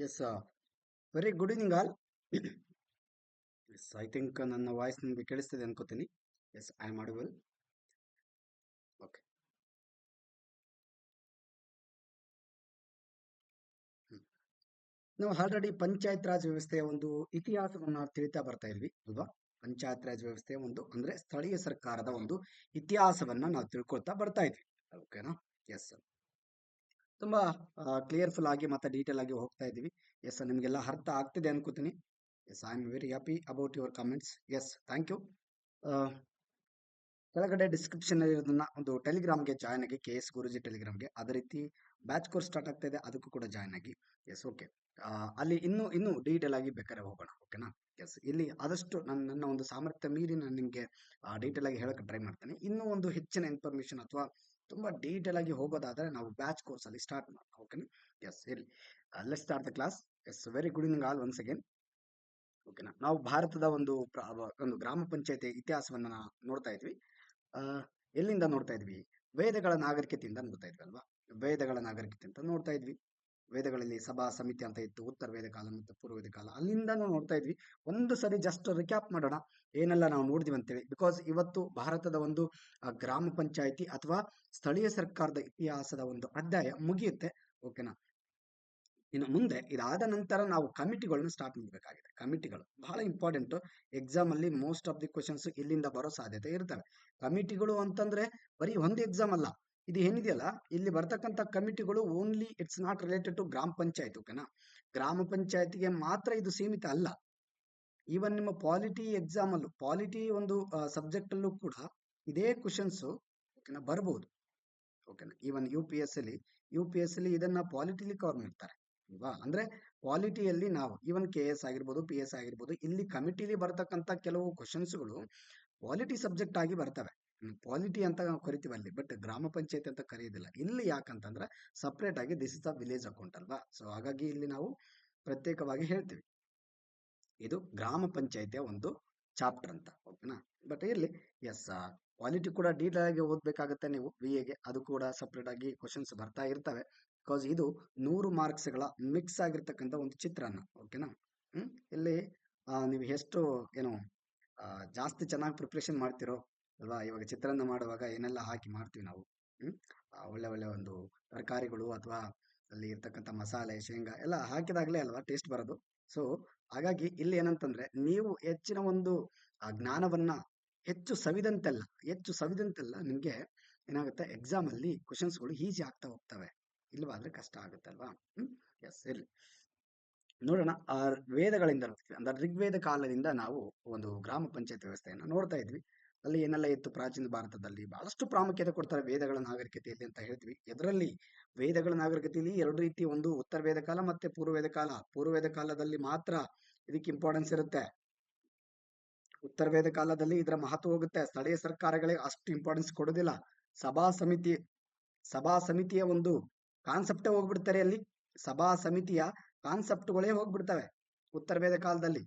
Yes, very good evening all. Yes, I think ನನ್ನ voice ನಿಮಗೆ ಕೇಳಿಸ್ತಿದೆ ಅನ್ಕೋತೀನಿ. Yes, I am audible. Okay. ನಾವು ಆಲ್ರೆಡಿ ಪಂಚಾಯತ್ ರಾಜ್ ವ್ಯವಸ್ಥೆಯ ಒಂದು ಇತಿಹಾಸವನ್ನು ತಿಳಿತಾ ಬರ್ತಾ ಇದ್ವಿ ಅಲ್ವಾ? ಪಂಚಾಯತ್ ರಾಜ್ ವ್ಯವಸ್ಥೆಯ ಒಂದು ಅಂದ್ರೆ ಸ್ಥಳೀಯ ಸರ್ಕಾರದ ಒಂದು ಇತಿಹಾಸವನ್ನ ನಾವು ತಿಳ್ಕೊಳ್ತಾ ಬರ್ತಾ ಇದ್ವಿ. ಓಕೆನಾ? ಎಸ್, ತುಂಬಾ ಕ್ಲಿಯರ್ಫುಲ್ ಆಗಿ ಮತ್ತೆ ಡೀಟೇಲ್ ಆಗಿ ಹೋಗ್ತಾ ಇದ್ದೀವಿ. ಎಸ್, ನಿಮಗೆಲ್ಲ ಅರ್ಥ ಆಗ್ತಿದೆ ಅನ್ಕೋತೀನಿ. Yes, I am very happy about your comments. Yes, thank you. ಕೆಳಗಡೆ ಡಿಸ್ಕ್ರಿಪ್ಷನ್ ಇರೋದನ್ನ ಒಂದು ಟೆಲಿಗ್ರಾಮ್ಗೆ ಜಾಯ್ನ್ ಆಗಿ, KS ಗುರುಜಿ ಟೆಲಿಗ್ರಾಮ್ಗೆ. ಅದೇ ರೀತಿ ಬ್ಯಾಚ್ ಕೋರ್ಸ್ ಸ್ಟಾರ್ಟ್ ಆಗ್ತಾ ಇದೆ, ಅದಕ್ಕೂ ಕೂಡ ಜಾಯ್ನ್ ಆಗಿ. Yes, okay. ಅಲ್ಲಿ ಇನ್ನೂ ಡೀಟೇಲ್ ಆಗಿ ಬೇಕಾದ್ರೆ ಹೋಗೋಣ. ಓಕೆನಾ? ಎಸ್, ಇಲ್ಲಿ ಆದಷ್ಟು ನನ್ನ ಒಂದು ಸಾಮರ್ಥ್ಯ ಮೀರಿ ನಾನು ನಿಮಗೆ ಡೀಟೇಲ್ ಆಗಿ ಹೇಳಕ್ಕೆ ಟ್ರೈ ಮಾಡ್ತೇನೆ. ಇನ್ನೂ ಒಂದು ಹೆಚ್ಚಿನ ಇನ್ಫಾರ್ಮೇಶನ್ ಅಥವಾ ತುಂಬಾ ಡೀಟೇಲ್ ಆಗಿ ಹೋಗೋದಾದ್ರೆ ನಾವು ಬ್ಯಾಚ್ ಕೋರ್ಸ್ ಅಲ್ಲಿ ಸ್ಟಾರ್ಟ್ ಮಾಡೋಣ. ಓಕೆನಾ? ಎಸ್, ಇಲ್ಲಿ let's start the class. Yes, very good evening all once again. ಓಕೆನಾ? ನಾವು ಭಾರತದ ಒಂದು ಗ್ರಾಮ ಪಂಚಾಯತಿ ಇತಿಹಾಸವನ್ನ ನೋಡ್ತಾ ಇದ್ವಿ. ಆ, ಎಲ್ಲಿಂದ ನೋಡ್ತಾ ಇದ್ವಿ? ವೇದಗಳ ನಾಗರಿಕತೆಯಿಂದ ನೋಡ್ತಾ ಇದ್ವಿ ಅಲ್ವಾ? ವೇದಗಳ ನಾಗರಿಕತೆ ಅಂತ ನೋಡ್ತಾ ಇದ್ವಿ. ವೇದಗಳಲ್ಲಿ ಸಭಾ ಸಮಿತಿ ಅಂತ ಇತ್ತು, ಉತ್ತರ ವೇದ ಕಾಲ ಮತ್ತು ಪೂರ್ವ ವೇದ ಕಾಲ, ಅಲ್ಲಿಂದ ನೋಡ್ತಾ ಇದ್ವಿ. ಒಂದು ಸರಿ ಜಸ್ಟ್ ರಿಕ್ಯಾಪ್ ಮಾಡೋಣ ಏನೆಲ್ಲ ನಾವು ನೋಡಿದ್ವಿ ಅಂತೇಳಿ. ಬಿಕಾಸ್ ಇವತ್ತು ಭಾರತದ ಒಂದು ಗ್ರಾಮ ಪಂಚಾಯತಿ ಅಥವಾ ಸ್ಥಳೀಯ ಸರ್ಕಾರದ ಇತಿಹಾಸದ ಒಂದು ಅಧ್ಯಾಯ ಮುಗಿಯುತ್ತೆ. ಓಕೆನಾ? ಇನ್ನು ಮುಂದೆ ಇದಾದ ನಂತರ ನಾವು ಕಮಿಟಿಗಳನ್ನ ಸ್ಟಾರ್ಟ್ ಮಾಡಬೇಕಾಗಿದೆ. ಕಮಿಟಿಗಳು ಬಹಳ ಇಂಪಾರ್ಟೆಂಟ್. ಎಕ್ಸಾಮ್ ಅಲ್ಲಿ ಮೋಸ್ಟ್ ಆಫ್ ದಿ ಕ್ವಶನ್ಸ್ ಇಲ್ಲಿಂದ ಬರೋ ಸಾಧ್ಯತೆ ಇರ್ತವೆ. ಕಮಿಟಿಗಳು ಅಂತಂದ್ರೆ ಬರೀ ಒಂದು ಎಕ್ಸಾಮ್ ಅಲ್ಲ. ಇದು ಏನಿದೆಯಲ್ಲ, ಇಲ್ಲಿ ಬರ್ತಕ್ಕಂಥ ಕಮಿಟಿಗಳು only it's not related to ಗ್ರಾಮ ಪಂಚಾಯತ್. ಓಕೆನಾ? ಗ್ರಾಮ ಪಂಚಾಯತಿಗೆ ಮಾತ್ರ ಇದು ಸೀಮಿತ ಅಲ್ಲ. ಈವನ್ ನಿಮ್ಮ ಪಾಲಿಟಿ ಎಕ್ಸಾಮ್ ಅಲ್ಲೂ, ಪಾಲಿಟಿ ಒಂದು ಸಬ್ಜೆಕ್ಟ್ ಅಲ್ಲೂ ಕೂಡ ಇದೇ ಕ್ವಶನ್ಸ್ ಓಕೆನಾ ಬರ್ಬೋದು. ಓಕೆನಾ? ಈವನ್ ಯು ಪಿ ಎಸ್ ಅಲ್ಲಿ ಇದನ್ನ ಪಾಲಿಟಿಲಿ ಕವರ್ ಮಾಡ್ತಾರೆ ಅಲ್ವಾ? ಅಂದ್ರೆ ಪಾಲಿಟಿಯಲ್ಲಿ ನಾವು ಈವನ್ KS ಆಗಿರ್ಬೋದು, PS ಆಗಿರ್ಬೋದು, ಇಲ್ಲಿ ಕಮಿಟಿಲಿ ಬರ್ತಕ್ಕಂಥ ಕೆಲವು ಕ್ವಶನ್ಸ್ಗಳು ಪಾಲಿಟಿ ಸಬ್ಜೆಕ್ಟ್ ಆಗಿ ಬರ್ತವೆ. ಪಾಲಿಟಿ ಅಂತ ನಾವು ಕರಿತೀವಿ ಅಲ್ಲಿ, ಬಟ್ ಗ್ರಾಮ ಪಂಚಾಯತ್ ಅಂತ ಕರೆಯೋದಿಲ್ಲ ಇಲ್ಲಿ. ಯಾಕಂತಂದ್ರೆ ಸಪ್ರೇಟ್ ಆಗಿ this is the village account ಅಲ್ವಾ? ಸೊ ಹಾಗಾಗಿ ಇಲ್ಲಿ ನಾವು ಪ್ರತ್ಯೇಕವಾಗಿ ಹೇಳ್ತೀವಿ ಇದು ಗ್ರಾಮ ಪಂಚಾಯತಿಯ ಒಂದು ಚಾಪ್ಟರ್ ಅಂತ. ಓಕೆನಾ? ಬಟ್ ಇಲ್ಲಿ ಎಸ್, ಕ್ವಾಲಿಟಿ ಕೂಡ ಡೀಟೇಲ್ ಆಗಿ ಓದ್ಬೇಕಾಗತ್ತೆ ನೀವು BA ಗೆ. ಅದು ಕೂಡ ಸಪ್ರೇಟ್ ಆಗಿ ಕ್ವಶನ್ಸ್ ಬರ್ತಾ ಇರ್ತವೆ. ಬಿಕಾಸ್ ಇದು 100 ಮಾರ್ಕ್ಸ್ಗಳ ಮಿಕ್ಸ್ ಆಗಿರ್ತಕ್ಕಂಥ ಒಂದು ಚಿತ್ರಾನ್ನ. ಓಕೆನಾ? ಇಲ್ಲಿ ನೀವು ಎಷ್ಟು ಏನು ಜಾಸ್ತಿ ಚೆನ್ನಾಗಿ ಪ್ರಿಪ್ರೇಷನ್ ಮಾಡ್ತಿರೋ ಅಲ್ವಾ? ಇವಾಗ ಚಿತ್ರಾನ್ನ ಮಾಡುವಾಗ ಏನೆಲ್ಲ ಹಾಕಿ ಮಾಡ್ತೀವಿ ನಾವು. ಒಳ್ಳೆ ಒಳ್ಳೆ ಒಂದು ತರಕಾರಿಗಳು ಅಥವಾ ಅಲ್ಲಿ ಇರ್ತಕ್ಕಂಥ ಮಸಾಲೆ, ಶೇಂಗಾ ಎಲ್ಲ ಹಾಕಿದಾಗಲೇ ಅಲ್ವಾ ಟೇಸ್ಟ್ ಬರೋದು. ಸೊ ಹಾಗಾಗಿ ಇಲ್ಲಿ ಏನಂತಂದ್ರೆ ನೀವು ಹೆಚ್ಚಿನ ಒಂದು ಜ್ಞಾನವನ್ನ ಹೆಚ್ಚು ಸವಿದಂತೆಲ್ಲ ನಿಮ್ಗೆ ಏನಾಗುತ್ತೆ, ಎಕ್ಸಾಮ್ ಅಲ್ಲಿ ಕ್ವಶನ್ಸ್ಗಳು ಈಸಿ ಆಗ್ತಾ ಹೋಗ್ತವೆ. ಇಲ್ವಾದ್ರೆ ಕಷ್ಟ ಆಗುತ್ತೆ ಅಲ್ವಾ? ಎಸ್, ಇರ್ಲಿ ನೋಡೋಣ. ವೇದಗಳಿಂದ ನೋಡ್ತೀವಿ. ಅಂದ್ರೆ ಋಗ್ವೇದ ಕಾಲದಿಂದ ನಾವು ಒಂದು ಗ್ರಾಮ ಪಂಚಾಯತ್ ವ್ಯವಸ್ಥೆಯನ್ನ ನೋಡ್ತಾ ಇದ್ವಿ. ಅಲ್ಲಿ ಏನೆಲ್ಲ ಇತ್ತು ಪ್ರಾಚೀನ ಭಾರತದಲ್ಲಿ, ಬಹಳಷ್ಟು ಪ್ರಾಮುಖ್ಯತೆ ಕೊಡ್ತಾರೆ ವೇದಗಳ ನಾಗರಿಕತೆಯಲ್ಲಿ ಅಂತ ಹೇಳ್ತೀವಿ. ಇದರಲ್ಲಿ ವೇದಗಳ ನಾಗರಿಕತೆಯಲ್ಲಿ ಎರಡು ರೀತಿ, ಒಂದು ಉತ್ತರ ವೇದ ಕಾಲ ಮತ್ತೆ ಪೂರ್ವ ವೇದ ಕಾಲ. ಪೂರ್ವ ವೇದ ಕಾಲದಲ್ಲಿ ಮಾತ್ರ ಇದಕ್ಕೆ ಇಂಪಾರ್ಟೆನ್ಸ್ ಇರುತ್ತೆ. ಉತ್ತರ ವೇದ ಕಾಲದಲ್ಲಿ ಇದರ ಮಹತ್ವ ಹೋಗುತ್ತೆ. ಸ್ಥಳೀಯ ಸರ್ಕಾರಗಳಿಗೆ ಅಷ್ಟು ಇಂಪಾರ್ಟೆನ್ಸ್ ಕೊಡೋದಿಲ್ಲ. ಸಭಾ ಸಮಿತಿ ಸಭಾ ಸಮಿತಿಯ ಒಂದು ಕಾನ್ಸೆಪ್ಟೇ ಹೋಗ್ಬಿಡ್ತಾರೆ ಅಲ್ಲಿ. ಸಭಾ ಸಮಿತಿಯ ಕಾನ್ಸೆಪ್ಟ್ಗಳೇ ಹೋಗ್ಬಿಡ್ತವೆ ಉತ್ತರ ವೇದ ಕಾಲದಲ್ಲಿ.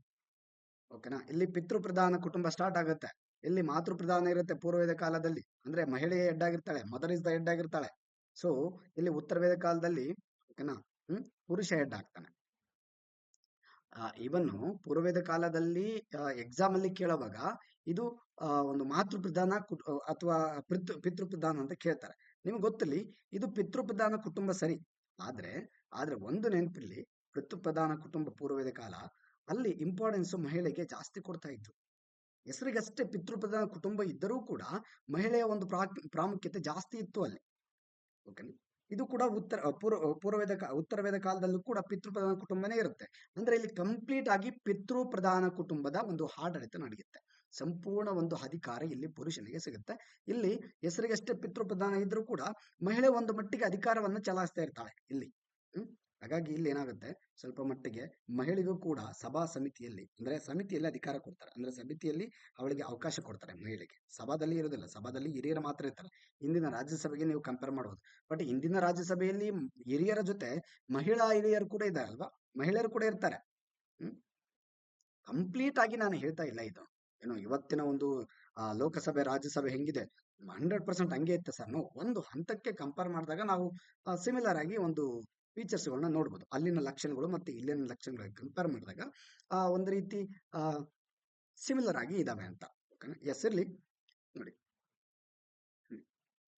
ಓಕೆನಾ? ಇಲ್ಲಿ ಪಿತೃ ಪ್ರಧಾನ ಕುಟುಂಬ ಸ್ಟಾರ್ಟ್ ಆಗುತ್ತೆ. ಇಲ್ಲಿ ಮಾತೃ ಪ್ರಧಾನ ಇರುತ್ತೆ ಪೂರ್ವ ವೇದ ಕಾಲದಲ್ಲಿ. ಅಂದ್ರೆ ಮಹಿಳೆಯೇ ಹೆಡ್ ಆಗಿರ್ತಾಳೆ, ಮದರ್ ಇಸ್ ದ ಹೆಡ್ ಆಗಿರ್ತಾಳೆ. ಸೊ ಇಲ್ಲಿ ಉತ್ತರ ವೇದ ಕಾಲದಲ್ಲಿ ಓಕೆನಾ, ಪುರುಷ ಹೆಡ್ ಆಗ್ತಾನೆ. ಇವನ್ ಪೂರ್ವವೇದ ಕಾಲದಲ್ಲಿ ಎಕ್ಸಾಮ್ ಅಲ್ಲಿ ಕೇಳುವಾಗ ಇದು ಒಂದು ಮಾತೃ ಪ್ರಧಾನ ಅಥವಾ ಪಿತೃ ಪ್ರಧಾನ ಅಂತ ಕೇಳ್ತಾರೆ. ನಿಮ್ಗೆ ಗೊತ್ತಿರಲಿ, ಇದು ಪಿತೃ ಪ್ರಧಾನ ಕುಟುಂಬ ಸರಿ. ಆದ್ರೆ ಆದ್ರೆ ಒಂದು ನೆನಪಿರ್ಲಿ, ಪಿತೃ ಪ್ರಧಾನ ಕುಟುಂಬ ಪೂರ್ವವೇದ ಕಾಲ ಅಲ್ಲಿ ಇಂಪಾರ್ಟೆನ್ಸ್ ಮಹಿಳೆಗೆ ಜಾಸ್ತಿ ಕೊಡ್ತಾ ಇದ್ರು. ಹೆಸರಿಗಷ್ಟೇ ಪಿತೃ ಪ್ರಧಾನ ಕುಟುಂಬ ಇದ್ದರೂ ಕೂಡ ಮಹಿಳೆಯ ಒಂದು ಪ್ರಾಮುಖ್ಯತೆ ಜಾಸ್ತಿ ಇತ್ತು ಅಲ್ಲಿ. ಓಕೆನಾ? ಇದು ಕೂಡ ಉತ್ತರ ವೇದ ಕಾಲದಲ್ಲೂ ಕೂಡ ಪಿತೃ ಪ್ರಧಾನ ಕುಟುಂಬನೇ ಇರುತ್ತೆ. ಅಂದ್ರೆ ಇಲ್ಲಿ ಕಂಪ್ಲೀಟ್ ಆಗಿ ಪಿತೃ ಪ್ರಧಾನ ಕುಟುಂಬದ ಒಂದು ಆಡಳಿತ ನಡೆಯುತ್ತೆ. ಸಂಪೂರ್ಣ ಒಂದು ಅಧಿಕಾರ ಇಲ್ಲಿ ಪುರುಷನಿಗೆ ಸಿಗುತ್ತೆ. ಇಲ್ಲಿ ಹೆಸರಿಗಷ್ಟೇ ಪಿತೃ ಪ್ರಧಾನ ಇದ್ರೂ ಕೂಡ ಮಹಿಳೆ ಒಂದು ಮಟ್ಟಿಗೆ ಅಧಿಕಾರವನ್ನು ಚಲಾಯಿಸ್ತಾ ಇರ್ತಾಳೆ ಇಲ್ಲಿ. ಹಾಗಾಗಿ ಇಲ್ಲಿ ಏನಾಗುತ್ತೆ, ಸ್ವಲ್ಪ ಮಟ್ಟಿಗೆ ಮಹಿಳೆಗೂ ಕೂಡ ಸಭಾ ಸಮಿತಿಯಲ್ಲಿ, ಅಂದ್ರೆ ಸಮಿತಿಯಲ್ಲಿ ಅಧಿಕಾರ ಕೊಡ್ತಾರೆ. ಅಂದ್ರೆ ಸಮಿತಿಯಲ್ಲಿ ಅವಳಿಗೆ ಅವಕಾಶ ಕೊಡ್ತಾರೆ ಮಹಿಳೆಗೆ. ಸಭಾದಲ್ಲಿ ಇರೋದಿಲ್ಲ, ಸಭಾದಲ್ಲಿ ಹಿರಿಯರು ಮಾತ್ರ ಇರ್ತಾರೆ. ಇಂದಿನ ರಾಜ್ಯಸಭೆಗೆ ನೀವು ಕಂಪೇರ್ ಮಾಡಬಹುದು. ಬಟ್ ಇಂದಿನ ರಾಜ್ಯಸಭೆಯಲ್ಲಿ ಹಿರಿಯರ ಜೊತೆ ಮಹಿಳಾ ಹಿರಿಯರು ಕೂಡ ಇದ್ದಾರೆ ಅಲ್ವಾ? ಮಹಿಳೆಯರು ಕೂಡ ಇರ್ತಾರೆ. ಕಂಪ್ಲೀಟ್ ಆಗಿ ನಾನು ಹೇಳ್ತಾ ಇಲ್ಲ ಇದು ಏನು ಇವತ್ತಿನ ಒಂದು ಲೋಕಸಭೆ ರಾಜ್ಯಸಭೆ ಹೆಂಗಿದೆ 100% ಹಂಗೆ ಇತ್ತು ಸರ್. ಒಂದು ಹಂತಕ್ಕೆ ಕಂಪೇರ್ ಮಾಡಿದಾಗ ನಾವು ಸಿಮಿಲರ್ ಆಗಿ ಒಂದು ಫೀಚರ್ಸ್ಗಳನ್ನ ನೋಡ್ಬೋದು. ಅಲ್ಲಿನ ಲಕ್ಷಣಗಳು ಮತ್ತು ಇಲ್ಲಿನ ಲಕ್ಷಣಗಳಿಗೆ ಕಂಪೇರ್ ಮಾಡಿದಾಗ ಒಂದು ರೀತಿ ಸಿಮಿಲರ್ ಆಗಿ ಇದಾವೆ ಅಂತ. ಓಕೆನಾ? ಎಸ್, ಇರಲಿ. ನೋಡಿ,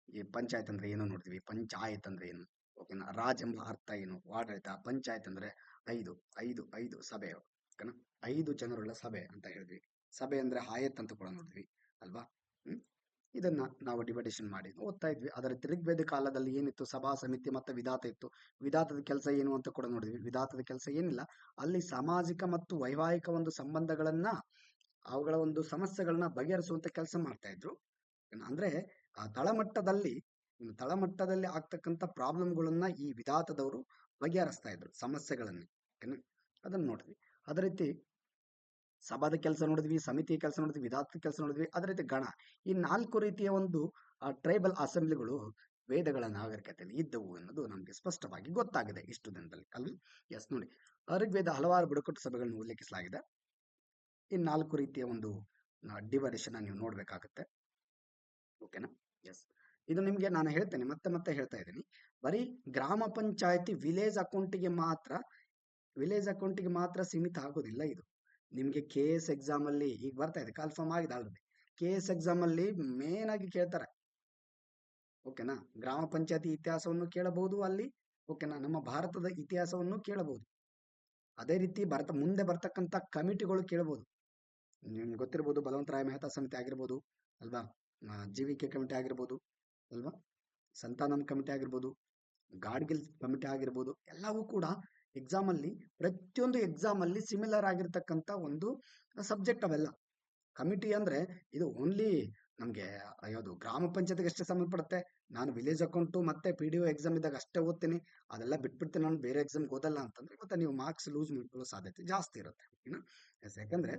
ಈ ಪಂಚಾಯತ್ ಅಂದ್ರೆ ಏನು ನೋಡಿದ್ವಿ, ಪಂಚಾಯತ್ ಅಂದ್ರೆ ಏನು, ಓಕೆನಾ? ರಾಜ್ ಎಂಬ ಅರ್ಥ ಏನು, ಆಡಳಿತ. ಪಂಚಾಯತ್ ಅಂದ್ರೆ ಐದು ಐದು ಐದು ಸಭೆ, ಓಕೆನಾ? 5 ಜನರುಗಳ ಸಭೆ ಅಂತ ಹೇಳಿದ್ವಿ. ಸಭೆ ಅಂದ್ರೆ ಆಯತ್ ಅಂತ ಕೂಡ ನೋಡಿದ್ವಿ ಅಲ್ವಾ? ಇದನ್ನ ನಾವು ಡಿವೈಡೇಷನ್ ಮಾಡಿ ಓದ್ತಾ ಇದ್ವಿ. ಅದರ ಋಗ್ವೇದ ಕಾಲದಲ್ಲಿ ಏನಿತ್ತು, ಸಭಾ ಸಮಿತಿ ಮತ್ತು ವಿಧಾತ ಇತ್ತು. ವಿಧಾತದ ಕೆಲಸ ಏನು ಅಂತ ಕೂಡ ನೋಡಿದ್ವಿ. ವಿಧಾತದ ಕೆಲಸ ಏನಿಲ್ಲ, ಅಲ್ಲಿ ಸಾಮಾಜಿಕ ಮತ್ತು ವೈವಾಹಿಕ ಒಂದು ಸಂಬಂಧಗಳನ್ನ, ಅವುಗಳ ಒಂದು ಸಮಸ್ಯೆಗಳನ್ನ ಬಗೆಹರಿಸುವಂತ ಕೆಲಸ ಮಾಡ್ತಾ ಇದ್ರು. ಅಂದ್ರೆ ಆ ತಳಮಟ್ಟದಲ್ಲಿ ಆಗ್ತಕ್ಕಂಥ ಪ್ರಾಬ್ಲಮ್ಗಳನ್ನ ಈ ವಿಧಾತದವರು ಬಗೆಹರಿಸ್ತಾ ಇದ್ರು, ಸಮಸ್ಯೆಗಳನ್ನ. ಅದನ್ನ ನೋಡಿದ್ವಿ. ಅದೇ ರೀತಿ ಸಭಾದ ಕೆಲಸ ನೋಡಿದ್ವಿ, ಸಮಿತಿಯ ಕೆಲಸ ನೋಡಿದ್ವಿ, ವಿಧಾತದ ಕೆಲಸ ನೋಡಿದ್ವಿ. ಅದೇ ರೀತಿ ಗಣ. ಈ 4 ರೀತಿಯ ಒಂದು ಟ್ರೈಬಲ್ ಅಸೆಂಬ್ಲಿಗಳು ವೇದಗಳ ನಾಗರಿಕತೆಯಲ್ಲಿ ಇದ್ದವು ಅನ್ನೋದು ನಮಗೆ ಸ್ಪಷ್ಟವಾಗಿ ಗೊತ್ತಾಗಿದೆ ಇಷ್ಟು ದಿನದಲ್ಲಿ ಅಲ್ವಿ? ಎಸ್, ನೋಡಿ, ಋಗ್ವೇದ ಹಲವಾರು ಬುಡಕಟ್ಟು ಸಭೆಗಳನ್ನು ಉಲ್ಲೇಖಿಸಲಾಗಿದೆ. ಈ 4 ರೀತಿಯ ಒಂದು ಡಿವೈಡೇಷನ್ ನೀವು ನೋಡ್ಬೇಕಾಗತ್ತೆ. ಓಕೆನಾ? ಎಸ್, ಇದು ನಿಮ್ಗೆ ನಾನು ಹೇಳ್ತೇನೆ, ಮತ್ತೆ ಮತ್ತೆ ಹೇಳ್ತಾ ಇದ್ದೀನಿ. ಬರೀ ಗ್ರಾಮ ಪಂಚಾಯತಿ ವಿಲೇಜ್ ಅಕೌಂಟಿಗೆ ಮಾತ್ರ ಸೀಮಿತ ಆಗೋದಿಲ್ಲ ಇದು. ನಿಮ್ಗೆ KS ಎಕ್ಸಾಮ್ ಅಲ್ಲಿ ಈಗ ಬರ್ತಾ ಇದೆ, ಕನ್ಫರ್ಮ್ ಆಗಿದೆ ಆಲ್ರೆಡಿ. KS ಎಕ್ಸಾಮ್ ಅಲ್ಲಿ ಮೇನ್ ಆಗಿ ಕೇಳ್ತಾರೆ. ಓಕೆನಾ? ಗ್ರಾಮ ಪಂಚಾಯತಿ ಇತಿಹಾಸವನ್ನು ಕೇಳಬಹುದು ಅಲ್ಲಿ. ಓಕೆನಾ? ನಮ್ಮ ಭಾರತದ ಇತಿಹಾಸವನ್ನು ಕೇಳಬಹುದು. ಅದೇ ರೀತಿ ಮುಂದೆ ಬರ್ತಕ್ಕಂಥ ಕಮಿಟಿಗಳು ಕೇಳಬಹುದು. ನಿಮ್ಗೆ ಗೊತ್ತಿರ್ಬೋದು, ಬಲವಂತರಾಯ ಮೆಹ್ತಾ ಸಮಿತಿ ಆಗಿರ್ಬೋದು ಅಲ್ವಾ, GVK ಕಮಿಟಿ ಆಗಿರ್ಬೋದು ಅಲ್ವಾ, ಸಂತಾನಂ ಕಮಿಟಿ ಆಗಿರ್ಬೋದು, ಗಾಡ್ಗಿಲ್ ಕಮಿಟಿ ಆಗಿರ್ಬೋದು. ಎಲ್ಲವೂ ಕೂಡ ಪ್ರತಿಯೊಂದು ಎಕ್ಸಾಮ್ ಅಲ್ಲಿ ಸಿಮಿಲರ್ ಆಗಿರ್ತಕ್ಕಂಥ ಒಂದು ಸಬ್ಜೆಕ್ಟ್ ಅವೆಲ್ಲ. ಕಮಿಟಿ ಅಂದ್ರೆ ಇದು ಓನ್ಲಿ ನಮ್ಗೆ ಯಾವುದು ಗ್ರಾಮ ಪಂಚಾಯತ್ಗೆ ಅಷ್ಟೇ ಸಂಬಂಧಪಡುತ್ತೆ. ನಾನು ವಿಲೇಜ್ ಅಕೌಂಟು ಮತ್ತೆ PDO ಎಕ್ಸಾಮ್ ಇದ್ದಾಗ ಅಷ್ಟೇ ಓದ್ತೀನಿ, ಅದೆಲ್ಲ ಬಿಟ್ಬಿಡ್ತೀನಿ, ನಾನು ಬೇರೆ ಎಕ್ಸಾಮ್ಗೆ ಓದಲ್ಲ ಅಂತಂದ್ರೆ ಮತ್ತೆ ನೀವು ಮಾರ್ಕ್ಸ್ ಲೂಸ್ ಮಾಡ್ಕೊಳ್ಳೋ ಸಾಧ್ಯತೆ ಜಾಸ್ತಿ ಇರುತ್ತೆ. ಯಾಕಂದ್ರೆ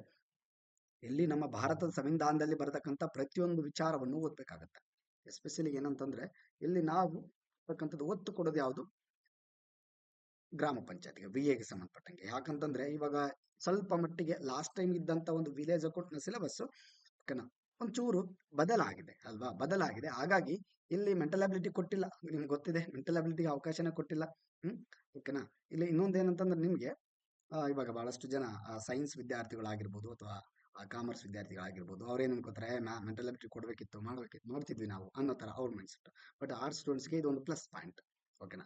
ಇಲ್ಲಿ ನಮ್ಮ ಭಾರತದ ಸಂವಿಧಾನದಲ್ಲಿ ಬರತಕ್ಕಂಥ ಪ್ರತಿಯೊಂದು ವಿಚಾರವನ್ನು ಓದ್ಬೇಕಾಗತ್ತೆ. ಎಸ್ಪೆಷಲಿ ಏನಂತಂದ್ರೆ ಇಲ್ಲಿ ನಾವು ಒತ್ತು ಕೊಡೋದು ಯಾವುದು, ಗ್ರಾಮ ಪಂಚಾಯತ್ಗೆ, VAಗೆ ಸಂಬಂಧಪಟ್ಟಂಗೆ. ಯಾಕಂತಂದ್ರೆ ಇವಾಗ ಸ್ವಲ್ಪ ಮಟ್ಟಿಗೆ ಲಾಸ್ಟ್ ಟೈಮ್ ಇದ್ದಂತ ಒಂದು ವಿಲೇಜ್ ಅಕೌಂಟ್ನ ಸಿಲೆಬಸ್ ಓಕೆನಾ ಒಂಚೂರು ಬದಲಾಗಿದೆ ಅಲ್ವಾ, ಬದಲಾಗಿದೆ. ಹಾಗಾಗಿ ಇಲ್ಲಿ ಮೆಂಟಲ್ ಅಬಿಲಿಟಿ ಕೊಟ್ಟಿಲ್ಲ, ನಿಮ್ಗೆ ಗೊತ್ತಿದೆ, ಮೆಂಟಲ್ ಅಬಿಲಿಟಿಗೆ ಅವಕಾಶನೇ ಕೊಟ್ಟಿಲ್ಲ. ಓಕೆನಾ? ಇಲ್ಲಿ ಇನ್ನೊಂದು ಏನಂತಂದ್ರೆ ನಿಮ್ಗೆ ಇವಾಗ ಬಹಳಷ್ಟು ಜನ ಸೈನ್ಸ್ ವಿದ್ಯಾರ್ಥಿಗಳಾಗಿರ್ಬೋದು ಅಥವಾ ಕಾಮರ್ಸ್ ವಿದ್ಯಾರ್ಥಿಗಳಾಗಿರ್ಬೋದು, ಅವ್ರೇನು ಅನ್ಕೋತಾರೆ, ಮೆಂಟಲ್ ಅಬಿಲಿಟಿ ಕೊಡಬೇಕಿತ್ತು, ಮಾಡ್ತಿದ್ವಿ ನಾವು ಅನ್ನೋ ತರ ಅವ್ರ ಮೈಂಡ್ ಸೆಟ್. ಬಟ್ ಆರ್ಟ್ಸ್ ಸ್ಟೂಡೆಂಟ್ಸ್ಗೆ ಇದೊಂದು ಪ್ಲಸ್ ಪಾಯಿಂಟ್. ಓಕೆನಾ?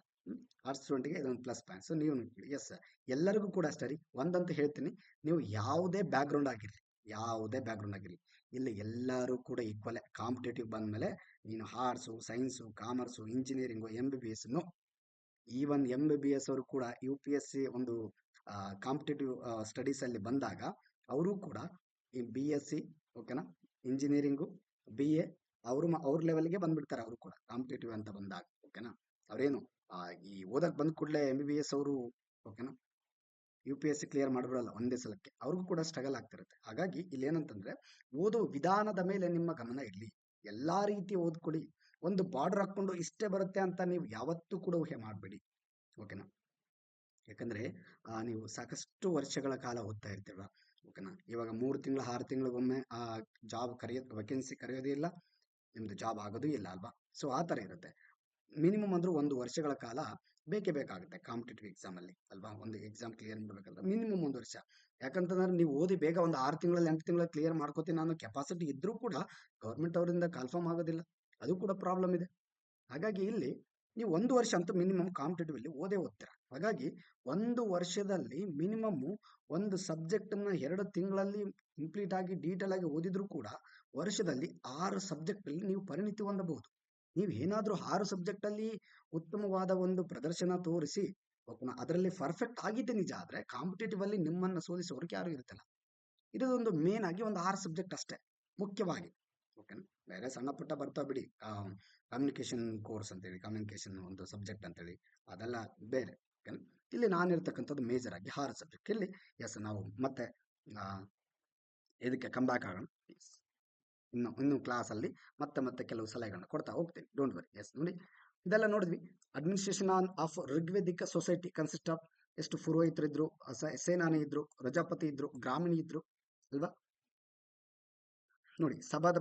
ಆರ್ಟ್ಸ್ ಸ್ಟೂಡೆಂಟ್ಗೆ ಇದೊಂದು ಪ್ಲಸ್ ಪಾಯಿಂಟ್. ಸೊ ನೀವು ಎಸ್, ಎಲ್ಲರಿಗೂ ಕೂಡ ಅಷ್ಟೇ ರೀ, ಒಂದಂತ ಹೇಳ್ತೀನಿ, ನೀವು ಯಾವುದೇ ಬ್ಯಾಕ್ಗ್ರೌಂಡ್ ಆಗಿರಲಿ, ಇಲ್ಲಿ ಎಲ್ಲರೂ ಕೂಡ ಈಕ್ವಲ್. ಕಾಂಪಿಟೇಟಿವ್ ಬಂದ್ಮೇಲೆ ನೀನು arts, science, commerce, engineering, MBBS, even MBBS ಅವರು ಕೂಡ UPSC ಒಂದು ಕಾಂಪಿಟೇಟಿವ್ ಸ್ಟಡೀಸ್ ಅಲ್ಲಿ ಬಂದಾಗ ಅವರು ಕೂಡ ಈ BSc, ಓಕೆನಾ, ಇಂಜಿನಿಯರಿಂಗು, BA ಅವ್ರ ಲೆವೆಲ್ಗೆ ಬಂದ್ಬಿಡ್ತಾರೆ. ಅವರು ಕೂಡ ಕಾಂಪಿಟೇಟಿವ್ ಅಂತ ಬಂದಾಗ, ಓಕೆನಾ, ಅವ್ರೇನು ಈ ಓದಕ್ ಬಂದ ಕೂಡಲೇ MBBS ಅವರು, ಓಕೆನಾ, UPSC ಕ್ಲಿಯರ್ ಮಾಡಿಬಿಡಲ್ಲ ಒಂದೇ ಸಲಕ್ಕೆ, ಅವ್ರಿಗೂ ಕೂಡ ಸ್ಟ್ರಗಲ್ ಆಗ್ತಿರುತ್ತೆ. ಹಾಗಾಗಿ ಇಲ್ಲಿ ಏನಂತಂದ್ರೆ ಓದೋ ವಿಧಾನದ ಮೇಲೆ ನಿಮ್ಮ ಗಮನ ಇರಲಿ. ಎಲ್ಲಾ ರೀತಿ ಓದ್ಕೊಡಿ. ಒಂದು ಬಾರ್ಡರ್ ಹಾಕೊಂಡು ಇಷ್ಟೇ ಬರುತ್ತೆ ಅಂತ ನೀವು ಯಾವತ್ತೂ ಕೂಡ ಊಹೆ ಮಾಡಬೇಡಿ. ಓಕೆನಾ? ಯಾಕಂದ್ರೆ ನೀವು ಸಾಕಷ್ಟು ವರ್ಷಗಳ ಕಾಲ ಓದ್ತಾ ಇರ್ತೀರ. ಓಕೆನಾ? ಇವಾಗ 3 ತಿಂಗಳು 6 ತಿಂಗಳಿಗೊಮ್ಮೆ ಜಾಬ್ ವೇಕೆನ್ಸಿ ಕರೆಯೋದೇ ಇಲ್ಲ, ನಿಮ್ದು ಜಾಬ್ ಆಗೋದು ಇಲ್ಲ ಅಲ್ವಾ? ಸೊ ಆ ತರ ಇರುತ್ತೆ. ಮಿನಿಮಮ್ ಅಂದ್ರೂ 1 ವರ್ಷಗಳ ಕಾಲ ಬೇಕೇ ಬೇಕಾಗುತ್ತೆ ಕಾಂಪಿಟೇಟಿವ್ ಎಕ್ಸಾಮ್ ಅಲ್ಲಿ ಅಲ್ವಾ? ಒಂದು ಎಕ್ಸಾಮ್ ಕ್ಲಿಯರ್ ಮಾಡ್ಬೇಕಂದ್ರೆ ಮಿನಿಮಮ್ 1 ವರ್ಷ. ಯಾಕಂತಂದ್ರೆ ನೀವು ಓದಿ ಬೇಗ ಒಂದು 6 ತಿಂಗಳಲ್ಲಿ 8 ತಿಂಗಳಲ್ಲಿ ಕ್ಲಿಯರ್ ಮಾಡ್ಕೋತೀನಿ ಅನ್ನೋ ಕೆಪಾಸಿಟಿ ಇದ್ರೂ ಕೂಡ ಗೌರ್ಮೆಂಟ್ ಅವರಿಂದ ಕನ್ಫರ್ಮ್ ಆಗೋದಿಲ್ಲ, ಅದು ಕೂಡ ಪ್ರಾಬ್ಲಮ್ ಇದೆ. ಹಾಗಾಗಿ ಇಲ್ಲಿ ನೀವು 1 ವರ್ಷ ಅಂತೂ ಮಿನಿಮಮ್ ಕಾಂಪಿಟೇಟಿವ್ ಅಲ್ಲಿ ಓದ್ತೀರಾ. ಹಾಗಾಗಿ 1 ವರ್ಷದಲ್ಲಿ ಮಿನಿಮಮ್ ಒಂದು ಸಬ್ಜೆಕ್ಟ್ ಅನ್ನ 2 ತಿಂಗಳಲ್ಲಿ ಕಂಪ್ಲೀಟ್ ಆಗಿ ಡೀಟೇಲ್ ಆಗಿ ಓದಿದ್ರು ಕೂಡ ವರ್ಷದಲ್ಲಿ 6 ಸಬ್ಜೆಕ್ಟ್ ಅಲ್ಲಿ ನೀವು ಪರಿಣಿತಿ ಹೊಂದಬಹುದು. ನೀವು ಏನಾದ್ರೂ 6 ಸಬ್ಜೆಕ್ಟ್ ಅಲ್ಲಿ ಉತ್ತಮವಾದ ಒಂದು ಪ್ರದರ್ಶನ ತೋರಿಸಿ, ಅದರಲ್ಲಿ ಪರ್ಫೆಕ್ಟ್ ಆಗಿದ್ದೆ ನಿಜ, ಆದ್ರೆ ಕಾಂಪಿಟೇಟಿವ್ ಅಲ್ಲಿ ನಿಮ್ಮನ್ನ ಸೋಲಿಸೋರ್ಗೆ ಯಾರು ಇರುತ್ತಲ್ಲ. ಇದೊಂದು ಮೇನ್ ಆಗಿ ಒಂದು 6 ಸಬ್ಜೆಕ್ಟ್ ಅಷ್ಟೇ ಮುಖ್ಯವಾಗಿ. ಓಕೆನಾ? ಬೇರೆ ಸಣ್ಣ ಪುಟ್ಟ ಬರ್ತಾವ ಬಿಡಿ, ಕಮ್ಯುನಿಕೇಶನ್ ಕೋರ್ಸ್ ಅಂತೇಳಿ, ಕಮ್ಯುನಿಕೇಶನ್ ಒಂದು ಸಬ್ಜೆಕ್ಟ್ ಅಂತೇಳಿ, ಅದೆಲ್ಲ ಬೇರೆ. ಓಕೆನಾ? ಇಲ್ಲಿ ನಾನಿರ್ತಕ್ಕಂಥದ್ದು ಮೇಜರ್ ಆಗಿ 6 ಸಬ್ಜೆಕ್ಟ್. ಇಲ್ಲಿ ಎಸ್, ನಾವು ಮತ್ತೆ ಇದಕ್ಕೆ ಕಮ್ ಬ್ಯಾಕ್ ಆಗೋಣ. ಇನ್ನು ಕ್ಲಾಸಲ್ಲಿ ಮತ್ತೆ ಕೆಲವು ಸಲಹೆಗಳನ್ನ ಕೊಡ್ತಾ ಹೋಗ್ತೀನಿ, ಡೋಂಟ್ ವರಿ. ಎಸ್, ನೋಡಿ, ಇದೆಲ್ಲ ನೋಡಿದ್ವಿ. Administration of Rigvedic society consist of ಎಷ್ಟು ಪುರೋಹಿತರಿದ್ರು, ಸೇನಾನಿ ಇದ್ರು, ಪ್ರಜಾಪತಿ ಇದ್ರು, ಗ್ರಾಮಿಣಿ ಇದ್ರು ಅಲ್ವಾ? ನೋಡಿ, ಸಭಾದ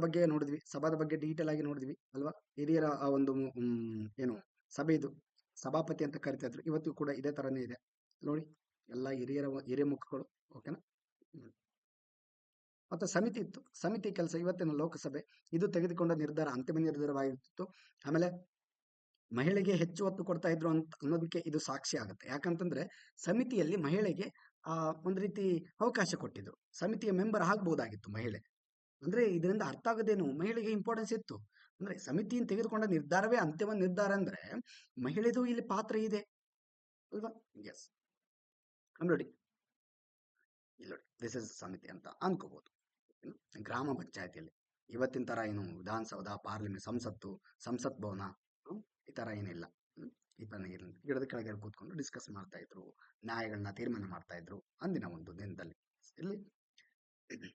ಬಗ್ಗೆ ಡೀಟೇಲ್ ಆಗಿ ನೋಡಿದ್ವಿ ಅಲ್ವಾ? ಹಿರಿಯರ ಒಂದು ಏನು ಸಭೆ ಇದು ಸಭಾಪತಿ ಅಂತ ಕರಿತಾ ಇದ್ರು, ಇವತ್ತು ಕೂಡ ಇದೇ ತರನೇ ಇದೆ ನೋಡಿ, ಎಲ್ಲ ಹಿರಿಯ ಮುಖಗಳು. ಓಕೆನಾ. ಮತ್ತೆ ಸಮಿತಿ ಇತ್ತು, ಸಮಿತಿ ಕೆಲಸ ಇವತ್ತಿನ ಲೋಕಸಭೆ ಇದು ತೆಗೆದುಕೊಂಡ ನಿರ್ಧಾರ ಅಂತಿಮ ನಿರ್ಧಾರವಾಗಿರ್ತಿತ್ತು. ಆಮೇಲೆ ಮಹಿಳೆಗೆ ಹೆಚ್ಚು ಒತ್ತು ಕೊಡ್ತಾ ಇದ್ರು ಅಂತ ಅನ್ನೋದಕ್ಕೆ ಇದು ಸಾಕ್ಷಿ ಆಗುತ್ತೆ. ಯಾಕಂತಂದ್ರೆ ಸಮಿತಿಯಲ್ಲಿ ಮಹಿಳೆಗೆ ಒಂದು ರೀತಿ ಅವಕಾಶ ಕೊಟ್ಟಿದ್ರು, ಸಮಿತಿಯ ಮೆಂಬರ್ ಆಗ್ಬಹುದಾಗಿತ್ತು ಮಹಿಳೆ. ಅಂದ್ರೆ ಇದರಿಂದ ಅರ್ಥ ಆಗೋದೇನು, ಮಹಿಳೆಗೆ ಇಂಪಾರ್ಟೆನ್ಸ್ ಇತ್ತು. ಅಂದ್ರೆ ಸಮಿತಿಯನ್ನು ತೆಗೆದುಕೊಂಡ ನಿರ್ಧಾರವೇ ಅಂತಿಮ ನಿರ್ಧಾರ ಅಂದ್ರೆ ಮಹಿಳೆದು ಇಲ್ಲಿ ಪಾತ್ರ ಇದೆ ಅಲ್ವಾ. ಎಸ್, ನೋಡಿ ಇಲ್ಲಿ ನೋಡಿ, ದಿಸ್ ಇಸ್ ಸಮಿತಿ ಅಂತ ಅನ್ಕೋಬಹುದು. ಗ್ರಾಮ ಪಂಚಾಯತಿಯಲ್ಲಿ ಇವತ್ತಿನ ತರ ಏನು ವಿಧಾನಸೌಧ, ಪಾರ್ಲಿಮೆಂಟ್, ಸಂಸತ್ ಭವನ ಈ ತರ ಏನಿಲ್ಲ. ಈ ತರ ಗಿಡದ ಕೆಳಗೆ ಕೂತ್ಕೊಂಡು ಡಿಸ್ಕಸ್ ಮಾಡ್ತಾ ಇದ್ರು, ನ್ಯಾಯಗಳನ್ನ ತೀರ್ಮಾನ ಮಾಡ್ತಾ ಇದ್ರು ಅಂದಿನ ಒಂದು ದಿನದಲ್ಲಿ. ಇಲ್ಲಿ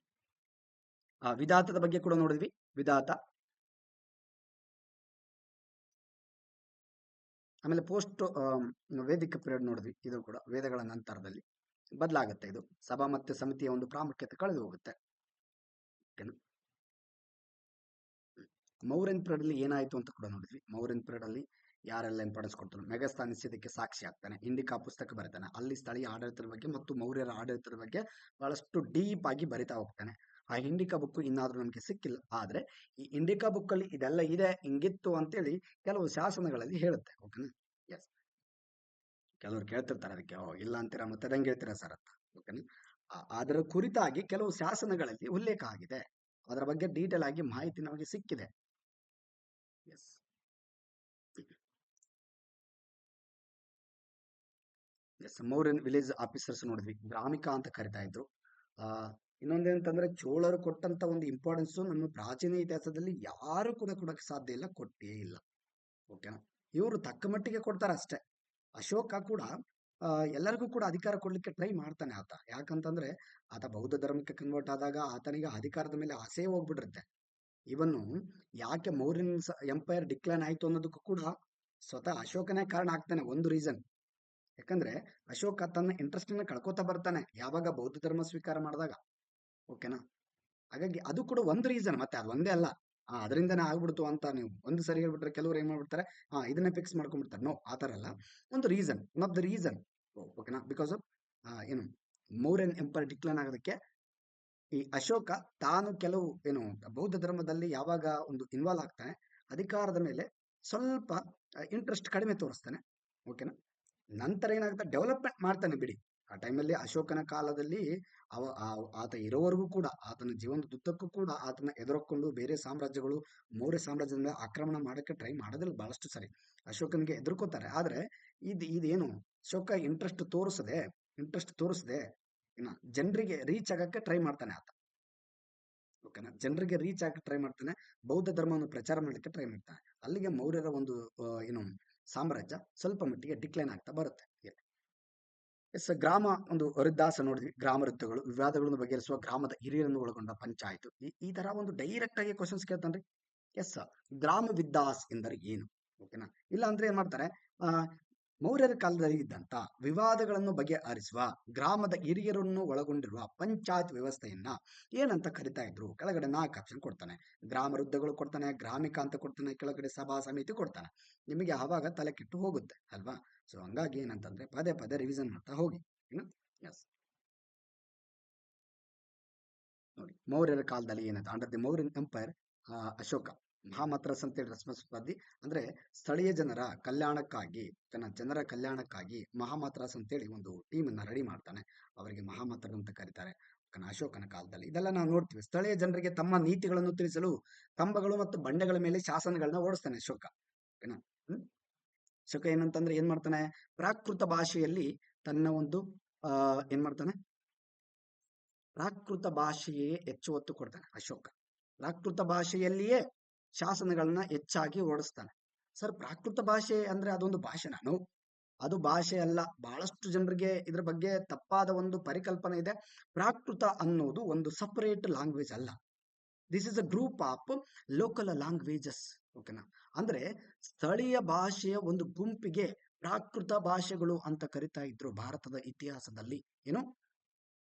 ವಿಧಾತದ ಬಗ್ಗೆ ಕೂಡ ನೋಡಿದ್ವಿ. ವಿಧಾತ, ಆಮೇಲೆ ಪೋಸ್ಟ್ ವೇದಿಕ ಪೀರಿಯಡ್ ನೋಡಿದ್ವಿ. ಇದು ಕೂಡ ವೇದಗಳ ನಂತರದಲ್ಲಿ ಬದಲಾಗುತ್ತೆ. ಇದು ಸಭಾ ಮತ್ತೆ ಸಮಿತಿಯ ಒಂದು ಪ್ರಾಮುಖ್ಯತೆ ಕಳೆದು ಹೋಗುತ್ತೆ. ಮೌರ್ಯನ್ ಪೀರಿಯಡ್ ಅಲ್ಲಿ ಏನಾಯ್ತು ಅಂತ ಕೂಡ ನೋಡಿದ್ವಿ. ಮೌರ್ಯನ್ ಪೀರಿಯಡ್ ಅಲ್ಲಿ ಯಾರೆಲ್ಲ ಇಂಪಾರ್ಟೆನ್ಸ್ ಕೊಡ್ತಾರೆ, ಮೆಗಸ್ತಾನ್ ನಿಷೇಧಕ್ಕೆ ಸಾಕ್ಷಿ ಆಗ್ತಾನೆ, ಇಂಡಿಕಾ ಪುಸ್ತಕ ಬರೀತಾನೆ, ಅಲ್ಲಿ ಸ್ಥಳೀಯ ಆಡಳಿತದ ಬಗ್ಗೆ ಮತ್ತು ಮೌರ್ಯರ ಆಡಳಿತದ ಬಗ್ಗೆ ಬಹಳಷ್ಟು ಡೀಪ್ ಆಗಿ ಬರಿತಾ ಹೋಗ್ತಾನೆ. ಆ ಇಂಡಿಕಾ ಬುಕ್ ಇನ್ನಾದ್ರೂ ನಮಗೆ ಸಿಕ್ಕಿಲ್ಲ, ಆದ್ರೆ ಈ ಇಂಡಿಕಾ ಬುಕ್ ಅಲ್ಲಿ ಇದೆಲ್ಲ ಇದೆ, ಹಿಂಗಿತ್ತು ಅಂತೇಳಿ ಕೆಲವು ಶಾಸನಗಳಲ್ಲಿ ಹೇಳುತ್ತೆ. ಓಕೆನಾ. ಎಸ್, ಕೆಲವರು ಕೇಳ್ತಿರ್ತಾರೆ ಅದಕ್ಕೆ, ಇಲ್ಲ ಅಂತೀರಾ ಮತ್ತೆ ಅದಂಗೆ ಹೇಳ್ತೀರಾ ಸರ್ ಅಂತ. ಓಕೆನಾ. ಅದರ ಕುರಿತಾಗಿ ಕೆಲವು ಶಾಸನಗಳಲ್ಲಿ ಉಲ್ಲೇಖ ಆಗಿದೆ, ಅದರ ಬಗ್ಗೆ ಡೀಟೇಲ್ ಆಗಿ ಮಾಹಿತಿ ನಮಗೆ ಸಿಕ್ಕಿದೆ. Yes, yes, Mauryan village officers ನೋಡಿದ್ವಿ, ಗ್ರಾಮಿಕ ಅಂತ ಕರಿತಾ ಇದ್ರು. ಇನ್ನೊಂದೇನಂತಂದ್ರೆ ಚೋಳರು ಕೊಟ್ಟಂತ ಒಂದು ಇಂಪಾರ್ಟೆನ್ಸ್ ನಮ್ಮ ಪ್ರಾಚೀನ ಇತಿಹಾಸದಲ್ಲಿ ಯಾರು ಕೂಡ ಕೊಡಕ್ಕೆ ಸಾಧ್ಯ ಇಲ್ಲ, ಕೊಟ್ಟೇ ಇಲ್ಲ. ಓಕೆನಾ. ಇವರು ತಕ್ಕ ಮಟ್ಟಿಗೆ ಕೊಡ್ತಾರೆ ಅಷ್ಟೇ. ಅಶೋಕ ಕೂಡ ಎಲ್ಲರಿಗೂ ಕೂಡ ಅಧಿಕಾರ ಕೊಡ್ಲಿಕ್ಕೆ ಟ್ರೈ ಮಾಡ್ತಾನೆ ಆತ. ಯಾಕಂತಂದ್ರೆ ಆತ ಬೌದ್ಧ ಧರ್ಮಕ್ಕೆ ಕನ್ವರ್ಟ್ ಆದಾಗ ಆತನಿಗೆ ಅಧಿಕಾರದ ಮೇಲೆ ಆಸೆ ಹೋಗ್ಬಿಟ್ಟಿರುತ್ತೆ. ಇವನ್ನು ಯಾಕೆ ಮೌರ್ಯನ್ ಎಂಪೈರ್ ಡಿಕ್ಲೈನ್ ಆಯ್ತು ಅನ್ನೋದಕ್ಕೂ ಕೂಡ ಸ್ವತಃ ಅಶೋಕನೇ ಕಾರಣ ಆಗ್ತಾನೆ. ಒಂದು ರೀಸನ್, ಯಾಕಂದ್ರೆ ಅಶೋಕ ತನ್ನ ಇಂಟ್ರೆಸ್ಟ್ ಅನ್ನ ಕಳ್ಕೊತಾ ಬರ್ತಾನೆ ಯಾವಾಗ ಬೌದ್ಧ ಧರ್ಮ ಸ್ವೀಕಾರ ಮಾಡಿದಾಗ. ಓಕೆನಾ. ಹಾಗಾಗಿ ಅದು ಕೂಡ ಒಂದು ರೀಸನ್, ಮತ್ತೆ ಅದು ಒಂದೇ ಅಲ್ಲ. ಅದರಿಂದನೇ ಆಗ್ಬಿಡ್ತು ಅಂತ ನೀವು ಒಂದು ಸರಿ ಹೇಳ್ಬಿಟ್ರೆ ಕೆಲವರು ಏನ್ ಮಾಡ್ಬಿಡ್ತಾರೆ, ಇದನ್ನೇ ಫಿಕ್ಸ್ ಮಾಡ್ಕೊಂಡ್ಬಿಡ್ತಾರೆ. ನೋ, ಆ ತರ ಅಲ್ಲ. ಒಂದು reason, one of the reason. ಓಕೆನಾ. ಬಿಕಾಸ್ ಆಫ್ ಏನು ಮೌರ್ಯನ್ ಎಂಪೈರ್ ಡಿಕ್ಲೈನ್ ಆಗೋದಕ್ಕೆ ಈ ಅಶೋಕ ತಾನು ಕೆಲವು ಏನು ಬೌದ್ಧ ಧರ್ಮದಲ್ಲಿ ಯಾವಾಗ ಒಂದು ಇನ್ವಾಲ್ವ್ ಆಗ್ತಾನೆ, ಅಧಿಕಾರದ ಮೇಲೆ ಸ್ವಲ್ಪ ಇಂಟ್ರೆಸ್ಟ್ ಕಡಿಮೆ ತೋರಿಸ್ತಾನೆ. ಓಕೆನಾ. ನಂತರ ಏನಾಗುತ್ತೆ, ಡೆವಲಪ್ಮೆಂಟ್ ಮಾಡ್ತಾನೆ ಬಿಡಿ. ಆ ಟೈಮಲ್ಲಿ ಅಶೋಕನ ಕಾಲದಲ್ಲಿ ಆತ ಇರೋವರೆಗೂ ಕೂಡ, ಆತನ ಜೀವನದುದ್ದಕ್ಕೂ ಕೂಡ ಆತನ ಎದುರಕೊಂಡು ಬೇರೆ ಸಾಮ್ರಾಜ್ಯಗಳು ಮೌರ್ಯ ಸಾಮ್ರಾಜ್ಯದ ಮೇಲೆ ಆಕ್ರಮಣ ಮಾಡಕ್ಕೆ ಟ್ರೈ ಮಾಡೋದ್ರಲ್ಲಿ ಬಹಳಷ್ಟು ಸರಿ ಅಶೋಕನಿಗೆ ಎದುರ್ಕೋತಾರೆ. ಆದ್ರೆ ಇದೇನು ಅಶೋಕ ಇಂಟ್ರೆಸ್ಟ್ ತೋರಿಸದೆ ಜನರಿಗೆ ರೀಚ್ ಆಗಕ್ಕೆ ಟ್ರೈ ಮಾಡ್ತಾನೆ ಆತ. ಓಕೆನಾ. ಜನರಿಗೆ ರೀಚ್ ಆಗಕ್ಕೆ ಟ್ರೈ ಮಾಡ್ತಾನೆ, ಬೌದ್ಧ ಧರ್ಮವನ್ನು ಪ್ರಚಾರ ಮಾಡಲಿಕ್ಕೆ ಟ್ರೈ ಮಾಡ್ತಾನೆ. ಅಲ್ಲಿಗೆ ಮೌರ್ಯರ ಒಂದು ಏನು ಸಾಮ್ರಾಜ್ಯ ಸ್ವಲ್ಪ ಮಟ್ಟಿಗೆ ಡಿಕ್ಲೈನ್ ಆಗ್ತಾ ಬರುತ್ತೆ. ಎಸ್, ಗ್ರಾಮ ಒಂದು ವೃದ್ಧಾಸ ನೋಡಿದ್ವಿ, ಗ್ರಾಮ ವೃತ್ತಗಳು, ವಿವಾದಗಳನ್ನು ಬಗೆಹರಿಸುವ ಗ್ರಾಮದ ಹಿರಿಯರನ್ನು ಒಳಗೊಂಡ ಪಂಚಾಯತ್. ಈ ತರ ಒಂದು ಡೈರೆಕ್ಟ್ ಆಗಿ ಕ್ವಶನ್ಸ್ ಕೇಳ್ತಾನ್ರಿ. ಎಸ್, ಗ್ರಾಮ ವಿದ್ದಾಸ್ ಎಂದರೆ ಏನು. ಓಕೆನಾ. ಇಲ್ಲ ಅಂದ್ರೆ ಏನ್ ಮಾಡ್ತಾರೆ, ಮೌರ್ಯರ ಕಾಲದಲ್ಲಿ ಇದ್ದಂತ ವಿವಾದಗಳನ್ನು ಬಗೆಹರಿಸುವ ಗ್ರಾಮದ ಹಿರಿಯರನ್ನು ಒಳಗೊಂಡಿರುವ ಪಂಚಾಯತ್ ವ್ಯವಸ್ಥೆಯನ್ನ ಏನಂತ ಕರಿತಾ ಇದ್ರು. ಕೆಳಗಡೆ 4 ಆಪ್ಷನ್ ಕೊಡ್ತಾನೆ, ಗ್ರಾಮ ವೃತ್ತಗಳು ಕೊಡ್ತಾನೆ, ಗ್ರಾಮಿಕ ಅಂತ ಕೊಡ್ತಾನೆ, ಕೆಳಗಡೆ ಸಭಾ ಸಮಿತಿ ಕೊಡ್ತಾನೆ. ನಿಮಗೆ ಆವಾಗ ತಲೆ ಕೆಟ್ಟು ಹೋಗುತ್ತೆ ಅಲ್ವಾ. ಸೊ ಹಂಗಾಗಿ ಏನಂತಂದ್ರೆ ಪದೇ ಪದೇ ರಿವಿಷನ್ ಮಾಡ್ತಾ ಹೋಗಿ. ಎಸ್, ನೋಡಿ ಮೌರ್ಯರ ಕಾಲದಲ್ಲಿ ಏನಂತ, under the Mauryan empire Ashoka ಮಹಾಮತ್ರಸ್ ಅಂತೇಳಿ ರಸ್ಮಸ್ವಾದಿ ಅಂದ್ರೆ ಸ್ಥಳೀಯ ಜನರ ಕಲ್ಯಾಣಕ್ಕಾಗಿ ಮಹಾಮತ್ರಸ್ ಅಂತೇಳಿ ಒಂದು ಟೀಮ್ ಅನ್ನ ರೆಡಿ ಮಾಡ್ತಾನೆ. ಅವರಿಗೆ ಮಹಾಮತ್ರ ಅಂತ ಕರೀತಾರೆ. ಅಶೋಕನ ಕಾಲದಲ್ಲಿ ಇದೆಲ್ಲ ನಾವು ನೋಡ್ತೀವಿ. ಸ್ಥಳೀಯ ಜನರಿಗೆ ತಮ್ಮ ನೀತಿಗಳನ್ನು ತಿಳಿಸಲು ಕಂಬಗಳು ಮತ್ತು ಬಂಡೆಗಳ ಮೇಲೆ ಶಾಸನಗಳನ್ನ ಓಡಿಸ್ತಾನೆ ಅಶೋಕ. ಓಕೆನಾ. ಅಶೋಕ ಏನಂತಂದ್ರೆ ಏನ್ ಮಾಡ್ತಾನೆ, ಪ್ರಾಕೃತ ಭಾಷೆಯಲ್ಲಿ ತನ್ನ ಒಂದು ಏನ್ ಮಾಡ್ತಾನೆ, ಪ್ರಾಕೃತ ಭಾಷೆಯೇ ಹೆಚ್ಚು ಒತ್ತು ಕೊಡ್ತಾನೆ ಅಶೋಕ. ಪ್ರಾಕೃತ ಭಾಷೆಯಲ್ಲಿಯೇ ಶಾಸನಗಳನ್ನ ಹೆಚ್ಚಾಗಿ ಓಡಿಸ್ತಾನೆ. ಸರ್, ಪ್ರಾಕೃತ ಭಾಷೆ ಅಂದ್ರೆ ಅದೊಂದು ಭಾಷೆನಾ? ಅದು ಭಾಷೆ ಅಲ್ಲ. ಬಹಳಷ್ಟು ಜನರಿಗೆ ಇದ್ರ ಬಗ್ಗೆ ತಪ್ಪಾದ ಒಂದು ಪರಿಕಲ್ಪನೆ ಇದೆ. ಪ್ರಾಕೃತ ಅನ್ನೋದು ಒಂದು ಸಪರೇಟ್ ಲ್ಯಾಂಗ್ವೇಜ್ ಅಲ್ಲ. This is a group of local languages. ಓಕೆನಾ. ಅಂದ್ರೆ ಸ್ಥಳೀಯ ಭಾಷೆಯ ಒಂದು ಗುಂಪಿಗೆ ಪ್ರಾಕೃತ ಭಾಷೆಗಳು ಅಂತ ಕರಿತಾ ಇದ್ರು ಭಾರತದ ಇತಿಹಾಸದಲ್ಲಿ. ಏನು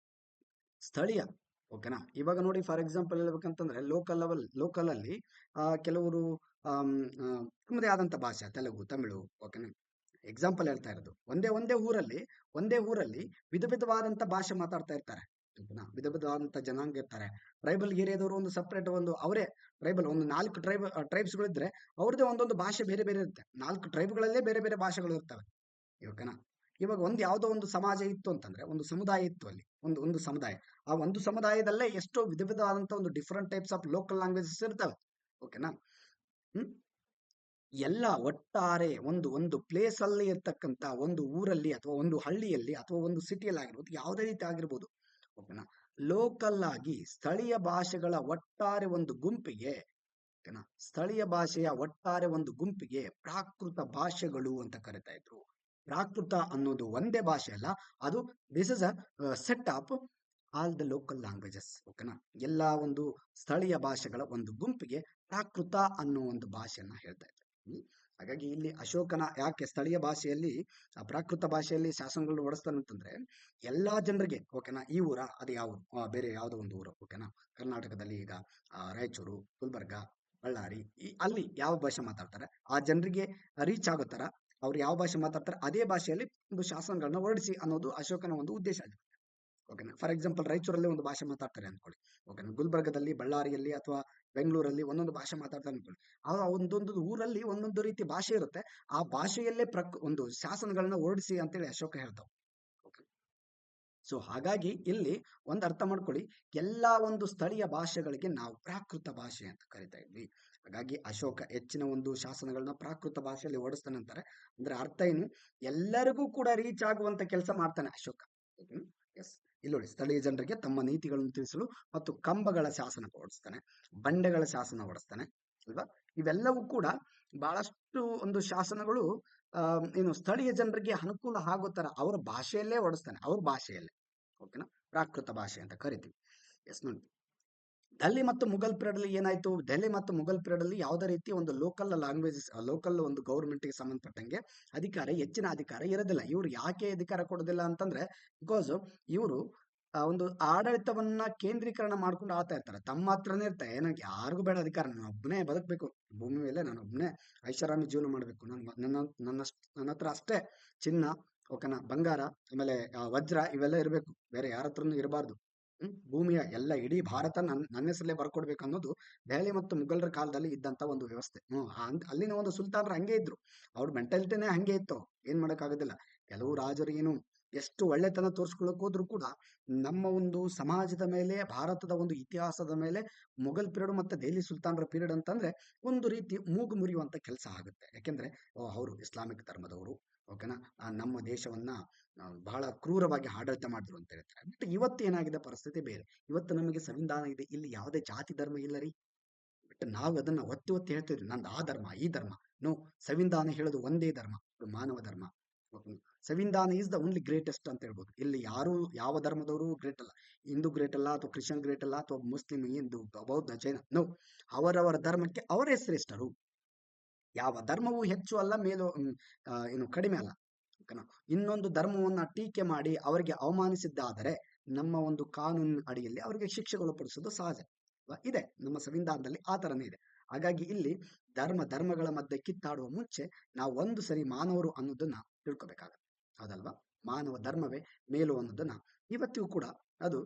ಸ್ಥಳೀಯ. ಓಕೆನಾ. ಇವಾಗ ನೋಡಿ, ಫಾರ್ ಎಕ್ಸಾಂಪಲ್ ಹೇಳ್ಬೇಕಂತಂದ್ರೆ ಲೋಕಲ್ ಅಲ್ಲಿ ಕೆಲವರು ತಮ್ಮದೇ ಆದಂತ ಭಾಷೆ, ತೆಲುಗು, ತಮಿಳು, ಓಕೆನಾ, ಎಕ್ಸಾಂಪಲ್ ಹೇಳ್ತಾ ಇರೋದು. ಒಂದೇ ಒಂದೇ ಊರಲ್ಲಿ ವಿಧ ವಿಧವಾದಂತ ಭಾಷೆ ಮಾತಾಡ್ತಾ ಇರ್ತಾರೆ. ವಿಧ ವಿಧವಾದಂತ ಜನಾಂಗ ಇರ್ತಾರೆ. ಟ್ರೈಬಲ್ ಏರಿಯಾದವರು ಒಂದು ಸಪ್ರೇಟ್ ಒಂದು ಅವರೇ ಟ್ರೈಬಲ್ ಒಂದು 4 ಟ್ರೈಬ್ಸ್ಗಳಿದ್ರೆ ಅವ್ರದ್ದೇ ಒಂದೊಂದು ಭಾಷೆ ಬೇರೆ ಬೇರೆ ಇರುತ್ತೆ. 4 ಟ್ರೈಬ್ಗಳಲ್ಲೇ ಬೇರೆ ಬೇರೆ ಭಾಷೆಗಳು ಇರ್ತವೆ. ಓಕೆನಾ? ಇವಾಗ ಒಂದು ಯಾವುದೋ ಒಂದು ಸಮಾಜ ಇತ್ತು ಅಂತಂದ್ರೆ, ಒಂದು ಸಮುದಾಯ ಇತ್ತು ಅಲ್ಲಿ. ಒಂದು ಸಮುದಾಯ. ಆ ಒಂದು ಸಮುದಾಯದಲ್ಲೇ ಎಷ್ಟೋ ವಿಧ ವಿಧವಾದಂತ ಒಂದು different types of local languages ಇರ್ತವೆ. ಓಕೆನಾ? ಹ್ಮ್ ಎಲ್ಲ ಒಟ್ಟಾರೆ ಒಂದು ಪ್ಲೇಸ್ ಅಲ್ಲಿ ಇರ್ತಕ್ಕಂತ ಒಂದು ಊರಲ್ಲಿ ಅಥವಾ ಒಂದು ಹಳ್ಳಿಯಲ್ಲಿ ಅಥವಾ ಒಂದು ಸಿಟಿಯಲ್ಲಿ ಆಗಿರ್ಬೋದು, ಯಾವುದೇ ರೀತಿ ಆಗಿರ್ಬೋದು. ಓಕೆನಾ? ಲೋಕಲ್ ಆಗಿ ಸ್ಥಳೀಯ ಭಾಷೆಗಳ ಒಟ್ಟಾರೆ ಒಂದು ಗುಂಪಿಗೆ, ಓಕೆನಾ, ಸ್ಥಳೀಯ ಭಾಷೆಯ ಒಟ್ಟಾರೆ ಒಂದು ಗುಂಪಿಗೆ ಪ್ರಾಕೃತ ಭಾಷೆಗಳು ಅಂತ ಕರಿತಾ ಇದ್ರು. ಪ್ರಾಕೃತ ಅನ್ನೋದು ಒಂದೇ ಭಾಷೆ ಅಲ್ಲ, ಅದು this is a set of all the local languages. ಓಕೆನಾ? ಎಲ್ಲಾ ಒಂದು ಸ್ಥಳೀಯ ಭಾಷೆಗಳ ಒಂದು ಗುಂಪಿಗೆ ಪ್ರಾಕೃತ ಅನ್ನೋ ಒಂದು ಭಾಷೆಯನ್ನ ಹೇಳ್ತಾ ಇದ್ರು. ಹಾಗಾಗಿ ಇಲ್ಲಿ ಅಶೋಕನ ಯಾಕೆ ಸ್ಥಳೀಯ ಭಾಷೆಯಲ್ಲಿ, ಪ್ರಾಕೃತ ಭಾಷೆಯಲ್ಲಿ ಶಾಸನಗಳನ್ನು ಹೊಡಿಸ್ತಾನೆ ಅಂತಂದ್ರೆ, ಎಲ್ಲಾ ಜನರಿಗೆ, ಓಕೆನಾ, ಈ ಊರ ಅದು ಯಾವ ಬೇರೆ ಯಾವುದೋ ಒಂದು ಊರು, ಓಕೆನಾ, ಕರ್ನಾಟಕದಲ್ಲಿ ಈಗ ರಾಯಚೂರು, ಗುಲ್ಬರ್ಗ, ಬಳ್ಳಾರಿ, ಅಲ್ಲಿ ಯಾವ ಭಾಷೆ ಮಾತಾಡ್ತಾರೆ ಆ ಜನರಿಗೆ ರೀಚ್ ಆಗೋ ತರ ಅವ್ರು ಯಾವ ಭಾಷೆ ಮಾತಾಡ್ತಾರೆ ಅದೇ ಭಾಷೆಯಲ್ಲಿ ಒಂದು ಶಾಸನಗಳನ್ನ ಹೊರಡಿಸಿ ಅನ್ನೋದು ಅಶೋಕನ ಒಂದು ಉದ್ದೇಶ ಆಗಿದೆ. ಓಕೆನಾ? ಫಾರ್ ಎಕ್ಸಾಂಪಲ್ ರಾಯಚೂರಲ್ಲಿ ಒಂದು ಭಾಷೆ ಮಾತಾಡ್ತಾರೆ ಅನ್ಕೊಳ್ಳಿ. ಓಕೆನಾ? ಗುಲ್ಬರ್ಗದಲ್ಲಿ, ಬಳ್ಳಾರಿಯಲ್ಲಿ ಅಥವಾ ಬೆಂಗಳೂರಲ್ಲಿ ಒಂದೊಂದು ಭಾಷೆ ಮಾತಾಡ್ತಾರೆ ಅನ್ಕೊಳ್ಳಿ. ಆ ಒಂದೊಂದು ಊರಲ್ಲಿ ಒಂದೊಂದು ರೀತಿ ಭಾಷೆ ಇರುತ್ತೆ. ಆ ಭಾಷೆಯಲ್ಲೇ ಒಂದು ಶಾಸನಗಳನ್ನ ಹೊರಡಿಸಿ ಅಂತೇಳಿ ಅಶೋಕ ಹೇಳ್ತಾವ. ಓಕೆ. ಸೊ ಹಾಗಾಗಿ ಇಲ್ಲಿ ಒಂದು ಅರ್ಥ ಮಾಡ್ಕೊಳ್ಳಿ, ಎಲ್ಲಾ ಒಂದು ಸ್ಥಳೀಯ ಭಾಷೆಗಳಿಗೆ ನಾವು ಪ್ರಾಕೃತ ಭಾಷೆ ಅಂತ ಕರಿತಾ ಇದ್ವಿ. ಹಾಗಾಗಿ ಅಶೋಕ ಹೆಚ್ಚಿನ ಒಂದು ಶಾಸನಗಳನ್ನ ಪ್ರಾಕೃತ ಭಾಷೆಯಲ್ಲಿ ಹೊರಡಿಸ್ತಾನೆ ಅಂತಾರೆ. ಅಂದ್ರೆ ಅರ್ಥ ಏನು, ಎಲ್ಲರಿಗೂ ಕೂಡ ರೀಚ್ ಆಗುವಂತ ಕೆಲಸ ಮಾಡ್ತಾನೆ ಅಶೋಕ. ಎಸ್, ಇಲ್ಲಿ ನೋಡಿ, ಸ್ಥಳೀಯ ಜನರಿಗೆ ತಮ್ಮ ನೀತಿಗಳನ್ನು ತಿಳಿಸಲು ಮತ್ತು ಕಂಬಗಳ ಶಾಸನ ಹೊರಡಿಸ್ತಾನೆ, ಬಂಡೆಗಳ ಶಾಸನ ಹೊರಡಿಸ್ತಾನೆ ಅಲ್ವಾ. ಇವೆಲ್ಲವೂ ಕೂಡ ಬಹಳಷ್ಟು ಒಂದು ಶಾಸನಗಳು ಏನು ಸ್ಥಳೀಯ ಜನರಿಗೆ ಅನುಕೂಲ ಆಗೋ ತರ ಅವರ ಭಾಷೆಯಲ್ಲೇ ಹೊರಡಿಸ್ತಾನೆ, ಅವ್ರ ಭಾಷೆಯಲ್ಲೇ. ಓಕೆನಾ? ಪ್ರಾಕೃತ ಭಾಷೆ ಅಂತ ಕರಿತೀವಿ. ಎಸ್ ನೋಡಿ, ಡೆಲ್ಲಿ ಮತ್ತು ಮುಘಲ್ ಪೀರಿಯಡ್ ಅಲ್ಲಿ ಏನಾಯ್ತು, ಡೆಲ್ಲಿ ಮತ್ತು ಮುಘಲ್ ಪೀರಿಯಡ್ ಅಲ್ಲಿ ಯಾವುದೇ ರೀತಿ ಒಂದು ಲೋಕಲ್ ಲ್ಯಾಂಗ್ವೇಜಸ್, ಲೋಕಲ್ ಒಂದು ಗೌರ್ಮೆಂಟ್ಗೆ ಸಂಬಂಧಪಟ್ಟಂಗೆ ಹೆಚ್ಚಿನ ಅಧಿಕಾರ ಇರೋದಿಲ್ಲ. ಇವ್ರು ಯಾಕೆ ಅಧಿಕಾರ ಕೊಡೋದಿಲ್ಲ ಅಂತಂದ್ರೆ, ಬಿಕಾಸ್ ಇವರು ಒಂದು ಆಡಳಿತವನ್ನ ಕೇಂದ್ರೀಕರಣ ಮಾಡ್ಕೊಂಡು ಆಳ್ತಾ ಇರ್ತಾರೆ. ತಮ್ಮ ಹತ್ರನೇ ಇರ್ತಾರೆ, ನನಗೆ ಯಾರಿಗೂ ಬೇಡ ಅಧಿಕಾರ, ನಾನು ಒಬ್ಬನೇ ಬದುಕಬೇಕು ಭೂಮಿ ಮೇಲೆ, ನಾನು ಒಬ್ಬನೇ ಐಷಾರಾಮಿ ಜೀವನ ಮಾಡಬೇಕು, ನನ್ನ ಹತ್ರ ಅಷ್ಟೇ ಚಿನ್ನ, ಓಕೆನಾ, ಬಂಗಾರ, ಆಮೇಲೆ ವಜ್ರ ಇವೆಲ್ಲ ಇರಬೇಕು, ಬೇರೆ ಯಾರ ಹತ್ರನೂ ಇರಬಾರ್ದು. ಭೂಮಿಯ ಎಲ್ಲ ಇಡೀ ಭಾರತ ನನ್ನ ಹೆಸರಲ್ಲೇ ಬರ್ಕೊಡ್ಬೇಕು ಅನ್ನೋದು ದೆಹಲಿ ಮತ್ತು ಮುಘಲರ ಕಾಲದಲ್ಲಿ ಇದ್ದಂತ ಒಂದು ವ್ಯವಸ್ಥೆ. ಅಲ್ಲಿನ ಒಂದು ಸುಲ್ತಾನರು ಹಂಗೆ ಇದ್ರು, ಅವ್ರ ಮೆಂಟಾಲಿಟಿನೇ ಹಂಗೆ ಇತ್ತು. ಏನ್ ಮಾಡಕ್ ಆಗೋದಿಲ್ಲ. ಕೆಲವು ರಾಜರು ಏನು ಎಷ್ಟು ಒಳ್ಳೆತನ ತೋರಿಸ್ಕೊಳಕ್ ಹೋದ್ರು ಕೂಡ ನಮ್ಮ ಒಂದು ಸಮಾಜದ ಮೇಲೆ, ಭಾರತದ ಒಂದು ಇತಿಹಾಸದ ಮೇಲೆ ಮುಘಲ್ ಪೀರಿಯಡ್ ಮತ್ತೆ ದೆಹಲಿ ಸುಲ್ತಾನರ ಪೀರಿಯಡ್ ಅಂತಂದ್ರೆ ಒಂದು ರೀತಿ ಮೂಗು ಮುರಿಯುವಂತ ಕೆಲಸ ಆಗುತ್ತೆ. ಯಾಕೆಂದ್ರೆ ಅವರು ಇಸ್ಲಾಮಿಕ್ ಧರ್ಮದವರು, ಓಕೆನಾ, ನಮ್ಮ ದೇಶವನ್ನ ಬಹಳ ಕ್ರೂರವಾಗಿ ಆಡಳಿತ ಮಾಡಿದ್ರು ಅಂತ ಹೇಳ್ತಾರೆ. ಬಟ್ ಇವತ್ತು ಏನಾಗಿದೆ, ಪರಿಸ್ಥಿತಿ ಬೇರೆ. ಇವತ್ತು ನಮಗೆ ಸಂವಿಧಾನ ಇದೆ, ಇಲ್ಲಿ ಯಾವುದೇ ಜಾತಿ ಧರ್ಮ ಇಲ್ಲ ರೀ. ಬಟ್ ನಾವು ಅದನ್ನ ಒತ್ತಿ ಒತ್ತಿ ಹೇಳ್ತಿದ್ವಿ, ನಂದು ಆ ಧರ್ಮ ಈ ಧರ್ಮ. ನೋ, ಸಂವಿಧಾನ ಹೇಳೋದು ಒಂದೇ ಧರ್ಮ, ಮಾನವ ಧರ್ಮ. ಸಂವಿಧಾನ ಈಸ್ ದ ಓನ್ಲಿ ಗ್ರೇಟೆಸ್ಟ್ ಅಂತ ಹೇಳ್ಬೋದು. ಇಲ್ಲಿ ಯಾರು ಯಾವ ಧರ್ಮದವರು ಗ್ರೇಟ್ ಅಲ್ಲ, ಹಿಂದೂ ಗ್ರೇಟ್ ಅಲ್ಲ ಅಥವಾ ಕ್ರಿಶ್ಚಿಯನ್ ಗ್ರೇಟ್ ಅಲ್ಲ ಅಥವಾ ಮುಸ್ಲಿಂ, ಹಿಂದೂ, ಬೌದ್ಧ, ಜೈನ. ನೋ, ಅವರವರ ಧರ್ಮಕ್ಕೆ ಅವರೇ ಶ್ರೇಷ್ಠರು. ಯಾವ ಧರ್ಮವೂ ಹೆಚ್ಚು ಅಲ್ಲ, ಮೇಲೂ ಏನು ಕಡಿಮೆ ಅಲ್ಲ. ಓಕೆನಾ? ಇನ್ನೊಂದು ಧರ್ಮವನ್ನ ಟೀಕೆ ಮಾಡಿ ಅವರಿಗೆ ಅವಮಾನಿಸಿದ್ದಾದರೆ ನಮ್ಮ ಒಂದು ಕಾನೂನಿನ ಅಡಿಯಲ್ಲಿ ಅವರಿಗೆ ಶಿಕ್ಷೆಗೊಳಪಡಿಸೋದು ಸಹಜ ಇದೆ. ನಮ್ಮ ಸಂವಿಧಾನದಲ್ಲಿ ಆ ತರನೇ ಇದೆ. ಹಾಗಾಗಿ ಇಲ್ಲಿ ಧರ್ಮಗಳ ಮಧ್ಯೆ ಕಿತ್ತಾಡುವ ಮುಂಚೆ ನಾವು ಒಂದು ಸರಿ ಮಾನವರು ಅನ್ನೋದನ್ನ ತಿಳ್ಕೊಬೇಕಾಗತ್ತೆ. ಹೌದಲ್ವಾ? ಮಾನವ ಧರ್ಮವೇ ಮೇಲು ಅನ್ನೋದನ್ನ ಇವತ್ತಿಗೂ ಕೂಡ ಅದು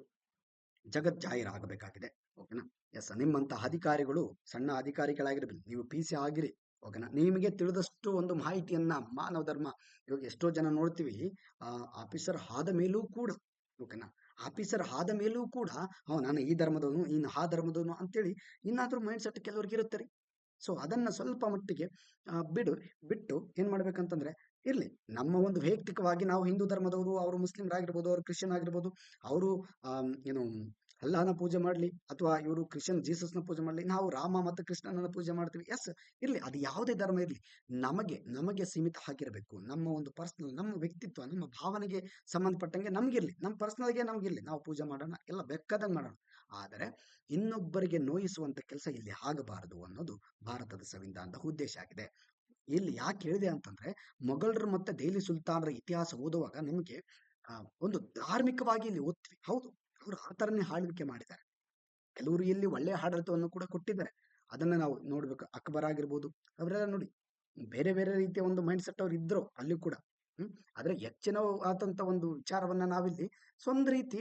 ಜಗಜ್ಜಾಹಿರಾಗಬೇಕಾಗಿದೆ. ಓಕೆನಾ? ಎಸ್, ನಿಮ್ಮಂತ ಅಧಿಕಾರಿಗಳು ಸಣ್ಣ ಅಧಿಕಾರಿಗಳಾಗಿರ್ಬೇಕು, ನೀವು PC ಆಗಿರಿ. ಓಕೆನಾ? ನಿಮಗೆ ತಿಳಿದಷ್ಟು ಒಂದು ಮಾಹಿತಿಯನ್ನ ಮಾನವ ಧರ್ಮ, ಇವಾಗ ಎಷ್ಟೋ ಜನ ನೋಡ್ತೀವಿ, ಆಫೀಸರ್ ಆದ ಮೇಲೂ ಕೂಡ, ಓಕೆನಾ, ಆಫೀಸರ್ ಆದ ಮೇಲೂ ಕೂಡ ನಾನು ಈ ಧರ್ಮದವನು, ಇನ್ನು ಆ ಧರ್ಮದವನು ಅಂತೇಳಿ ಇನ್ನಾದ್ರೂ ಮೈಂಡ್ ಸೆಟ್ ಕೆಲವ್ರಿಗೆ ಇರುತ್ತೆ ರೀ. ಸೊ ಅದನ್ನ ಸ್ವಲ್ಪ ಮಟ್ಟಿಗೆ ಬಿಟ್ಟು ಏನ್ ಮಾಡ್ಬೇಕಂತಂದ್ರೆ, ಇರ್ಲಿ, ನಮ್ಮ ಒಂದು ವೈಯಕ್ತಿಕವಾಗಿ ನಾವು ಹಿಂದೂ ಧರ್ಮದವರು, ಅವರು ಮುಸ್ಲಿಮರಾಗಿರ್ಬೋದು, ಅವರು ಕ್ರಿಶ್ಚಿಯನ್ ಆಗಿರ್ಬೋದು, ಅವರು ಏನು ಅಲ್ಲಾಹನ ಪೂಜೆ ಮಾಡ್ಲಿ ಅಥವಾ ಇವರು ಕ್ರಿಶ್ಚಿಯನ್ ಜೀಸಸ್ನ ಪೂಜೆ ಮಾಡ್ಲಿ, ನಾವು ರಾಮ ಮತ್ತು ಕೃಷ್ಣನ ಪೂಜೆ ಮಾಡ್ತೀವಿ. ಎಸ್, ಇರ್ಲಿ, ಅದು ಯಾವುದೇ ಧರ್ಮ ಇರ್ಲಿ, ನಮಗೆ ಸೀಮಿತ ಆಗಿರಬೇಕು. ನಮ್ಮ ಒಂದು ಪರ್ಸನಲ್, ನಮ್ಮ ವ್ಯಕ್ತಿತ್ವ, ನಮ್ಮ ಭಾವನೆಗೆ ಸಂಬಂಧಪಟ್ಟಂಗೆ ನಮ್ಗಿರ್ಲಿ, ನಮ್ಮ ಪರ್ಸನಲ್ಗೆ ನಮ್ಗಿರ್ಲಿ, ನಾವು ಪೂಜೆ ಮಾಡೋಣ, ಎಲ್ಲ ಬೇಕಾದಂಗೆ ಮಾಡೋಣ. ಆದರೆ ಇನ್ನೊಬ್ಬರಿಗೆ ನೋಯಿಸುವಂತ ಕೆಲಸ ಇಲ್ಲಿ ಆಗಬಾರದು ಅನ್ನೋದು ಭಾರತದ ಸಂವಿಧಾನದ ಉದ್ದೇಶ ಆಗಿದೆ. ಇಲ್ಲಿ ಯಾಕೆ ಹೇಳಿದೆ ಅಂತಂದ್ರೆ, ಮೊಘಲರು ಮತ್ತೆ ದೆಹಲಿ ಸುಲ್ತಾನರ ಇತಿಹಾಸ ಓದುವಾಗ ನಮಗೆ ಒಂದು ಧಾರ್ಮಿಕವಾಗಿ ಇಲ್ಲಿ ಓದ್ತೀವಿ. ಹೌದು, ಅವರು ಆ ತರನೇ ಆಳ್ವಿಕೆ ಮಾಡಿದ್ದಾರೆ. ಕೆಲವರು ಇಲ್ಲಿ ಒಳ್ಳೆಯ ಆಡಳಿತವನ್ನು ಕೂಡ ಕೊಟ್ಟಿದ್ದಾರೆ. ಅದನ್ನ ನಾವು ನೋಡ್ಬೇಕು. ಅಕ್ಬರ್ ಆಗಿರ್ಬೋದು, ಅವರೆಲ್ಲ ನೋಡಿ, ಬೇರೆ ಬೇರೆ ರೀತಿಯ ಒಂದು ಮೈಂಡ್ ಸೆಟ್ ಅವ್ರು ಇದ್ರು ಅಲ್ಲಿ ಕೂಡ. ಆದ್ರೆ ಹೆಚ್ಚಿನ ಆದಂತ ಒಂದು ವಿಚಾರವನ್ನ ನಾವಿಲ್ಲಿ ಒಂದು ರೀತಿ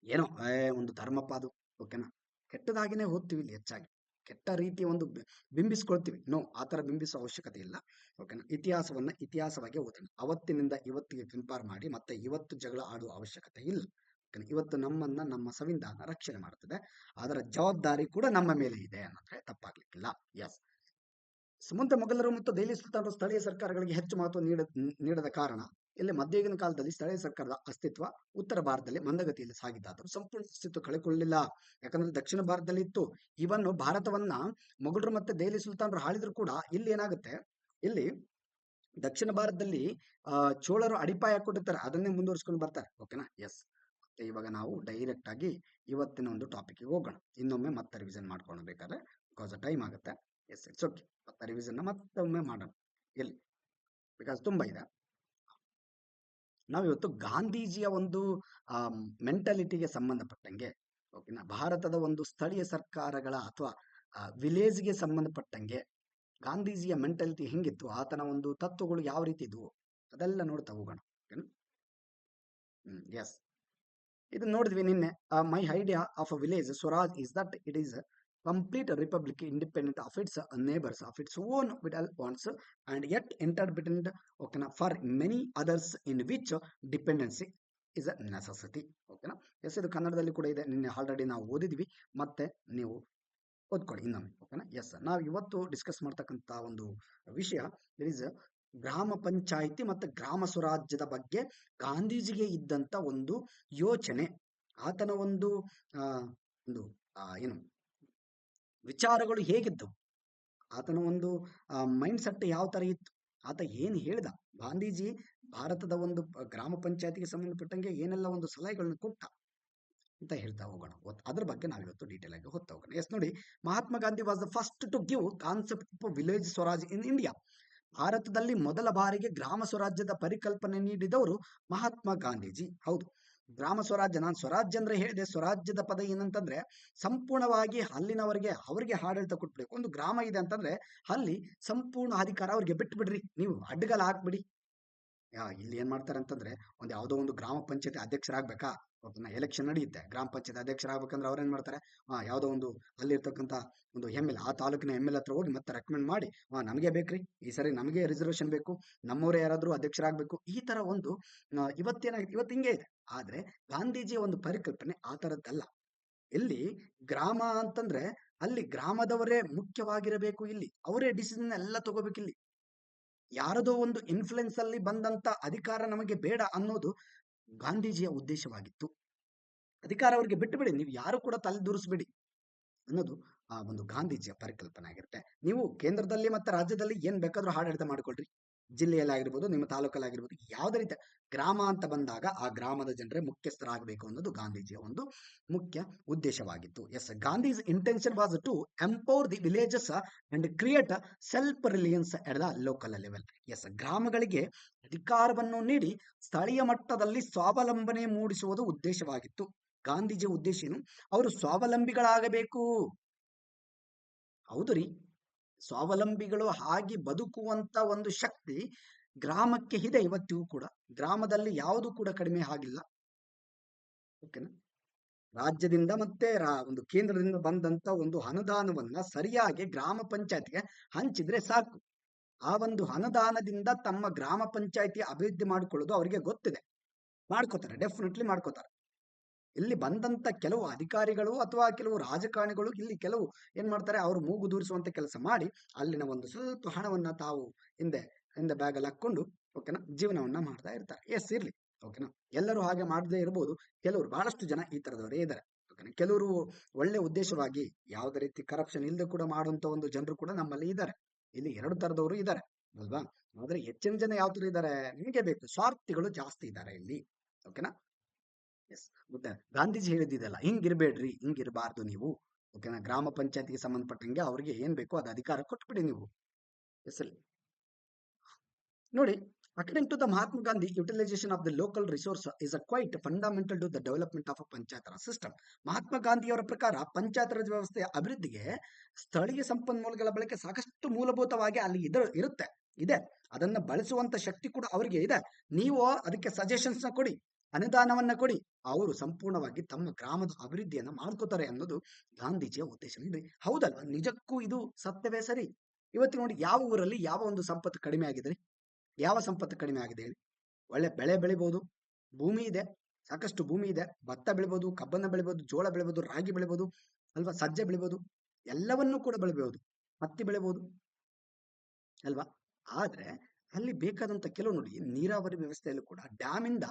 ಏನೋ ಒಂದು ಧರ್ಮಪ್ಪ ಅದು, ಓಕೆನಾ, ಕೆಟ್ಟದಾಗಿನೇ ಓದ್ತೀವಿ ಇಲ್ಲಿ ಹೆಚ್ಚಾಗಿ, ಕೆಟ್ಟ ರೀತಿಯ ಒಂದು ಬಿಂಬಿಸ್ಕೊಳ್ತೀವಿ. ನೋ, ಆ ಥರ ಬಿಂಬಿಸೋ ಅವಶ್ಯಕತೆ ಇಲ್ಲ. ಓಕೆನಾ, ಇತಿಹಾಸವನ್ನ ಇತಿಹಾಸವಾಗಿ ಓದೋಣ. ಅವತ್ತಿನಿಂದ ಇವತ್ತಿಗೆ ಕಂಪೇರ್ ಮಾಡಿ ಮತ್ತೆ ಇವತ್ತು ಜಗಳ ಆಡುವ ಅವಶ್ಯಕತೆ ಇಲ್ಲ. ಓಕೆನಾ, ಇವತ್ತು ನಮ್ಮನ್ನ ನಮ್ಮ ಸಂವಿಧಾನ ರಕ್ಷಣೆ ಮಾಡುತ್ತದೆ, ಅದರ ಜವಾಬ್ದಾರಿ ಕೂಡ ನಮ್ಮ ಮೇಲೆ ಇದೆ ಅನ್ನೋದ್ರೆ ತಪ್ಪಾಗ್ಲಿಕ್ಕಿಲ್ಲ. ಎಸ್, ಸುಮಂತ ಮೊಘಲರು ಮತ್ತು ದೆಹಲಿ ಸುಲ್ತಾನರು ಸ್ಥಳೀಯ ಸರ್ಕಾರಗಳಿಗೆ ಹೆಚ್ಚು ಮಹತ್ವ ನೀಡದ ಕಾರಣ ಇಲ್ಲಿ ಮಧ್ಯಯುಗೀನ ಕಾಲದಲ್ಲಿ ಸ್ಥಳೀಯ ಸರ್ಕಾರದ ಅಸ್ತಿತ್ವ ಉತ್ತರ ಭಾರತದಲ್ಲಿ ಮಂದಗತಿಯಲ್ಲಿ ಸಾಗಿದ್ದಾದರೂ ಸಂಪೂರ್ಣ ಅಸ್ತಿತ್ವ ಕಳೆಕೊಳ್ಳಿಲ್ಲ. ಯಾಕಂದ್ರೆ ದಕ್ಷಿಣ ಭಾರತದಲ್ಲಿ ಇತ್ತು. ಇವನ್ನು ಭಾರತವನ್ನ ಮೊಘಲರು ಮತ್ತೆ ದೆಹಲಿ ಸುಲ್ತಾನರು ಆಳಿದ್ರು ಕೂಡ ಇಲ್ಲಿ ಏನಾಗುತ್ತೆ, ಇಲ್ಲಿ ದಕ್ಷಿಣ ಭಾರತದಲ್ಲಿ ಚೋಳರು ಅಡಿಪಾಯ ಹಾಕೊಂಡಿರ್ತಾರೆ, ಅದನ್ನೇ ಮುಂದುವರಿಸ್ಕೊಂಡು ಬರ್ತಾರೆ. ಓಕೆನಾ, ಎಸ್. ಮತ್ತೆ ಇವಾಗ ನಾವು ಡೈರೆಕ್ಟ್ ಆಗಿ ಇವತ್ತಿನ ಒಂದು ಟಾಪಿಕ್ಗೆ ಹೋಗೋಣ. ಇನ್ನೊಮ್ಮೆ ಮತ್ತೆ ರಿವಿಷನ್ ಮಾಡ್ಕೊಂಡು ಬೇಕಾದ್ರೆ, ಬಿಕಾಸ್ ಟೈಮ್ ಆಗುತ್ತೆ. Yes, it's okay. ಮತ್ತೆ ರಿವಿಷನ್ ಮತ್ತೊಮ್ಮೆ ಮಾಡೋಣ ಇಲ್ಲಿ, ಬಿಕಾಸ್ ತುಂಬಾ ಇದೆ. ನಾವಿವತ್ತು ಗಾಂಧೀಜಿಯ ಒಂದು ಮೆಂಟಾಲಿಟಿಗೆ ಸಂಬಂಧಪಟ್ಟಂಗೆ, ಓಕೆನಾ, ಭಾರತದ ಒಂದು ಸ್ಥಳೀಯ ಸರ್ಕಾರಗಳ ಅಥವಾ ವಿಲೇಜ್ಗೆ ಸಂಬಂಧಪಟ್ಟಂಗೆ ಗಾಂಧೀಜಿಯ ಮೆಂಟಾಲಿಟಿ ಹೆಂಗಿತ್ತು, ಆತನ ಒಂದು ತತ್ವಗಳು ಯಾವ ರೀತಿ ಇದ್ವು, ಅದೆಲ್ಲ ನೋಡ್ತಾ ಹೋಗೋಣ. ಓಕೆನಾ, ಎಸ್. ಇದು ನೋಡಿದ್ವಿ ನಿನ್ನೆ. My idea of a village swaraj is that it is complete republic independent of its neighbors of its own vital wants and yet interdependent, okay, for many others in which dependency is a necessity. ಓಕೆನಾ, S, ಇದು ಕನ್ನಡದಲ್ಲಿ ಕೂಡ ಇದೆ, ನಿನ್ನೆ already ನಾವು ಓದಿದ್ವಿ, ಮತ್ತೆ ನೀವು ಓದ್ಕೊಳ್ಳಿ ಇನ್ನೊಮ್ಮೆ. ಓಕೆನಾ, ಎಸ್. ನಾವು ಇವತ್ತು ಡಿಸ್ಕಸ್ ಮಾಡ್ತಕ್ಕಂಥ ಒಂದು ವಿಷಯ ಇಸ್ ಗ್ರಾಮ ಪಂಚಾಯಿತಿ ಮತ್ತು ಗ್ರಾಮ ಸ್ವರಾಜ್ಯದ ಬಗ್ಗೆ ಗಾಂಧೀಜಿಗೆ ಇದ್ದಂತ ಒಂದು ಯೋಚನೆ, ಆತನ ಒಂದು ಒಂದು ಏನು ವಿಚಾರಗಳು ಹೇಗಿದ್ದವು, ಆತನ ಒಂದು ಮೈಂಡ್ ಸೆಟ್ ಯಾವ ತರ ಇತ್ತು, ಆತ ಏನು ಹೇಳ್ದ, ಗಾಂಧೀಜಿ ಭಾರತದ ಒಂದು ಗ್ರಾಮ ಪಂಚಾಯತಿಗೆ ಸಂಬಂಧಪಟ್ಟಂಗೆ ಏನೆಲ್ಲ ಒಂದು ಸಲಹೆಗಳನ್ನು ಕೊಟ್ಟ ಅಂತ ಹೇಳ್ತಾ ಹೋಗೋಣ. ಅದ್ರ ಬಗ್ಗೆ ನಾವಿವತ್ತು ಡೀಟೇಲ್ ಆಗಿ ಹೋಗ್ತಾ ಹೋಗೋಣ. ಎಸ್, ನೋಡಿ, Mahatma Gandhi was the first to give concept of village swaraj in India. ಭಾರತದಲ್ಲಿ ಮೊದಲ ಬಾರಿಗೆ ಗ್ರಾಮ ಸ್ವರಾಜ್ಯದ ಪರಿಕಲ್ಪನೆ ನೀಡಿದವರು ಮಹಾತ್ಮ ಗಾಂಧೀಜಿ. ಹೌದು, ಗ್ರಾಮ ಸ್ವರಾಜ್ಯ, ನಾನು ಸ್ವರಾಜ್ಯ ಅಂದ್ರೆ ಹೇಳಿದೆ, ಸ್ವರಾಜ್ಯದ ಪದ ಏನಂತಂದ್ರೆ ಸಂಪೂರ್ಣವಾಗಿ ಅಲ್ಲಿನವರಿಗೆ ಅವರಿಗೆ ಆಡಳಿತ ಕೊಟ್ಬಿಡಿ. ಒಂದು ಗ್ರಾಮ ಇದೆ ಅಂತಂದ್ರೆ ಅಲ್ಲಿ ಸಂಪೂರ್ಣ ಅಧಿಕಾರ ಅವ್ರಿಗೆ ಬಿಟ್ಟು ಬಿಡ್ರಿ, ನೀವು ಅಡ್ಡಗಾಲ ಹಾಕ್ಬಿಡಿ. ಇಲ್ಲಿ ಏನ್ ಮಾಡ್ತಾರೆ ಅಂತಂದ್ರೆ, ಒಂದು ಯಾವುದೋ ಒಂದು ಗ್ರಾಮ ಪಂಚಾಯತಿ ಅಧ್ಯಕ್ಷರಾಗ್ಬೇಕಾ, ಎಲೆಕ್ಷನ್ ನಡೆಯುತ್ತೆ, ಗ್ರಾಮ ಪಂಚಾಯತ್ ಅಧ್ಯಕ್ಷರಾಗ್ಬೇಕಂದ್ರೆ ಅವ್ರೇನ್ ಮಾಡ್ತಾರೆ, ಯಾವುದೋ ಒಂದು ಅಲ್ಲಿರ್ತಕ್ಕಂಥ ಒಂದು MLA, ಆ ತಾಲೂಕಿನ MLA ಹತ್ರ ಹೋಗಿ ಮತ್ತೆ ರೆಕಮೆಂಡ್ ಮಾಡಿ, ನಮಗೆ ಬೇಕ್ರಿ ಈ ಸರಿ, ನಮಗೆ ರಿಸರ್ವೇಶನ್ ಬೇಕು, ನಮ್ಮವರೇ ಯಾರಾದ್ರೂ ಅಧ್ಯಕ್ಷರಾಗಬೇಕು, ಈ ತರ ಒಂದು ಇವತ್ತೇನಾಗಿದೆ, ಇವತ್ತು ಹಿಂಗೆ ಇದೆ. ಆದ್ರೆ ಗಾಂಧೀಜಿಯ ಒಂದು ಪರಿಕಲ್ಪನೆ ಆ ತರದ್ದಲ್ಲ. ಇಲ್ಲಿ ಗ್ರಾಮ ಅಂತಂದ್ರೆ ಅಲ್ಲಿ ಗ್ರಾಮದವರೇ ಮುಖ್ಯವಾಗಿರಬೇಕು, ಇಲ್ಲಿ ಅವರೇ ಡಿಸಿಷನ್ ಎಲ್ಲ ತಗೋಬೇಕು, ಇಲ್ಲಿ ಯಾರದೋ ಒಂದು ಇನ್ಫ್ಲುಯೆನ್ಸ್ ಅಲ್ಲಿ ಬಂದಂತ ಅಧಿಕಾರ ನಮಗೆ ಬೇಡ ಅನ್ನೋದು ಗಾಂಧೀಜಿಯ ಉದ್ದೇಶವಾಗಿತ್ತು. ಅಧಿಕಾರ ಅವರಿಗೆ ಬಿಟ್ಟು ಬಿಡಿ, ನೀವು ಯಾರು ಕೂಡ ತಲೆ ದೂರಿಸ್ಬೇಡಿ ಅನ್ನೋದು ಆ ಒಂದು ಗಾಂಧೀಜಿಯ ಪರಿಕಲ್ಪನೆ ಆಗಿರುತ್ತೆ. ನೀವು ಕೇಂದ್ರದಲ್ಲಿ ಮತ್ತೆ ರಾಜ್ಯದಲ್ಲಿ ಏನ್ ಬೇಕಾದ್ರೂ ಆಡಳಿತ ಮಾಡ್ಕೊಳ್ರಿ, ಜಿಲ್ಲೆಯಲ್ಲಿ ಆಗಿರ್ಬೋದು, ನಿಮ್ಮ ತಾಲೂಕಲ್ಲಿ ಆಗಿರ್ಬೋದು, ಯಾವುದೇ ರೀತಿಯ ಗ್ರಾಮ ಅಂತ ಬಂದಾಗ ಆ ಗ್ರಾಮದ ಜನರೇ ಮುಖ್ಯಸ್ಥರಾಗಬೇಕು ಅನ್ನೋದು ಗಾಂಧೀಜಿಯ ಒಂದು ಮುಖ್ಯ ಉದ್ದೇಶವಾಗಿತ್ತು. Yes, Gandhi's intention was to empower the villages and create self reliance at the local level. Yes, ಗ್ರಾಮಗಳಿಗೆ ಅಧಿಕಾರವನ್ನು ನೀಡಿ ಸ್ಥಳೀಯ ಮಟ್ಟದಲ್ಲಿ ಸ್ವಾವಲಂಬನೆ ಮೂಡಿಸುವುದು ಉದ್ದೇಶವಾಗಿತ್ತು. ಗಾಂಧೀಜಿಯ ಉದ್ದೇಶ ಏನು, ಅವರು ಸ್ವಾವಲಂಬಿಗಳಾಗಬೇಕು. ಹೌದು ರೀ, ಸ್ವಾವಲಂಬಿಗಳು ಆಗಿ ಬದುಕುವಂತ ಒಂದು ಶಕ್ತಿ ಗ್ರಾಮಕ್ಕೆ ಇದೆ ಇವತ್ತಿಗೂ ಕೂಡ. ಗ್ರಾಮದಲ್ಲಿ ಯಾವುದು ಕೂಡ ಕಡಿಮೆ ಆಗಿಲ್ಲ. ಓಕೆನಾ, ರಾಜ್ಯದಿಂದ ಮತ್ತೆ ಒಂದು ಕೇಂದ್ರದಿಂದ ಬಂದಂತ ಒಂದು ಅನುದಾನವನ್ನ ಸರಿಯಾಗಿ ಗ್ರಾಮ ಪಂಚಾಯತ್ಗೆ ಹಂಚಿದ್ರೆ ಸಾಕು. ಆ ಒಂದು ಅನುದಾನದಿಂದ ತಮ್ಮ ಗ್ರಾಮ ಪಂಚಾಯತಿ ಅಭಿವೃದ್ಧಿ ಮಾಡಿಕೊಳ್ಳೋದು ಅವರಿಗೆ ಗೊತ್ತಿದೆ, ಮಾಡ್ಕೋತಾರೆ, ಡೆಫಿನೆಟ್ಲಿ ಮಾಡ್ಕೋತಾರೆ. ಇಲ್ಲಿ ಬಂದಂತ ಕೆಲವು ಅಧಿಕಾರಿಗಳು ಅಥವಾ ಕೆಲವು ರಾಜಕಾರಣಿಗಳು ಇಲ್ಲಿ ಕೆಲವು ಏನ್ ಮಾಡ್ತಾರೆ, ಅವರು ಮೂಗು ದೂರಿಸುವಂತ ಕೆಲಸ ಮಾಡಿ ಅಲ್ಲಿನ ಒಂದು ಸ್ವಲ್ಪ ಹಣವನ್ನ ತಾವು ಹಿಂದೆ ಹಿಂದೆ ಬ್ಯಾಗಲ್ಲಿ ಹಾಕೊಂಡು, ಓಕೆನಾ, ಜೀವನವನ್ನ ಮಾಡ್ತಾ ಇರ್ತಾರೆ. ಎಸ್, ಇರ್ಲಿ, ಓಕೆನಾ, ಎಲ್ಲರೂ ಹಾಗೆ ಮಾಡದೇ ಇರಬಹುದು, ಕೆಲವರು ಬಹಳಷ್ಟು ಜನ ಈ ತರದವರೇ ಇದ್ದಾರೆ. ಓಕೆನಾ, ಕೆಲವರು ಒಳ್ಳೆ ಉದ್ದೇಶವಾಗಿ ಯಾವುದೇ ರೀತಿ ಕರಪ್ಷನ್ ಇಲ್ಲದೆ ಕೂಡ ಮಾಡುವಂತ ಒಂದು ಜನರು ಕೂಡ ನಮ್ಮಲ್ಲಿ ಇದ್ದಾರೆ. ಇಲ್ಲಿ ಎರಡು ತರದವರು ಇದ್ದಾರೆ ಅಲ್ವಾ. ಆದ್ರೆ ಹೆಚ್ಚಿನ ಜನ ಯಾವ ತರ ಇದ್ದಾರೆ, ನಿಮಗೆ ಬೇಕು, ಸ್ವಾರ್ಥಿಗಳು ಜಾಸ್ತಿ ಇದ್ದಾರೆ ಇಲ್ಲಿ. ಓಕೆನಾ, ಎಸ್, ಮತ್ತೆ ಗಾಂಧೀಜಿ ಹೇಳಿದಿದೆಲ್ಲ, ಹಿಂಗಿರ್ಬೇಡ್ರಿ, ಹಿಂಗಿರಬಾರ್ದು ನೀವು. ಓಕೆನಾ, ಗ್ರಾಮ ಪಂಚಾಯತಿಗೆ ಸಂಬಂಧಪಟ್ಟಂಗೆ ಅವ್ರಿಗೆ ಏನ್ ಬೇಕೋ ಅದು ಅಧಿಕಾರ ಕೊಟ್ಬಿಡಿ ನೀವು. ಎಸ್, ನೋಡಿ, According to the Mahatma Gandhi, utilization of the local resource is a quite fundamental to the development of a panchayat raj system. Mahatma ಗಾಂಧಿಯವರ ಪ್ರಕಾರ ಪಂಚಾಯತ್ ರಾಜ್ ವ್ಯವಸ್ಥೆಯ ಅಭಿವೃದ್ಧಿಗೆ ಸ್ಥಳೀಯ ಸಂಪನ್ಮೂಲಗಳ ಬಳಕೆ ಸಾಕಷ್ಟು ಮೂಲಭೂತವಾಗಿ ಅಲ್ಲಿ ಇರುತ್ತೆ ಇದೆ. ಅದನ್ನ ಬಳಸುವಂತ ಶಕ್ತಿ ಕೂಡ ಅವರಿಗೆ ಇದೆ. ನೀವು ಅದಕ್ಕೆ ಸಜೆಷನ್ಸ್ ನ ಕೊಡಿ, ಅನುದಾನವನ್ನ ಕೊಡಿ, ಅವರು ಸಂಪೂರ್ಣವಾಗಿ ತಮ್ಮ ಗ್ರಾಮದ ಅಭಿವೃದ್ಧಿಯನ್ನ ಮಾಡ್ಕೋತಾರೆ ಅನ್ನೋದು ಗಾಂಧೀಜಿಯ ಉದ್ದೇಶ. ಹೌದಲ್ವಾ? ನಿಜಕ್ಕೂ ಇದು ಸತ್ಯವೇ ಸರಿ. ಇವತ್ತು ನೋಡಿ, ಯಾವ ಊರಲ್ಲಿ ಯಾವ ಒಂದು ಸಂಪತ್ತು ಕಡಿಮೆ ಆಗಿದೆ? ಯಾವ ಸಂಪತ್ತು ಕಡಿಮೆ ಆಗಿದೆ ಹೇಳಿ? ಒಳ್ಳೆ ಬೆಳೆ ಬೆಳಿಬಹುದು, ಭೂಮಿ ಇದೆ, ಸಾಕಷ್ಟು ಭೂಮಿ ಇದೆ, ಭತ್ತ ಬೆಳಿಬಹುದು, ಕಬ್ಬನ್ನ ಬೆಳಿಬಹುದು, ಜೋಳ ಬೆಳಿಬಹುದು, ರಾಗಿ ಬೆಳಿಬಹುದು ಅಲ್ವಾ, ಸಜ್ಜೆ ಬೆಳಿಬಹುದು, ಎಲ್ಲವನ್ನೂ ಕೂಡ ಬೆಳಿಬಹುದು, ಹತ್ತಿ ಬೆಳಿಬಹುದು ಅಲ್ವಾ. ಆದ್ರೆ ಅಲ್ಲಿ ಬೇಕಾದಂತ ಕೆಲವು ನೋಡಿ, ನೀರಾವರಿ ವ್ಯವಸ್ಥೆಯಲ್ಲೂ ಕೂಡ ಡ್ಯಾಮ್ ಇಂದ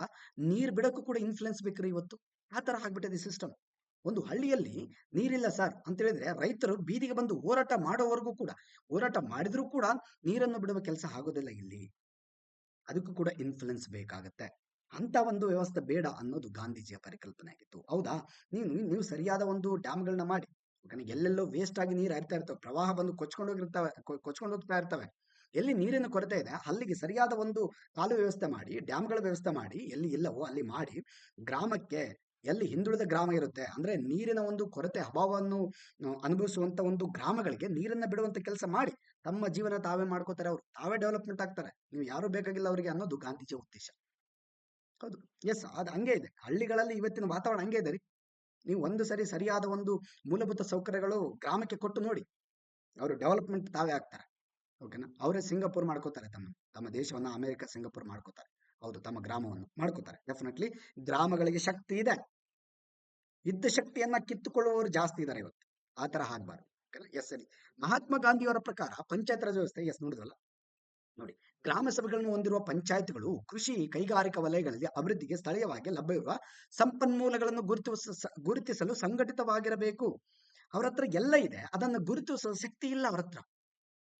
ನೀರ್ ಬಿಡಕ್ಕೂ ಕೂಡ ಇನ್ಫ್ಲುಯೆನ್ಸ್ ಬೇಕ್ರಿ ಇವತ್ತು. ಆ ತರ ಆಗ್ಬಿಟ್ಟಿದೆ ಸಿಸ್ಟಮ್. ಒಂದು ಹಳ್ಳಿಯಲ್ಲಿ ನೀರಿಲ್ಲ ಸರ್ ಅಂತ ಹೇಳಿದ್ರೆ ರೈತರು ಬೀದಿಗೆ ಬಂದು ಹೋರಾಟ ಮಾಡೋವರೆಗೂ ಕೂಡ, ಹೋರಾಟ ಮಾಡಿದ್ರೂ ಕೂಡ ನೀರನ್ನು ಬಿಡುವ ಕೆಲಸ ಆಗೋದಿಲ್ಲ ಇಲ್ಲಿ. ಅದಕ್ಕೂ ಕೂಡ ಇನ್ಫ್ಲುಯೆನ್ಸ್ ಬೇಕಾಗತ್ತೆ. ಅಂತ ಒಂದು ವ್ಯವಸ್ಥೆ ಬೇಡ ಅನ್ನೋದು ಗಾಂಧೀಜಿಯ ಪರಿಕಲ್ಪನೆ ಆಗಿತ್ತು. ಹೌದಾ? ನೀವು ಸರಿಯಾದ ಒಂದು ಡ್ಯಾಮ್ಗಳನ್ನ ಮಾಡಿ, ಎಲ್ಲೆಲ್ಲೋ ವೇಸ್ಟ್ ಆಗಿ ನೀರು ಹರಿತಾ ಇರ್ತವೆ, ಪ್ರವಾಹ ಬಂದು ಕೊಚ್ಕೊಂಡು ಹೋಗ್ತಾ ಇರ್ತವೆ. ಎಲ್ಲಿ ನೀರಿನ ಕೊರತೆ ಇದೆ ಅಲ್ಲಿಗೆ ಸರಿಯಾದ ಒಂದು ಕಾಲುವೆ ವ್ಯವಸ್ಥೆ ಮಾಡಿ, ಡ್ಯಾಮ್ಗಳ ವ್ಯವಸ್ಥೆ ಮಾಡಿ, ಎಲ್ಲಿ ಇಲ್ಲವೋ ಅಲ್ಲಿ ಮಾಡಿ, ಗ್ರಾಮಕ್ಕೆ ಎಲ್ಲಿ ಹಿಂದುಳಿದ ಗ್ರಾಮ ಇರುತ್ತೆ ಅಂದ್ರೆ ನೀರಿನ ಒಂದು ಕೊರತೆ ಅಭಾವವನ್ನು ಅನುಭವಿಸುವಂತ ಒಂದು ಗ್ರಾಮಗಳಿಗೆ ನೀರನ್ನ ಬಿಡುವಂತ ಕೆಲಸ ಮಾಡಿ, ತಮ್ಮ ಜೀವನ ತಾವೇ ಮಾಡ್ಕೋತಾರೆ, ಅವರು ತಾವೇ ಡೆವಲಪ್ಮೆಂಟ್ ಆಗ್ತಾರೆ, ನೀವು ಯಾರು ಬೇಕಾಗಿಲ್ಲ ಅವರಿಗೆ ಅನ್ನೋದು ಗಾಂಧೀಜಿಯ ಉದ್ದೇಶ. ಹೌದು, ಎಸ್, ಅದು ಹಂಗೆ ಇದೆ. ಹಳ್ಳಿಗಳಲ್ಲಿ ಇವತ್ತಿನ ವಾತಾವರಣ ಹಂಗೆ ಇದೆ ರೀ. ನೀವು ಒಂದು ಸರಿಯಾದ ಒಂದು ಮೂಲಭೂತ ಸೌಕರ್ಯಗಳು ಗ್ರಾಮಕ್ಕೆ ಕೊಟ್ಟು ನೋಡಿ, ಅವರು ಡೆವಲಪ್ಮೆಂಟ್ ತಾವೇ ಆಗ್ತಾರೆ. ಓಕೆನಾ? ಅವರೇ ಸಿಂಗಾಪುರ್ ಮಾಡ್ಕೋತಾರೆ, ತಮ್ಮ ದೇಶವನ್ನ ಅಮೆರಿಕ ಸಿಂಗಾಪುರ್ ಮಾಡ್ಕೋತಾರೆ. ಹೌದು, ತಮ್ಮ ಗ್ರಾಮವನ್ನು ಮಾಡ್ಕೋತಾರೆ. ಡೆಫಿನೆಟ್ಲಿ ಗ್ರಾಮಗಳಿಗೆ ಶಕ್ತಿ ಇದೆ. ಇದ್ದ ಶಕ್ತಿಯನ್ನ ಕಿತ್ತುಕೊಳ್ಳುವವರು ಜಾಸ್ತಿ ಇದ್ದಾರೆ ಇವತ್ತು. ಆ ತರ ಆಗ್ಬಾರ್ದು. ಎಸ್, ಸರಿ. ಮಹಾತ್ಮ ಗಾಂಧಿಯವರ ಪ್ರಕಾರ ಪಂಚಾಯತ್ ರಾಜ್ ವ್ಯವಸ್ಥೆ, ಎಸ್ ನೋಡಿದ್ವಲ್ಲ ನೋಡಿ, ಗ್ರಾಮ ಸಭೆಗಳನ್ನು ಹೊಂದಿರುವ ಪಂಚಾಯತ್ಗಳು ಕೃಷಿ ಕೈಗಾರಿಕಾ ವಲಯಗಳಲ್ಲಿ ಅಭಿವೃದ್ಧಿಗೆ ಸ್ಥಳೀಯವಾಗಿ ಲಭ್ಯವಿರುವ ಸಂಪನ್ಮೂಲಗಳನ್ನು ಗುರುತಿಸಲು ಸಂಘಟಿತವಾಗಿರಬೇಕು. ಅವರ ಹತ್ರ ಎಲ್ಲ ಇದೆ, ಅದನ್ನು ಗುರುತಿಸುವ ಶಕ್ತಿ ಇಲ್ಲ ಅವರ ಹತ್ರ.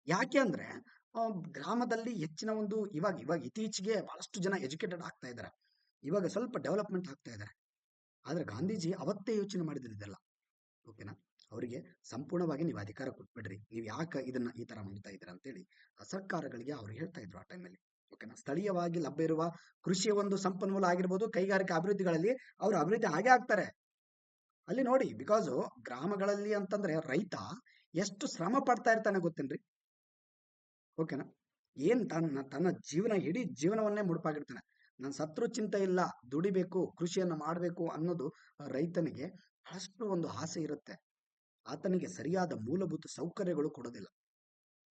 ಯಾಕೆ ಅಂದ್ರೆ ಗ್ರಾಮದಲ್ಲಿ ಹೆಚ್ಚಿನ ಒಂದು ಇವಾಗ ಇತ್ತೀಚೆಗೆ ಬಹಳಷ್ಟು ಜನ ಎಜುಕೇಟೆಡ್ ಆಗ್ತಾ ಇದ್ದಾರೆ, ಇವಾಗ ಸ್ವಲ್ಪ ಡೆವಲಪ್ಮೆಂಟ್ ಆಗ್ತಾ ಇದ್ದಾರೆ. ಆದ್ರೆ ಗಾಂಧೀಜಿ ಅವತ್ತೇ ಯೋಚನೆ ಮಾಡಿದ್ದಿದೆಲ್ಲ. ಓಕೆನಾ? ಅವರಿಗೆ ಸಂಪೂರ್ಣವಾಗಿ ನೀವು ಅಧಿಕಾರ ಕೊಟ್ಬಿಡ್ರಿ, ನೀವು ಯಾಕೆ ಇದನ್ನ ಈ ತರ ಮಾಡ್ತಾ ಇದ್ದೀರಾ ಅಂತೇಳಿ ಸರ್ಕಾರಗಳಿಗೆ ಅವ್ರು ಹೇಳ್ತಾ ಇದ್ರು ಆ ಟೈಮಲ್ಲಿ. ಓಕೆನಾ? ಸ್ಥಳೀಯವಾಗಿ ಲಭ್ಯ ಇರುವ ಕೃಷಿಯ ಒಂದು ಸಂಪನ್ಮೂಲ ಆಗಿರ್ಬೋದು, ಕೈಗಾರಿಕಾ ಅಭಿವೃದ್ಧಿಗಳಲ್ಲಿ ಅವರು ಅಭಿವೃದ್ಧಿ ಹಾಗೆ ಆಗ್ತಾರೆ. ಅಲ್ಲಿ ನೋಡಿ, ಬಿಕಾಸ್ ಗ್ರಾಮಗಳಲ್ಲಿ ಅಂತಂದ್ರೆ ರೈತ ಎಷ್ಟು ಶ್ರಮ ಪಡ್ತಾ ಇರ್ತಾನೆ ಗೊತ್ತೇನ್ರಿ? ಓಕೆನಾ? ಏನ್ ತನ್ನ ಇಡೀ ಜೀವನವನ್ನೇ ಮುಡುಪಾಗಿರ್ತಾನೆ. ನಾನು ಸತ್ರು ಚಿಂತೆ ಇಲ್ಲ, ದುಡಿಬೇಕು, ಕೃಷಿಯನ್ನ ಮಾಡಬೇಕು ಅನ್ನೋದು ರೈತನಿಗೆ ಬಹಳಷ್ಟು ಒಂದು ಆಸೆ ಇರುತ್ತೆ. ಆತನಿಗೆ ಸರಿಯಾದ ಮೂಲಭೂತ ಸೌಕರ್ಯಗಳು ಕೊಡೋದಿಲ್ಲ.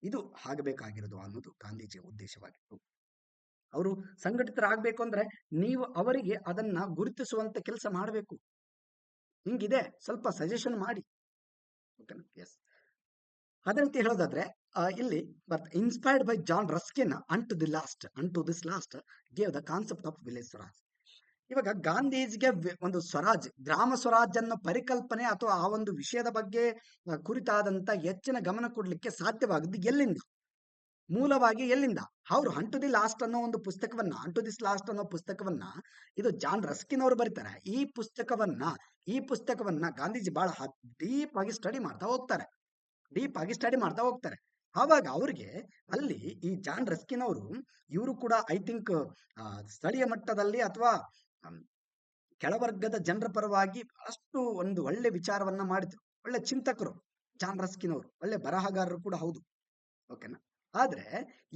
ಇದು ಆಗಬೇಕಾಗಿರೋದು ಅನ್ನೋದು ಗಾಂಧೀಜಿಯ ಉದ್ದೇಶವಾಗಿತ್ತು. ಅವರು ಸಂಘಟಿತರಾಗಬೇಕು ಅಂದ್ರೆ ನೀವು ಅವರಿಗೆ ಅದನ್ನ ಗುರುತಿಸುವಂತ ಕೆಲಸ ಮಾಡಬೇಕು. ಹಿಂಗಿದೆ, ಸ್ವಲ್ಪ ಸಜೆಷನ್ ಮಾಡಿ. ಓಕೆನಾ? ಎಸ್. ಅದಂತ ಹೇಳೋದಾದ್ರೆ ಇಲ್ಲಿ ಇನ್ಸ್ಪೈರ್ಡ್ ಬೈ ಜಾನ್ ರಸ್ಕಿನ್ ಅಂಟು this last gave the concept of village Swaraj. ಇವಾಗ ಗಾಂಧೀಜಿಗೆ ಒಂದು ಸ್ವರಾಜ್, ಗ್ರಾಮ ಸ್ವರಾಜ್ ಅನ್ನೋ ಪರಿಕಲ್ಪನೆ ಅಥವಾ ಆ ಒಂದು ವಿಷಯದ ಬಗ್ಗೆ ಕುರಿತಾದಂತ ಹೆಚ್ಚಿನ ಗಮನ ಕೊಡ್ಲಿಕ್ಕೆ ಸಾಧ್ಯವಾಗುತ್ತೆ ಎಲ್ಲಿಂದ? ಮೂಲವಾಗಿ ಎಲ್ಲಿಂದ? ಅವರು ಅಂಟು ದಿ ಲಾಸ್ಟ್ ಅನ್ನೋ ಒಂದು ಪುಸ್ತಕವನ್ನ ಇದು ಜಾನ್ ರಸ್ಕಿನ್ ಅವರು ಬರೀತಾರೆ. ಈ ಪುಸ್ತಕವನ್ನ ಗಾಂಧೀಜಿ ಬಹಳ ಡೀಪ್ ಆಗಿ ಸ್ಟಡಿ ಮಾಡ್ತಾ ಹೋಗ್ತಾರೆ. ಆವಾಗ ಅವ್ರಿಗೆ ಅಲ್ಲಿ ಈ ಜಾನ್ ರಸ್ಕಿನ್ ಅವರು, ಇವರು ಕೂಡ ಐ ಥಿಂಕ್ ಸ್ಥಳೀಯ ಮಟ್ಟದಲ್ಲಿ ಅಥವಾ ಕೆಳವರ್ಗದ ಜನರ ಪರವಾಗಿ ಬಹಳಷ್ಟು ಒಂದು ಒಳ್ಳೆ ವಿಚಾರವನ್ನ ಮಾಡಿದ್ರು. ಒಳ್ಳೆ ಚಿಂತಕರು ಜಾನ್ ರಸ್ಕಿನ್ ಅವರು, ಒಳ್ಳೆ ಬರಹಗಾರರು ಕೂಡ ಹೌದು. ಓಕೆನಾ? ಆದ್ರೆ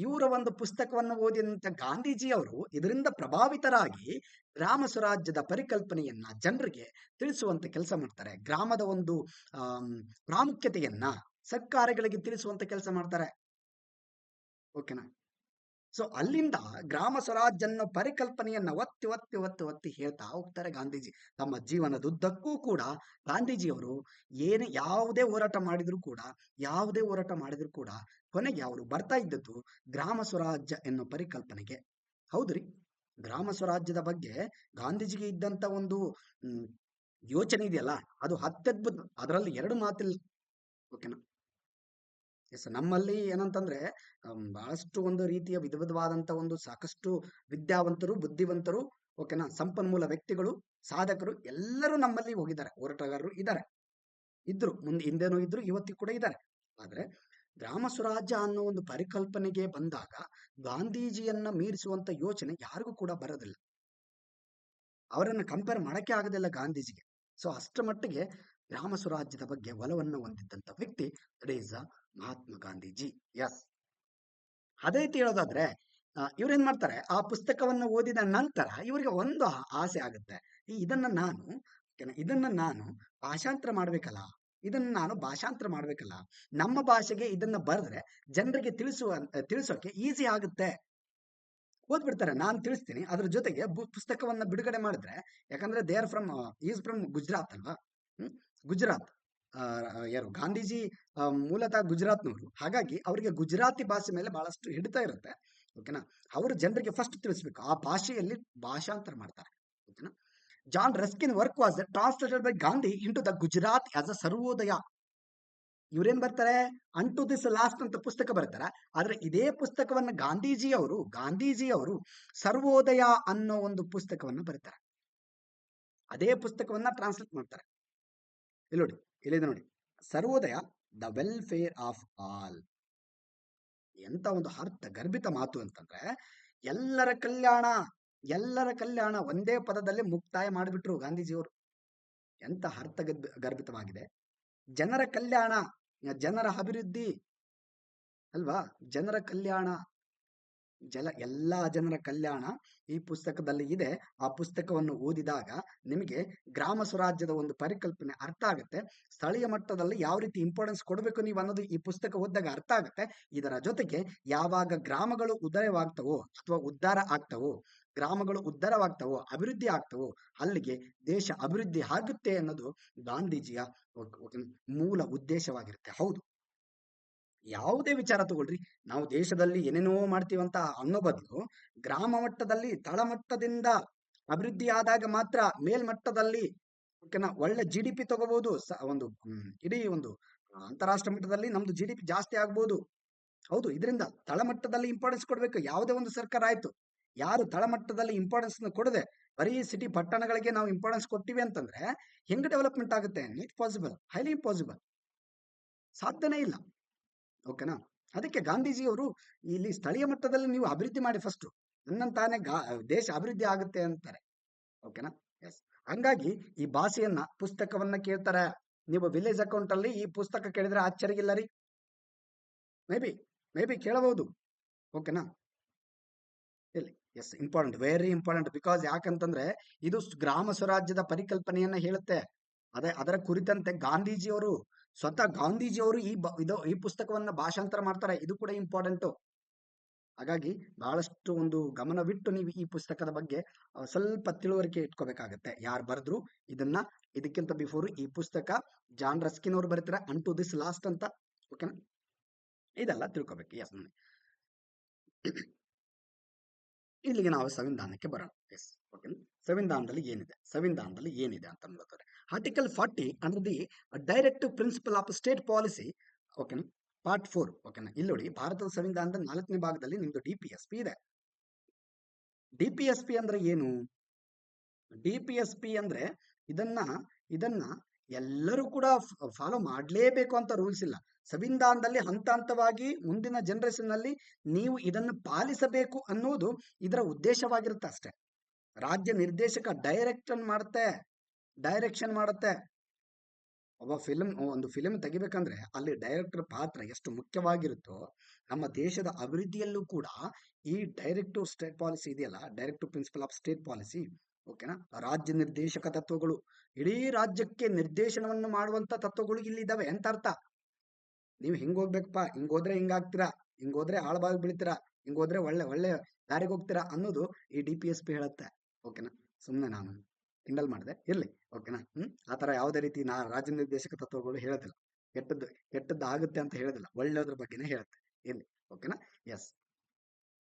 ಇವರ ಒಂದು ಪುಸ್ತಕವನ್ನು ಓದಿದಂತ ಗಾಂಧೀಜಿಯವರು ಇದರಿಂದ ಪ್ರಭಾವಿತರಾಗಿ ಗ್ರಾಮ ಸ್ವರಾಜ್ಯದ ಪರಿಕಲ್ಪನೆಯನ್ನ ಜನರಿಗೆ ತಿಳಿಸುವಂತ ಕೆಲಸ ಮಾಡ್ತಾರೆ. ಗ್ರಾಮದ ಒಂದು ಪ್ರಾಮುಖ್ಯತೆಯನ್ನ ಸರ್ಕಾರಗಳಿಗೆ ತಿಳಿಸುವಂತ ಕೆಲಸ ಮಾಡ್ತಾರೆ. ಓಕೆನಾ? ಸೊ ಅಲ್ಲಿಂದ ಗ್ರಾಮ ಸ್ವರಾಜ್ ಅನ್ನೋ ಪರಿಕಲ್ಪನೆಯನ್ನ ಒತ್ತಿ ಹೇಳ್ತಾ ಹೋಗ್ತಾರೆ ಗಾಂಧೀಜಿ. ತಮ್ಮ ಜೀವನದುದ್ದಕ್ಕೂ ಕೂಡ ಗಾಂಧೀಜಿಯವರು ಯಾವುದೇ ಹೋರಾಟ ಮಾಡಿದ್ರು ಕೂಡ ಕೊನೆಗೆ ಅವರು ಬರ್ತಾ ಇದ್ದದ್ದು ಗ್ರಾಮ ಸ್ವರಾಜ್ಯ ಎನ್ನೋ ಪರಿಕಲ್ಪನೆಗೆ. ಹೌದ್ರಿ, ಗ್ರಾಮ ಸ್ವರಾಜ್ಯದ ಬಗ್ಗೆ ಗಾಂಧೀಜಿಗೆ ಇದ್ದಂತ ಒಂದು ಯೋಚನೆ ಇದೆಯಲ್ಲ, ಅದು ಅತ್ಯದ್ಭುತ. ಅದರಲ್ಲಿ ಎರಡು ಮಾತಿಲ್ಲ. ಓಕೆನಾ? ಎಸ್, ನಮ್ಮಲ್ಲಿ ಏನಂತಂದ್ರೆ ಬಹಳಷ್ಟು ಒಂದು ರೀತಿಯ ವಿಧವಾದಂತ ಒಂದು ಸಾಕಷ್ಟು ವಿದ್ಯಾವಂತರು, ಬುದ್ಧಿವಂತರು, ಓಕೆನಾ, ಸಂಪನ್ಮೂಲ ವ್ಯಕ್ತಿಗಳು, ಸಾಧಕರು ಎಲ್ಲರೂ ನಮ್ಮಲ್ಲಿ ಹೋಗಿದ್ದಾರೆ. ಹೋರಾಟಗಾರರು ಇದ್ದಾರೆ, ಇದ್ರು, ಹಿಂದೆನೂ ಇದ್ರು, ಇವತ್ತಿಗೂ ಕೂಡ ಇದ್ದಾರೆ. ಆದ್ರೆ ಗ್ರಾಮ ಸ್ವರಾಜ್ಯ ಅನ್ನೋ ಒಂದು ಪರಿಕಲ್ಪನೆಗೆ ಬಂದಾಗ ಗಾಂಧೀಜಿಯನ್ನ ಮೀರಿಸುವಂತ ಯೋಚನೆ ಯಾರಿಗೂ ಕೂಡ ಬರೋದಿಲ್ಲ. ಅವರನ್ನ ಕಂಪೇರ್ ಮಾಡಕ್ಕೆ ಆಗೋದಿಲ್ಲ ಗಾಂಧೀಜಿಗೆ. ಸೊ ಅಷ್ಟರ ಮಟ್ಟಿಗೆ ಗ್ರಾಮ ಸ್ವರಾಜ್ಯದ ಬಗ್ಗೆ ಒಲವನ್ನು ಹೊಂದಿದ್ದಂತ ವ್ಯಕ್ತಿ that is Mahatma Gandhiji. Yes. ಅದೇ ರೀತಿ ಹೇಳೋದಾದ್ರೆ ಇವ್ರೇನ್ ಮಾಡ್ತಾರೆ, ಆ ಪುಸ್ತಕವನ್ನು ಓದಿದ ನಂತರ ಇವರಿಗೆ ಒಂದು ಆಸೆ ಆಗುತ್ತೆ, ಇದನ್ನ ನಾನು ಭಾಷಾಂತರ ಮಾಡ್ಬೇಕಲ್ಲ, ನಮ್ಮ ಭಾಷೆಗೆ ಇದನ್ನ ಬರೆದ್ರೆ ಜನರಿಗೆ ತಿಳಿಸೋಕೆ ಈಸಿ ಆಗುತ್ತೆ. ಓದ್ಬಿಡ್ತಾರೆ, ನಾನು ತಿಳಿಸ್ತೀನಿ, ಅದ್ರ ಜೊತೆಗೆ ಪುಸ್ತಕವನ್ನ ಬಿಡುಗಡೆ ಮಾಡಿದ್ರೆ, ಯಾಕಂದ್ರೆ they are from is from Gujarat ಅಲ್ವಾ. ಗುಜರಾತ್, ಯಾರು ಗಾಂಧೀಜಿ ಮೂಲತಃ ಗುಜರಾತ್ನವರು, ಹಾಗಾಗಿ ಅವರಿಗೆ ಗುಜರಾತಿ ಭಾಷೆ ಮೇಲೆ ಬಹಳಷ್ಟು ಹಿಡಿತಾ ಇರುತ್ತೆ. ಓಕೆನಾ. ಅವರು ಜನರಿಗೆ ಫಸ್ಟ್ ತಿಳಿಸ್ಬೇಕು, ಆ ಭಾಷೆಯಲ್ಲಿ ಭಾಷಾಂತರ ಮಾಡ್ತಾರೆ. ಓಕೆನಾ. John Ruskin work was translated by Gandhi into the Gujarat as a Sarvodaya. ಇವ್ರೇನ್ ಬರ್ತಾರೆ, ಅನ್ ಟು ದಿಸ್ ಲಾಸ್ಟ್ ಅಂತ ಪುಸ್ತಕ ಬರ್ತಾರೆ. ಆದ್ರೆ ಇದೇ ಪುಸ್ತಕವನ್ನ ಗಾಂಧೀಜಿಯವರು ಸರ್ವೋದಯ ಅನ್ನೋ ಒಂದು ಪುಸ್ತಕವನ್ನ ಬರೀತಾರೆ. ಅದೇ ಪುಸ್ತಕವನ್ನ ಟ್ರಾನ್ಸ್ಲೇಟ್ ಮಾಡ್ತಾರೆ. ಇಲ್ಲಿದೆ ನೋಡಿ, ಸರ್ವೋದಯ ದ ವೆಲ್ಫೇರ್ ಆಫ್ ಆಲ್. ಎಂತ ಒಂದು ಅರ್ಥ ಗರ್ಭಿತ ಮಾತು ಅಂತಂದ್ರೆ, ಎಲ್ಲರ ಕಲ್ಯಾಣ ಒಂದೇ ಪದದಲ್ಲಿ ಮುಕ್ತಾಯ ಮಾಡಿಬಿಟ್ರು ಗಾಂಧೀಜಿಯವರು. ಎಂತ ಅರ್ಥ ಗರ್ಭಿತವಾಗಿದೆ. ಜನರ ಕಲ್ಯಾಣ, ಜನರ ಅಭಿವೃದ್ಧಿ ಅಲ್ವಾ, ಜನರ ಕಲ್ಯಾಣ, ಎಲ್ಲ ಜನರ ಕಲ್ಯಾಣ ಈ ಪುಸ್ತಕದಲ್ಲಿ ಇದೆ. ಆ ಪುಸ್ತಕವನ್ನು ಓದಿದಾಗ ನಿಮಗೆ ಗ್ರಾಮ ಸ್ವರಾಜ್ಯದ ಒಂದು ಪರಿಕಲ್ಪನೆ ಅರ್ಥ ಆಗುತ್ತೆ. ಸ್ಥಳೀಯ ಮಟ್ಟದಲ್ಲಿ ಯಾವ ರೀತಿ ಇಂಪಾರ್ಟೆನ್ಸ್ ಕೊಡಬೇಕು ನೀವು ಅನ್ನೋದು ಈ ಪುಸ್ತಕ ಓದಿದಾಗ ಅರ್ಥ ಆಗುತ್ತೆ. ಇದರ ಜೊತೆಗೆ ಯಾವಾಗ ಗ್ರಾಮಗಳು ಗ್ರಾಮಗಳು ಉದ್ಧಾರವಾಗ್ತವೋ, ಅಭಿವೃದ್ಧಿ ಆಗ್ತವೋ, ಅಲ್ಲಿಗೆ ದೇಶ ಅಭಿವೃದ್ಧಿ ಆಗುತ್ತೆ ಅನ್ನೋದು ಗಾಂಧೀಜಿಯ ಮೂಲ ಉದ್ದೇಶವಾಗಿರುತ್ತೆ. ಹೌದು, ಯಾವುದೇ ವಿಚಾರ ತಗೊಳ್ರಿ, ನಾವು ದೇಶದಲ್ಲಿ ಏನೇನೋ ಮಾಡ್ತೀವಂತ ಅನ್ನೋ ಬದಲು ಗ್ರಾಮ ಮಟ್ಟದಲ್ಲಿ ತಳಮಟ್ಟದಿಂದ ಅಭಿವೃದ್ಧಿ ಆದಾಗ ಮಾತ್ರ ಮೇಲ್ಮಟ್ಟದಲ್ಲಿ ಒಳ್ಳೆ GDP ತಗೋಬಹುದು. ಇಡೀ ಒಂದು ಅಂತಾರಾಷ್ಟ್ರ ಮಟ್ಟದಲ್ಲಿ ನಮ್ದು GDP ಜಾಸ್ತಿ ಆಗ್ಬೋದು. ಹೌದು, ಇದರಿಂದ ತಳಮಟ್ಟದಲ್ಲಿ ಇಂಪಾರ್ಟೆನ್ಸ್ ಕೊಡ್ಬೇಕು. ಯಾವುದೇ ಒಂದು ಸರ್ಕಾರ ಆಯ್ತು, ಯಾರು ತಳಮಟ್ಟದಲ್ಲಿ ಇಂಪಾರ್ಟೆನ್ಸ್ ಕೊಡದೆ ಬರೀ ಸಿಟಿ ಪಟ್ಟಣಗಳಿಗೆ ನಾವು ಇಂಪಾರ್ಟೆನ್ಸ್ ಕೊಟ್ಟಿವಿ ಅಂತಂದ್ರೆ ಹೆಂಗ್ ಡೆವಲಪ್ಮೆಂಟ್ ಆಗುತ್ತೆ? ನಾಟ್ ಪಾಸಿಬಲ್, ಹೈಲಿ ಇಂಪಾಸಿಬಲ್, ಸಾಧ್ಯನೇ ಇಲ್ಲ. ಓಕೆನಾ. ಅದಕ್ಕೆ ಗಾಂಧೀಜಿಯವರು ಇಲ್ಲಿ ಸ್ಥಳೀಯ ಮಟ್ಟದಲ್ಲಿ ನೀವು ಅಭಿವೃದ್ಧಿ ಮಾಡಿ ಫಸ್ಟ್, ನನ್ನಂತಾನೆ ದೇಶ ಅಭಿವೃದ್ಧಿ ಆಗುತ್ತೆ ಅಂತಾರೆ. ಓಕೆನಾ. ಎಸ್. ಹಂಗಾಗಿ ಈ ಭಾಷೆಯನ್ನ ಪುಸ್ತಕವನ್ನ ಕೇಳ್ತಾರೆ. ನೀವು ವಿಲೇಜ್ ಅಕೌಂಟ್ ಅಲ್ಲಿ ಈ ಪುಸ್ತಕ ಕೇಳಿದ್ರೆ ಆಶ್ಚರ್ಯ ಇಲ್ಲ ರೀ. ಮೇ ಬಿ ಕೇಳಬಹುದು. ಓಕೆನಾ. ಇಲ್ಲಿ yes, important, very important. Because ಯಾಕಂತಂದ್ರೆ ಇದು ಗ್ರಾಮ ಸ್ವರಾಜ್ಯದ ಪರಿಕಲ್ಪನೆಯನ್ನ ಹೇಳುತ್ತೆ. ಅದರ ಕುರಿತಂತೆ ಸ್ವತಃ ಗಾಂಧೀಜಿಯವರು ಈ ಪುಸ್ತಕವನ್ನ ಭಾಷಾಂತರ ಮಾಡ್ತಾರೆ. ಇದು ಕೂಡ ಇಂಪಾರ್ಟೆಂಟ್. ಹಾಗಾಗಿ ಬಹಳಷ್ಟು ಒಂದು ಗಮನವಿಟ್ಟು ನೀವು ಈ ಪುಸ್ತಕದ ಬಗ್ಗೆ ಸ್ವಲ್ಪ ತಿಳುವಳಿಕೆ ಇಟ್ಕೋಬೇಕಾಗತ್ತೆ. ಯಾರು ಬರೆದ್ರು ಇದಕ್ಕಿಂತ ಬಿಫೋರ್ ಈ ಪುಸ್ತಕ ಜಾನ್ ರಸ್ಕಿನ್ ಅವರು ಬರೀತಾರೆ, ಅನ್ ಟು ದಿಸ್ ಲಾಸ್ಟ್ ಅಂತ. ಓಕೆನಾ. ಇದೆಲ್ಲ ತಿಳ್ಕೊಬೇಕು. ಎಸ್. ಇಲ್ಲಿಗೆ ನಾವು ಸಂವಿಧಾನಕ್ಕೆ ಬರೋಣ. ಎಸ್. ಓಕೆ. ಸಂವಿಧಾನದಲ್ಲಿ ಏನಿದೆ ಅಂತ ನೋಡ್ತಾರೆ. Article 40 under the directive principle of state policy. ಓಕೆನಾ. ಪಾರ್ಟ್ 4. ಓಕೆನಾ. ಇಲ್ಲಿ ನೋಡಿ, ಭಾರತದ ಸಂವಿಧಾನದ 4ನೇ ಭಾಗದಲ್ಲಿ ನಿಮ್ದು DPSP ಇದೆ. DPSP ಅಂದ್ರೆ ಏನು? DPSP ಅಂದ್ರೆ ಇದನ್ನ ಎಲ್ಲರೂ ಕೂಡ ಫಾಲೋ ಮಾಡಲೇಬೇಕು ಅಂತ ರೂಲ್ಸ್ ಇಲ್ಲ. ಸಂವಿಧಾನದಲ್ಲಿ ಹಂತ ಹಂತವಾಗಿ ಮುಂದಿನ ಜನರೇಷನ್ ನಲ್ಲಿ ನೀವು ಇದನ್ನು ಪಾಲಿಸಬೇಕು ಅನ್ನೋದು ಇದರ ಉದ್ದೇಶವಾಗಿರುತ್ತೆ ಅಷ್ಟೇ. ರಾಜ್ಯ ನಿರ್ದೇಶಕ ಡೈರೆಕ್ಷನ್ ಮಾಡುತ್ತೆ. ಒಂದು ಫಿಲ್ಮ್ ತೆಗಿಬೇಕಂದ್ರೆ ಅಲ್ಲಿ ಡೈರೆಕ್ಟರ್ ಪಾತ್ರ ಎಷ್ಟು ಮುಖ್ಯವಾಗಿರುತ್ತೋ, ನಮ್ಮ ದೇಶದ ಅಭಿವೃದ್ಧಿಯಲ್ಲೂ ಕೂಡ ಈ ಡೈರೆಕ್ಟಿವ್ ಸ್ಟೇಟ್ ಪಾಲಿಸಿ ಇದೆಯಲ್ಲ, directive principle of state policy. ಓಕೆನಾ. ರಾಜ್ಯ ನಿರ್ದೇಶಕ ತತ್ವಗಳು, ಇಡೀ ರಾಜ್ಯಕ್ಕೆ ನಿರ್ದೇಶನವನ್ನು ಮಾಡುವಂತ ತತ್ವಗಳು ಇಲ್ಲಿ ಇದಾವೆ. ಎಂತ ಅರ್ಥ? ನೀವು ಹಿಂಗ್ ಹೋಗ್ಬೇಕಪ್ಪ, ಹಿಂಗ್ ಹೋದ್ರೆ ಹಿಂಗಾಗ್ತೀರಾ, ಹಿಂಗ್ ಹೋದ್ರೆ ಆಳವಾಗಿ ಬೀಳ್ತೀರಾ, ಹಿಂಗ್ ಹೋದ್ರೆ ಒಳ್ಳೆ ದಾರಿಗೆ ಹೋಗ್ತೀರಾ ಅನ್ನೋದು ಈ DPSP ಹೇಳುತ್ತೆ. ಓಕೆನಾ. ಸುಮ್ಮನೆ ನಾನು ಕಿಂಡಲ್ ಮಾಡಿದೆ, ಇರ್ಲಿ. ಓಕೆನಾ. ಆತರ ಯಾವುದೇ ರೀತಿ ರಾಜ್ಯ ನಿರ್ದೇಶಕ ತತ್ವಗಳು ಹೇಳೋದಿಲ್ಲ. ಕೆಟ್ಟದ್ದು ಆಗುತ್ತೆ ಅಂತ ಹೇಳೋದಿಲ್ಲ, ಒಳ್ಳೆಯದ್ರ ಬಗ್ಗೆನೇ ಹೇಳುತ್ತೆ. ಇರ್ಲಿ. ಓಕೆನಾ. ಎಸ್.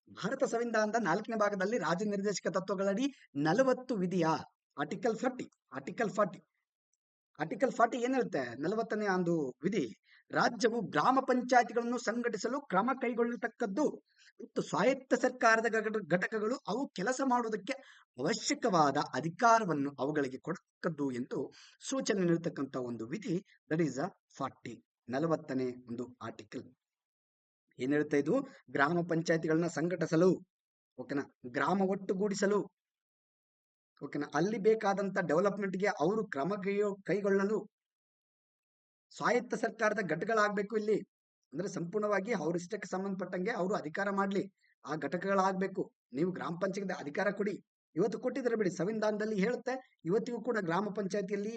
ಭಾರತ ಸಂವಿಧಾನದ 4ನೇ ಭಾಗದಲ್ಲಿ ರಾಜ್ಯ ನಿರ್ದೇಶಕ ತತ್ವಗಳಡಿ 40 ವಿಧಿಯ ಆರ್ಟಿಕಲ್ 40 ಏನ್ ಹೇಳುತ್ತೆ? 40ನೇ ಒಂದು ವಿಧಿ, ರಾಜ್ಯವು ಗ್ರಾಮ ಪಂಚಾಯತಿಗಳನ್ನು ಸಂಘಟಿಸಲು ಕ್ರಮ ಕೈಗೊಳ್ಳತಕ್ಕದ್ದು ಮತ್ತು ಸ್ವಾಯತ್ತ ಸರ್ಕಾರದ ಘಟಕಗಳು ಅವು ಕೆಲಸ ಮಾಡುವುದಕ್ಕೆ ಅವಶ್ಯಕವಾದ ಅಧಿಕಾರವನ್ನು ಅವುಗಳಿಗೆ ಕೊಡತಕ್ಕದ್ದು ಎಂದು ಸೂಚನೆ ನೀಡತಕ್ಕಂಥ ಒಂದು ವಿಧಿ. ದಟ್ ಈಸ್ 40, 40ನೇ ಒಂದು ಆರ್ಟಿಕಲ್. ಏನ್ ಹೇಳ್ತಾ ಇದು? ಗ್ರಾಮ ಪಂಚಾಯತಿಗಳನ್ನ ಸಂಘಟಿಸಲು, ಓಕೆನಾ, ಗ್ರಾಮ ಒಟ್ಟುಗೂಡಿಸಲು, ಓಕೆನಾ, ಅಲ್ಲಿ ಬೇಕಾದಂತ ಡೆವಲಪ್ಮೆಂಟ್ಗೆ ಅವರು ಕ್ರಮ ಕೈಗೊಳ್ಳಲು ಸ್ವಾಯತ್ತ ಸರ್ಕಾರದ ಘಟಕಗಳಾಗಬೇಕು ಇಲ್ಲಿ. ಅಂದ್ರೆ ಸಂಪೂರ್ಣವಾಗಿ ಅವ್ರ ಇಷ್ಟಕ್ಕೆ ಸಂಬಂಧಪಟ್ಟಂಗೆ ಅವರು ಅಧಿಕಾರ ಮಾಡ್ಲಿ, ಆ ಘಟಕಗಳಾಗಬೇಕು. ನೀವು ಗ್ರಾಮ ಪಂಚಾಯತ್ ಅಧಿಕಾರ ಕೊಡಿ. ಇವತ್ತು ಕೊಟ್ಟಿದ್ದಾರೆ ಬಿಡಿ, ಸಂವಿಧಾನದಲ್ಲಿ ಹೇಳುತ್ತೆ. ಇವತ್ತಿಗೂ ಕೂಡ ಗ್ರಾಮ ಪಂಚಾಯತಿಯಲ್ಲಿ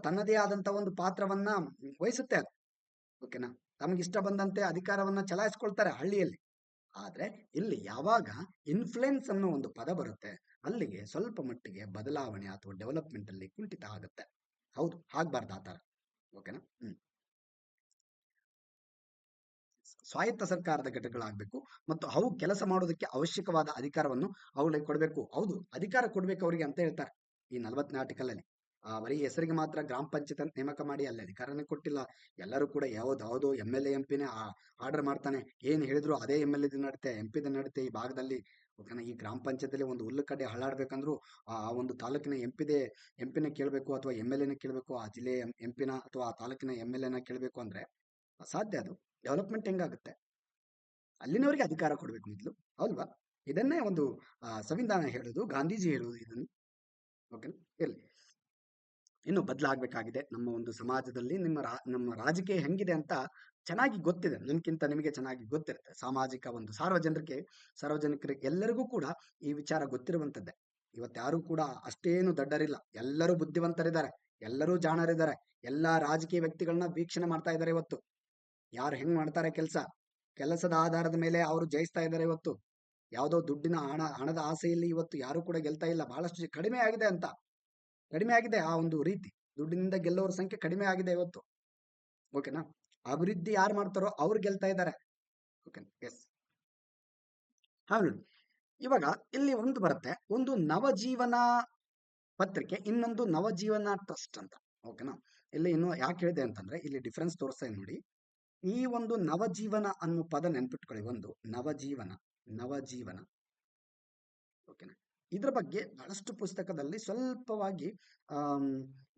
ತನ್ನದೇ ಆದಂತ ಒಂದು ಪಾತ್ರವನ್ನ ವಹಿಸುತ್ತೆ ಅದು, ಓಕೆನಾ. ತಮಗಿಷ್ಟ ಬಂದಂತೆ ಅಧಿಕಾರವನ್ನ ಚಲಾಯಿಸ್ಕೊಳ್ತಾರೆ ಹಳ್ಳಿಯಲ್ಲಿ. ಆದ್ರೆ ಇಲ್ಲಿ ಯಾವಾಗ ಇನ್ಫ್ಲುಯೆನ್ಸ್ ಅನ್ನೋ ಒಂದು ಪದ ಬರುತ್ತೆ, ಅಲ್ಲಿಗೆ ಸ್ವಲ್ಪ ಮಟ್ಟಿಗೆ ಬದಲಾವಣೆ ಅಥವಾ ಡೆವಲಪ್ಮೆಂಟ್ ಅಲ್ಲಿ ಕುಂಠಿತ ಆಗುತ್ತೆ. ಹೌದು, ಆಗ್ಬಾರ್ದು ಆ ತರ, ಓಕೆನಾ. ಸ್ವಾಯತ್ತ ಸರ್ಕಾರದ ಘಟಕಗಳಾಗಬೇಕು ಮತ್ತು ಅವು ಕೆಲಸ ಮಾಡೋದಕ್ಕೆ ಅವಶ್ಯಕವಾದ ಅಧಿಕಾರವನ್ನು ಅವುಗಳಿಗೆ ಕೊಡಬೇಕು. ಹೌದು, ಅಧಿಕಾರ ಕೊಡ್ಬೇಕು ಅವರಿಗೆ ಅಂತ ಹೇಳ್ತಾರೆ ಈ 40ನೇ ಆರ್ಟಿಕಲ್ ಅಲ್ಲಿ. ಬರೀ ಹೆಸರಿಗೆ ಮಾತ್ರ ಗ್ರಾಮ ಪಂಚಾಯತ್ ಅಂತ ನೇಮಕ ಮಾಡಿ ಅಲ್ಲಿ ಅಧಿಕಾರನೇ ಕೊಟ್ಟಿಲ್ಲ. ಎಲ್ಲರೂ ಕೂಡ ಯಾವುದೋ MLA MP ನೇ ಆರ್ಡರ್ ಮಾಡ್ತಾನೆ, ಏನ್ ಹೇಳಿದ್ರು ಅದೇ MLA ನಡುತ್ತೆ, MP ನಡುತ್ತೆ ಈ ಭಾಗದಲ್ಲಿ, ಓಕೆನಾ. ಈ ಗ್ರಾಮ ಪಂಚಾಯತಿಯಲ್ಲಿ ಒಂದು ಹುಲ್ಲು ಕಡ್ಡೆ ಹಳ್ಳಾಡ್ಬೇಕಂದ್ರು ಆ ಒಂದು ತಾಲೂಕಿನ MP ನೇ ಕೇಳಬೇಕು ಅಥವಾ MLA ಕೇಳಬೇಕು, ಆ ಜಿಲ್ಲೆಯ MP ಅಥವಾ ಆ ತಾಲೂಕಿನ MLA ಕೇಳಬೇಕು ಅಂದ್ರೆ ಅಸಾಧ್ಯ. ಅದು ಡೆವಲಪ್ಮೆಂಟ್ ಹೆಂಗಾಗುತ್ತೆ? ಅಲ್ಲಿನವರಿಗೆ ಅಧಿಕಾರ ಕೊಡಬೇಕು ಮೊದಲು, ಹೌಲ್ವಾ? ಇದನ್ನೇ ಒಂದು ಸಂವಿಧಾನ ಹೇಳೋದು, ಗಾಂಧೀಜಿ ಹೇಳುವುದು ಇದನ್ನು, ಓಕೆ. ಇರ್ಲಿ, ಇನ್ನು ಬದಲಾಗಬೇಕಾಗಿದೆ ನಮ್ಮ ಒಂದು ಸಮಾಜದಲ್ಲಿ. ನಮ್ಮ ರಾಜಕೀಯ ಹೆಂಗಿದೆ ಅಂತ ಚೆನ್ನಾಗಿ ಗೊತ್ತಿದೆ, ನನ್ಕಿಂತ ನಿಮಗೆ ಚೆನ್ನಾಗಿ ಗೊತ್ತಿರುತ್ತೆ. ಸಾಮಾಜಿಕ ಒಂದು ಸಾರ್ವಜನಿಕರಿಗೆ ಎಲ್ಲರಿಗೂ ಕೂಡ ಈ ವಿಚಾರ ಗೊತ್ತಿರುವಂತದ್ದೇ. ಇವತ್ತಾರು ಕೂಡ ಅಷ್ಟೇನು ದಡ್ಡರಿಲ್ಲ, ಎಲ್ಲರೂ ಬುದ್ಧಿವಂತರಿದ್ದಾರೆ, ಎಲ್ಲರೂ ಜಾಣರಿದ್ದಾರೆ. ಎಲ್ಲಾ ರಾಜಕೀಯ ವ್ಯಕ್ತಿಗಳನ್ನ ವೀಕ್ಷಣೆ ಮಾಡ್ತಾ ಇದ್ದಾರೆ ಇವತ್ತು. ಯಾರು ಹೆಂಗ್ ಮಾಡ್ತಾರೆ ಕೆಲಸದ ಆಧಾರದ ಮೇಲೆ ಅವರು ಜಯಿಸ್ತಾ ಇದ್ದಾರೆ ಇವತ್ತು. ಯಾವುದೋ ಹಣದ ಆಸೆಯಲ್ಲಿ ಇವತ್ತು ಯಾರು ಕೂಡ ಗೆಲ್ತಾ ಇಲ್ಲ. ಬಹಳಷ್ಟು ಕಡಿಮೆ ಆಗಿದೆ ಆ ಒಂದು ರೀತಿ. ದುಡ್ಡಿನಿಂದ ಗೆಲ್ಲೋರ ಸಂಖ್ಯೆ ಕಡಿಮೆ ಆಗಿದೆ ಇವತ್ತು, ಓಕೆನಾ. ಅಭಿವೃದ್ಧಿ ಯಾರು ಮಾಡ್ತಾರೋ ಅವ್ರು ಗೆಲ್ತಾ ಇದ್ದಾರೆ, ಓಕೆನಾ. ಎಸ್, ಹೌದು. ಇವಾಗ ಇಲ್ಲಿ ಒಂದು ಬರುತ್ತೆ, ಒಂದು ನವಜೀವನ ಪತ್ರಿಕೆ, ಇನ್ನೊಂದು ನವಜೀವನ ಟ್ರಸ್ಟ್ ಅಂತ, ಓಕೆನಾ. ಇಲ್ಲಿ ಇನ್ನು ಯಾಕೆ ಹೇಳಿದೆ ಅಂತಂದ್ರೆ ಇಲ್ಲಿ ಡಿಫ್ರೆನ್ಸ್ ತೋರಿಸ್ತಾ ಇದೆ ನೋಡಿ. ಈ ಒಂದು ನವಜೀವನ ಅನ್ನೋ ಪದ ನೆನ್ಪಿಟ್ಕೊಳ್ಳಿ. ಒಂದು ನವಜೀವನ, ಓಕೆನಾ. ಇದ್ರ ಬಗ್ಗೆ ಬಹಳಷ್ಟು ಪುಸ್ತಕದಲ್ಲಿ ಸ್ವಲ್ಪವಾಗಿ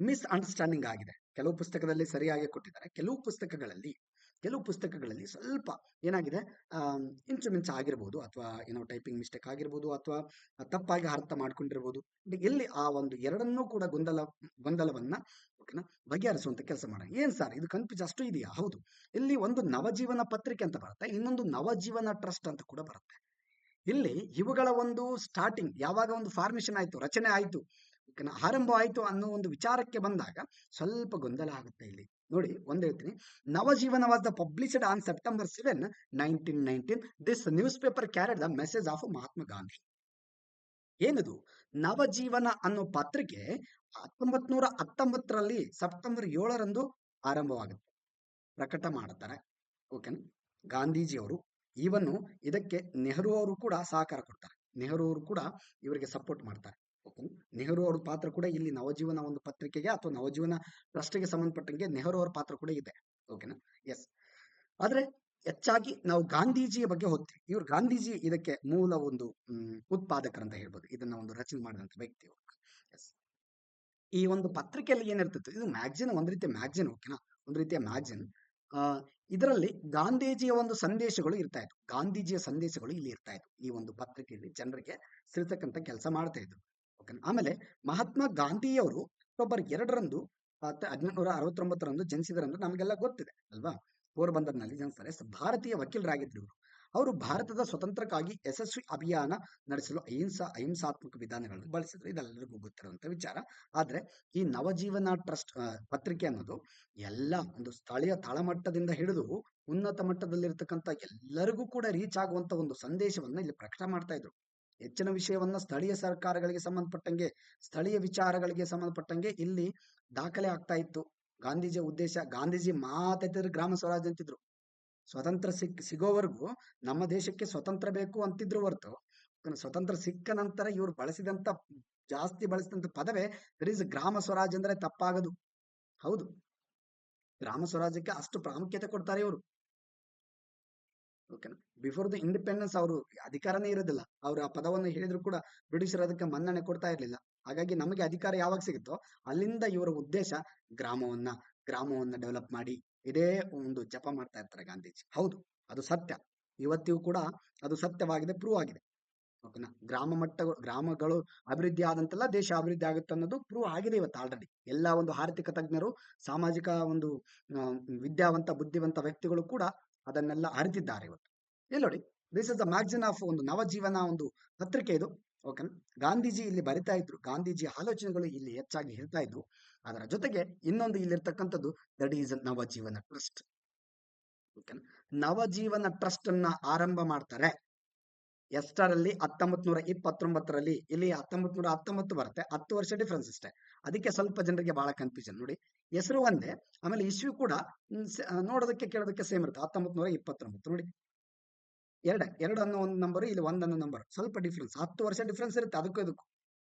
ಮಿಸ್ಅಂಡರ್ಸ್ಟ್ಯಾಂಡಿಂಗ್ ಆಗಿದೆ. ಕೆಲವು ಪುಸ್ತಕದಲ್ಲಿ ಸರಿಯಾಗಿ ಕೊಟ್ಟಿದ್ದಾರೆ, ಕೆಲವು ಪುಸ್ತಕಗಳಲ್ಲಿ ಸ್ವಲ್ಪ ಏನಾಗಿದೆ, ಇಂಚುಮಿಂಚು ಆಗಿರ್ಬೋದು, ಅಥವಾ ಏನೋ ಟೈಪಿಂಗ್ ಮಿಸ್ಟೇಕ್ ಆಗಿರ್ಬೋದು, ಅಥವಾ ತಪ್ಪಾಗಿ ಅರ್ಥ ಮಾಡ್ಕೊಂಡಿರ್ಬೋದು. ಇಲ್ಲಿ ಆ ಒಂದು ಎರಡನ್ನೂ ಕೂಡ ಗೊಂದಲವನ್ನ, ಓಕೆನಾ, ಬಗೆಹರಿಸುವಂತ ಕೆಲಸ ಮಾಡೋಣ. ಏನ್ ಸರ್ ಇದು ಕನ್ಫ್ಯೂಸ್ ಅಷ್ಟು ಇದೆಯಾ? ಹೌದು, ಇಲ್ಲಿ ಒಂದು ನವಜೀವನ ಪತ್ರಿಕೆ ಅಂತ ಬರುತ್ತೆ, ಇನ್ನೊಂದು ನವಜೀವನ ಟ್ರಸ್ಟ್ ಅಂತ ಕೂಡ ಬರುತ್ತೆ. ಇಲ್ಲಿ ಇವುಗಳ ಒಂದು ಸ್ಟಾರ್ಟಿಂಗ್ ಯಾವಾಗ ಒಂದು ಫಾರ್ಮೇಶನ್ ಆಯ್ತು, ರಚನೆ ಆಯ್ತು, ಓಕೆನಾ, ಆರಂಭ ಆಯ್ತು ಅನ್ನೋ ಒಂದು ವಿಚಾರಕ್ಕೆ ಬಂದಾಗ ಸ್ವಲ್ಪ ಗೊಂದಲ ಆಗುತ್ತೆ. ಇಲ್ಲಿ ನೋಡಿ, ಒಂದ್ ಹೇಳ್ತೀನಿ. Navajivan was the published on September 7, 1919. This news paper carried the message of Mahatma Gandhi. ಏನದು ನವಜೀವನ ಅನ್ನೋ ಪತ್ರಿಕೆ? 1919ರಲ್ಲಿ ಸೆಪ್ಟೆಂಬರ್ 7ರಂದು ಆರಂಭವಾಗುತ್ತೆ, ಪ್ರಕಟ ಮಾಡುತ್ತಾರೆ, ಓಕೆನಾ, ಗಾಂಧೀಜಿಯವರು. ಈವನ್ನು ಇದಕ್ಕೆ ನೆಹರು ಅವರು ಕೂಡ ಸಹಕಾರ ಕೊಡ್ತಾರೆ. ನೆಹರು ಅವರು ಕೂಡ ಇವರಿಗೆ ಸಪೋರ್ಟ್ ಮಾಡ್ತಾರೆ, ಓಕೆನಾ. ನೆಹರು ಅವ್ರ ಪಾತ್ರ ಕೂಡ ಇಲ್ಲಿ ನವಜೀವನ ಒಂದು ಪತ್ರಿಕೆಗೆ ಅಥವಾ ನವಜೀವನ ಟ್ರಸ್ಟ್ಗೆ ಸಂಬಂಧಪಟ್ಟಂಗೆ ನೆಹರು ಅವರ ಪಾತ್ರ ಕೂಡ ಇದೆ, ಓಕೆನಾ. ಎಸ್, ಆದ್ರೆ ಹೆಚ್ಚಾಗಿ ನಾವು ಗಾಂಧೀಜಿಯ ಬಗ್ಗೆ ಹೋಗ್ತೀವಿ. ಇವ್ರು ಗಾಂಧೀಜಿ ಇದಕ್ಕೆ ಮೂಲ ಒಂದು ಉತ್ಪಾದಕರಂತ ಹೇಳ್ಬೋದು, ಇದನ್ನ ಒಂದು ರಚನೆ ಮಾಡಿದಂತ ವ್ಯಕ್ತಿ ಅವರು. ಎಸ್, ಈ ಒಂದು ಪತ್ರಿಕೆಯಲ್ಲಿ ಏನಿರ್ತದೆ, ಇದು ಮ್ಯಾಗ್ಜಿನ್, ಒಂದ್ ರೀತಿಯ ಮ್ಯಾಗ್ಜಿನ್, ಓಕೆನಾ, ಒಂದು ರೀತಿಯ ಮ್ಯಾಗ್ಜಿನ್. ಇದರಲ್ಲಿ ಗಾಂಧೀಜಿಯ ಒಂದು ಸಂದೇಶಗಳು ಇರ್ತಾ ಇದ್ವು, ಗಾಂಧೀಜಿಯ ಸಂದೇಶಗಳು ಇಲ್ಲಿ ಇರ್ತಾ ಇದ್ವು. ಈ ಒಂದು ಪತ್ರಿಕೆಯಲ್ಲಿ ಜನರಿಗೆ ಸಿರ್ತಕ್ಕಂಥ ಕೆಲಸ ಮಾಡ್ತಾ ಇದ್ರು, ಓಕೆನಾ. ಆಮೇಲೆ ಮಹಾತ್ಮ ಗಾಂಧಿಯವರು ಅಕ್ಟೋಬರ್ 2ರಂದು 1869ರಂದು ಜನಿಸಿದರಂದು ನಮಗೆಲ್ಲ ಗೊತ್ತಿದೆ ಅಲ್ವಾ. ಪೋರ್ಬಂದರ್ನಲ್ಲಿ ಜನಿಸ್ತಾರೆ. ಭಾರತೀಯ ವಕೀಲರಾಗಿದ್ರು ಇವರು. ಅವರು ಭಾರತದ ಸ್ವತಂತ್ರಕ್ಕಾಗಿ ಯಶಸ್ವಿ ಅಭಿಯಾನ ನಡೆಸಲು ಅಹಿಂಸಾತ್ಮಕ ವಿಧಾನಗಳನ್ನು ಬಳಸಿದ್ರು. ಇದೆಲ್ಲರಿಗೂ ಗೊತ್ತಿರುವಂತ ವಿಚಾರ. ಆದ್ರೆ ಈ ನವಜೀವನ ಟ್ರಸ್ಟ್ ಪತ್ರಿಕೆ ಅನ್ನೋದು ಎಲ್ಲ ಒಂದು ಸ್ಥಳೀಯ ತಳಮಟ್ಟದಿಂದ ಹಿಡಿದು ಉನ್ನತ ಮಟ್ಟದಲ್ಲಿರ್ತಕ್ಕಂಥ ಎಲ್ಲರಿಗೂ ಕೂಡ ರೀಚ್ ಆಗುವಂತ ಒಂದು ಸಂದೇಶವನ್ನ ಇಲ್ಲಿ ಪ್ರಕಟ ಮಾಡ್ತಾ ಇದ್ರು. ಹೆಚ್ಚಿನ ವಿಷಯವನ್ನ ಸ್ಥಳೀಯ ಸರ್ಕಾರಗಳಿಗೆ ಸಂಬಂಧಪಟ್ಟಂಗೆ, ಸ್ಥಳೀಯ ವಿಚಾರಗಳಿಗೆ ಸಂಬಂಧಪಟ್ಟಂಗೆ ಇಲ್ಲಿ ದಾಖಲೆ ಆಗ್ತಾ ಇತ್ತು. ಗಾಂಧೀಜಿಯ ಉದ್ದೇಶ, ಗಾಂಧೀಜಿ ಮಾತಾಡ್ತಿದ್ರು ಗ್ರಾಮ ಸ್ವರಾಜ್ ಅಂತಿದ್ರು. ಸ್ವತಂತ್ರ ಸಿಗೋವರೆಗೂ ನಮ್ಮ ದೇಶಕ್ಕೆ ಸ್ವತಂತ್ರ ಬೇಕು ಅಂತಿದ್ರು ಹೊರತು, ಸ್ವತಂತ್ರ ಸಿಕ್ಕ ನಂತರ ಇವ್ರು ಜಾಸ್ತಿ ಬಳಸಿದಂತ ಪದವೇ ದಟ್ ಈಸ್ ಗ್ರಾಮ ಸ್ವರಾಜ್ ಅಂದ್ರೆ ತಪ್ಪಾಗದು. ಹೌದು, ಗ್ರಾಮ ಸ್ವರಾಜ್ಯಕ್ಕೆ ಅಷ್ಟು ಪ್ರಾಮುಖ್ಯತೆ ಕೊಡ್ತಾರೆ ಇವರು, ಓಕೆನಾ. ಬಿಫೋರ್ ದ ಇಂಡಿಪೆಂಡೆನ್ಸ್ ಅವರು ಅಧಿಕಾರನೇ ಇರೋದಿಲ್ಲ. ಅವರು ಆ ಪದವನ್ನು ಹೇಳಿದ್ರು ಕೂಡ ಬ್ರಿಟಿಷರು ಅದಕ್ಕೆ ಮನ್ನಣೆ ಕೊಡ್ತಾ ಇರ್ಲಿಲ್ಲ. ಹಾಗಾಗಿ ನಮಗೆ ಅಧಿಕಾರ ಯಾವಾಗ ಸಿಗುತ್ತೋ ಅಲ್ಲಿಂದ ಇವರ ಉದ್ದೇಶ ಗ್ರಾಮವನ್ನ ಡೆವಲಪ್ ಮಾಡಿ ಇದೇ ಒಂದು ಜಪ ಮಾಡ್ತಾ ಇರ್ತಾರೆ ಗಾಂಧೀಜಿ. ಹೌದು, ಅದು ಸತ್ಯ. ಇವತ್ತಿಗೂ ಕೂಡ ಅದು ಸತ್ಯವಾಗಿದೆ, ಪ್ರೂವ್ ಆಗಿದೆ. ಓಕೆನಾ. ಗ್ರಾಮಗಳು ಅಭಿವೃದ್ಧಿ ಆದಂತೆಲ್ಲ ದೇಶ ಅಭಿವೃದ್ಧಿ ಆಗುತ್ತೆ ಅನ್ನೋದು ಪ್ರೂವ್ ಆಗಿದೆ ಇವತ್ತು ಆಲ್ರೆಡಿ. ಎಲ್ಲ ಒಂದು ಆರ್ಥಿಕ ತಜ್ಞರು, ಸಾಮಾಜಿಕ ಒಂದು ಆ, ವಿದ್ಯಾವಂತ ಬುದ್ಧಿವಂತ ವ್ಯಕ್ತಿಗಳು ಕೂಡ ಅದನ್ನೆಲ್ಲ ಅರಿತಿದ್ದಾರೆ ಇವತ್ತು. ಇಲ್ಲಿ ನೋಡಿ, this is the magazine of ಒಂದು ನವಜೀವನ ಒಂದು ಪತ್ರಿಕೆ ಇದು. ಓಕೆನಾ. ಗಾಂಧೀಜಿ ಇಲ್ಲಿ ಬರಿತಾ ಇದ್ರು, ಗಾಂಧೀಜಿ ಆಲೋಚನೆಗಳು ಇಲ್ಲಿ ಹೆಚ್ಚಾಗಿ ಹೇಳ್ತಾ ಇದ್ವು. ಅದರ ಜೊತೆಗೆ ಇನ್ನೊಂದು ಇಲ್ಲಿರ್ತಕ್ಕಂಥದ್ದು ದಟ್ ಈಸ್ ನವಜೀವನ ಟ್ರಸ್ಟ್. ಓಕೆನಾ. ನವಜೀವನ ಟ್ರಸ್ಟ್ ಅನ್ನ ಆರಂಭ ಮಾಡ್ತಾರೆ ಎಷ್ಟರಲ್ಲಿ? 1929ರಲ್ಲಿ. ಇಲ್ಲಿ 1919 ಬರುತ್ತೆ, 10 ವರ್ಷ ಡಿಫ್ರೆನ್ಸ್ ಅಷ್ಟೇ. ಅದಕ್ಕೆ ಸ್ವಲ್ಪ ಜನರಿಗೆ ಬಹಳ ಕನ್ಫ್ಯೂಷನ್. ನೋಡಿ, ಹೆಸರು ಒಂದೇ, ಆಮೇಲೆ ಇಶ್ಯೂ ಕೂಡ ನೋಡೋದಕ್ಕೆ ಕೇಳೋದಕ್ಕೆ ಸೇಮ್ ಇರುತ್ತೆ. 1929 ನೋಡಿ, ಎರಡು ಅನ್ನೋ ಒಂದು ನಂಬರ್, ಇಲ್ಲಿ ಒಂದನ್ನೋ ನಂಬರ್, ಸ್ವಲ್ಪ ಡಿಫ್ರೆನ್ಸ್, 10 ವರ್ಷ ಡಿಫ್ರೆನ್ಸ್ ಇರುತ್ತೆ ಅದಕ್ಕೂ ಇದಕ್ಕೂ.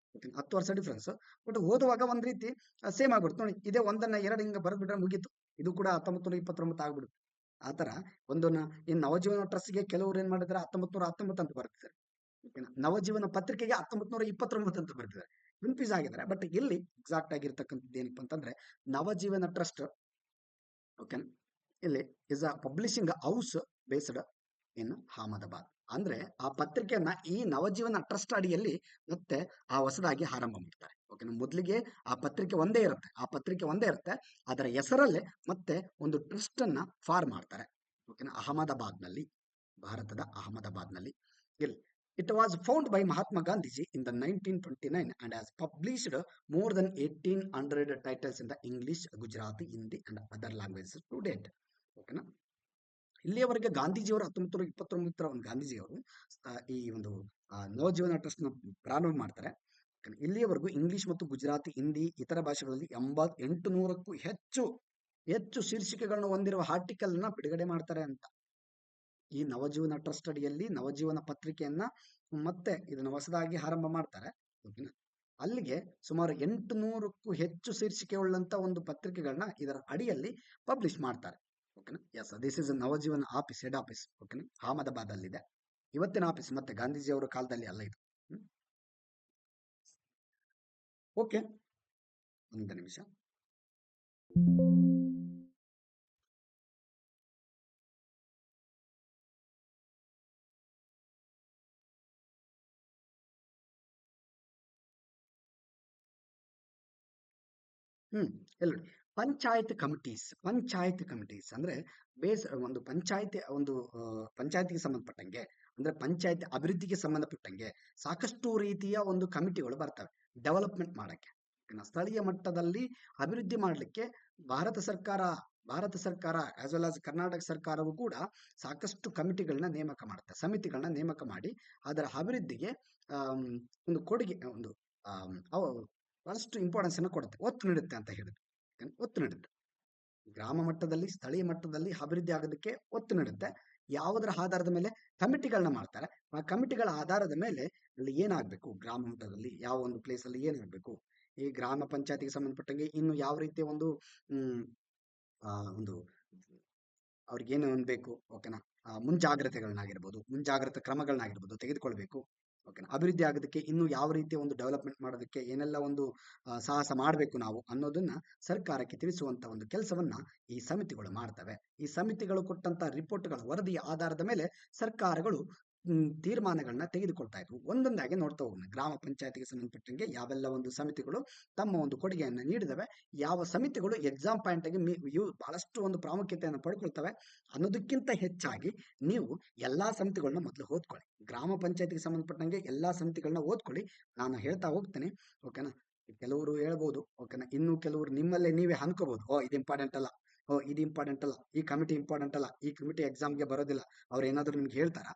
10 ವರ್ಷ ಡಿಫ್ರೆನ್ಸ್, ಬಟ್ ಓದುವಾಗ ಒಂದ್ ರೀತಿ ಸೇಮ್ ಆಗ್ಬಿಡುತ್ತೆ. ನೋಡಿ, ಇದೇ ಒಂದನ್ನ ಎರಡು ಹಿಂಗೆ ಬರೆದ್ಬಿಟ್ರೆ ಮುಗೀತು, ಇದು ಕೂಡ 1929 ಆಗ್ಬಿಡುತ್ತೆ. ಆತರ ಒಂದನ್ನ ಈ ನವಜೀವನ ಟ್ರಸ್ಟ್ಗೆ ಕೆಲವರು ಏನ್ ಮಾಡಿದ್ರೆ 1919 ಅಂತ ಬರ್ತಿದ್ದಾರೆ. ಓಕೆನಾ. ನವಜೀವನ ಪತ್ರಿಕೆಗೆ 1929 ಅಂತ ಬರ್ತಿದ್ದಾರೆ, ಕನ್ಫ್ಯೂಸ್ ಆಗಿದ್ದಾರೆ. ಬಟ್ ಇಲ್ಲಿ ಎಕ್ಸಾಕ್ಟ್ ಆಗಿರ್ತಕ್ಕಂಥದ್ದು ಏನಪ್ಪ ಅಂತಂದ್ರೆ, ನವಜೀವನ ಟ್ರಸ್ಟ್, ಓಕೆನಾ, ಇಲ್ಲಿ is a publishing house based ಇನ್ ಅಹಮದಾಬಾದ್. ಅಂದ್ರೆ ಆ ಪತ್ರಿಕೆಯನ್ನ ಈ ನವಜೀವನ ಟ್ರಸ್ಟ್ ಅಡಿಯಲ್ಲಿ ಮತ್ತೆ ಆ ಹೊಸದಾಗಿ ಆರಂಭ ಮಾಡ್ತಾರೆ. ಓಕೆನಾ. ಮೊದಲಿಗೆ ಆ ಪತ್ರಿಕೆ ಒಂದೇ ಇರುತ್ತೆ, ಅದರ ಹೆಸರಲ್ಲೇ ಮತ್ತೆ ಒಂದು ಟ್ರಸ್ಟ್ ಅನ್ನ ಫಾರ್ಮ್ ಮಾಡ್ತಾರೆ. ಓಕೆನಾ. ಅಹಮದಾಬಾದ್ನಲ್ಲಿ, ಭಾರತದ ಅಹಮದಾಬಾದ್ನಲ್ಲಿ. ಇಲ್ಲಿ it was found by Mahatma Gandhiji in the 1929 and has published more than 1800 titles in the English, Gujarati, Hindi and other languages to date. ಓಕೆನಾ. ಇಲ್ಲಿಯವರೆಗೆ ಗಾಂಧೀಜಿಯವರು 1929 ಒಂದು ಗಾಂಧೀಜಿಯವರು ಈ ಒಂದು ನವಜೀವನ ಟ್ರಸ್ಟ್ ನ ಪ್ರಾರಂಭ ಮಾಡ್ತಾರೆ. ಇಲ್ಲಿಯವರೆಗೂ ಇಂಗ್ಲಿಷ್ ಮತ್ತು ಗುಜರಾತಿ, ಹಿಂದಿ, ಇತರ ಭಾಷೆಗಳಲ್ಲಿ 800ಕ್ಕೂ ಹೆಚ್ಚು ಶೀರ್ಷಿಕೆಗಳನ್ನು ಹೊಂದಿರುವ ಆರ್ಟಿಕಲ್ ನ ಬಿಡುಗಡೆ ಮಾಡ್ತಾರೆ ಅಂತ. ಈ ನವಜೀವನ ಟ್ರಸ್ಟ್ ಅಡಿಯಲ್ಲಿ ನವಜೀವನ ಪತ್ರಿಕೆಯನ್ನ ಮತ್ತೆ ಇದನ್ನ ಹೊಸದಾಗಿ ಆರಂಭ ಮಾಡ್ತಾರೆ. ಓಕೆನಾ. ಅಲ್ಲಿಗೆ ಸುಮಾರು 800ಕ್ಕೂ ಹೆಚ್ಚು ಶೀರ್ಷಿಕೆ ಉಳ್ಳಂತ ಒಂದು ಪತ್ರಿಕೆಗಳನ್ನ ಇದರ ಅಡಿಯಲ್ಲಿ ಪಬ್ಲಿಷ್ ಮಾಡ್ತಾರೆ. ಓಕೆನಾ. Yes, this is Navajivan office, head office. ಓಕೆನಾ. ಅಹಮದಾಬಾದ್ ಅಲ್ಲಿದೆ. ಇವತ್ತಿನ ಆಫೀಸ್ ಮತ್ತೆ ಗಾಂಧೀಜಿ ಅವರ ಕಾಲದಲ್ಲಿ ಅಲ್ಲ ಇದು. ಓಕೆ, ಒಂದು ನಿಮಿಷ. ಎಲ್ಲ ಪಂಚಾಯತ್ ಕಮಿಟೀಸ್ ಅಂದ್ರೆ ಒಂದು ಪಂಚಾಯತಿಗೆ ಸಂಬಂಧಪಟ್ಟಂಗೆ, ಅಂದ್ರೆ ಪಂಚಾಯತ್ ಅಭಿವೃದ್ಧಿಗೆ ಸಂಬಂಧಪಟ್ಟಂಗೆ ಸಾಕಷ್ಟು ರೀತಿಯ ಒಂದು ಕಮಿಟಿಗಳು ಬರ್ತವೆ ಡೆವಲಪ್ಮೆಂಟ್ ಮಾಡಕ್ಕೆ. ಸ್ಥಳೀಯ ಮಟ್ಟದಲ್ಲಿ ಅಭಿವೃದ್ಧಿ ಮಾಡಲಿಕ್ಕೆ ಭಾರತ ಸರ್ಕಾರ ಆಸ್ ವೆಲ್ ಆಸ್ ಕರ್ನಾಟಕ ಸರ್ಕಾರವು ಕೂಡ ಸಾಕಷ್ಟು ಕಮಿಟಿಗಳನ್ನ ನೇಮಕ ಮಾಡುತ್ತೆ, ಸಮಿತಿಗಳನ್ನ ನೇಮಕ ಮಾಡಿ ಅದರ ಅಭಿವೃದ್ಧಿಗೆ ಒಂದು ಕೊಡುಗೆ, ಒಂದು ಬಹಳಷ್ಟು ಇಂಪಾರ್ಟೆನ್ಸ್ ಅನ್ನು ಕೊಡುತ್ತೆ, ಒತ್ತು ನೀಡುತ್ತೆ ಅಂತ ಹೇಳಿದ್ರು. ಒತ್ತು ನೀಡುತ್ತೆ. ಗ್ರಾಮ ಮಟ್ಟದಲ್ಲಿ, ಸ್ಥಳೀಯ ಮಟ್ಟದಲ್ಲಿ ಅಭಿವೃದ್ಧಿ ಆಗೋದಕ್ಕೆ ಒತ್ತು ನೀಡುತ್ತೆ. ಯಾವುದರ ಆಧಾರದ ಮೇಲೆ ಕಮಿಟಿಗಳನ್ನ ಮಾಡ್ತಾರೆ, ಆ ಕಮಿಟಿಗಳ ಆಧಾರದ ಮೇಲೆ ಅಲ್ಲಿ ಏನಾಗಬೇಕು, ಗ್ರಾಮ ಮಟ್ಟದಲ್ಲಿ ಯಾವ ಒಂದು ಪ್ಲೇಸ್ ಅಲ್ಲಿ ಏನಾಗಬೇಕು, ಈ ಗ್ರಾಮ ಪಂಚಾಯತಿಗೆ ಸಂಬಂಧಪಟ್ಟಂಗೆ ಇನ್ನು ಯಾವ ರೀತಿಯ ಒಂದು ಒಂದು ಅವ್ರಿಗೆ ಏನು ಬೇಕು, ಓಕೆನಾ, ಮುಂಜಾಗ್ರತಾ ಕ್ರಮಗಳನ್ನಾಗಿರ್ಬೋದು ತೆಗೆದುಕೊಳ್ಬೇಕು. ಓಕೆನಾ. ಅಭಿವೃದ್ಧಿ ಆಗೋದಕ್ಕೆ ಇನ್ನು ಯಾವ ರೀತಿಯ ಒಂದು ಡೆವಲಪ್ಮೆಂಟ್ ಮಾಡೋದಕ್ಕೆ ಏನೆಲ್ಲ ಒಂದು ಸಾಹಸ ಮಾಡಬೇಕು ನಾವು ಅನ್ನೋದನ್ನ ಸರ್ಕಾರಕ್ಕೆ ತಿಳಿಸುವಂತ ಒಂದು ಕೆಲಸವನ್ನ ಈ ಸಮಿತಿಗಳು ಮಾಡ್ತವೆ. ಈ ಸಮಿತಿಗಳು ಕೊಟ್ಟಂತ ರಿಪೋರ್ಟ್ಗಳ ವರದಿಯ ಆಧಾರದ ಮೇಲೆ ಸರ್ಕಾರಗಳು ತೀರ್ಮಾನಗಳನ್ನ ತೆಗೆದುಕೊಳ್ತಾ ಇದ್ವು. ಒಂದೊಂದಾಗಿ ನೋಡ್ತಾ ಹೋಗೋಣ. ಗ್ರಾಮ ಪಂಚಾಯತಿಗೆ ಸಂಬಂಧಪಟ್ಟಂಗೆ ಯಾವೆಲ್ಲ ಒಂದು ಸಮಿತಿಗಳು ತಮ್ಮ ಒಂದು ಕೊಡುಗೆಯನ್ನು ನೀಡಿದವೆ, ಯಾವ ಸಮಿತಿಗಳು ಎಕ್ಸಾಮ್ ಪಾಯಿಂಟ್ ಆಗಿ ಬಹಳಷ್ಟು ಒಂದು ಪ್ರಾಮುಖ್ಯತೆಯನ್ನು ಪಡ್ಕೊಳ್ತವೆ ಅನ್ನೋದಕ್ಕಿಂತ ಹೆಚ್ಚಾಗಿ ನೀವು ಎಲ್ಲಾ ಸಮಿತಿಗಳನ್ನ ಮೊದಲು ಓದ್ಕೊಳ್ಳಿ. ಗ್ರಾಮ ಪಂಚಾಯತಿಗೆ ಸಂಬಂಧಪಟ್ಟಂಗೆ ಎಲ್ಲಾ ಸಮಿತಿಗಳನ್ನ ಓದ್ಕೊಳ್ಳಿ. ನಾನು ಹೇಳ್ತಾ ಹೋಗ್ತೇನೆ. ಓಕೆನಾ. ಕೆಲವರು ಹೇಳ್ಬೋದು, ಓಕೆನಾ, ಇನ್ನು ಕೆಲವರು ನಿಮ್ಮಲ್ಲೇ ನೀವೇ ಅನ್ಕೋಬಹುದು, ಇದು ಇಂಪಾರ್ಟೆಂಟ್ ಅಲ್ಲ, ಇದು ಇಂಪಾರ್ಟೆಂಟ್ ಅಲ್ಲ, ಈ ಕಮಿಟಿ ಇಂಪಾರ್ಟೆಂಟ್ ಅಲ್ಲ, ಈ ಕಮಿಟಿ ಎಕ್ಸಾಮ್ಗೆ ಬರೋದಿಲ್ಲ. ಅವ್ರು ಏನಾದ್ರು ನಿಮ್ಗೆ ಹೇಳ್ತಾರ?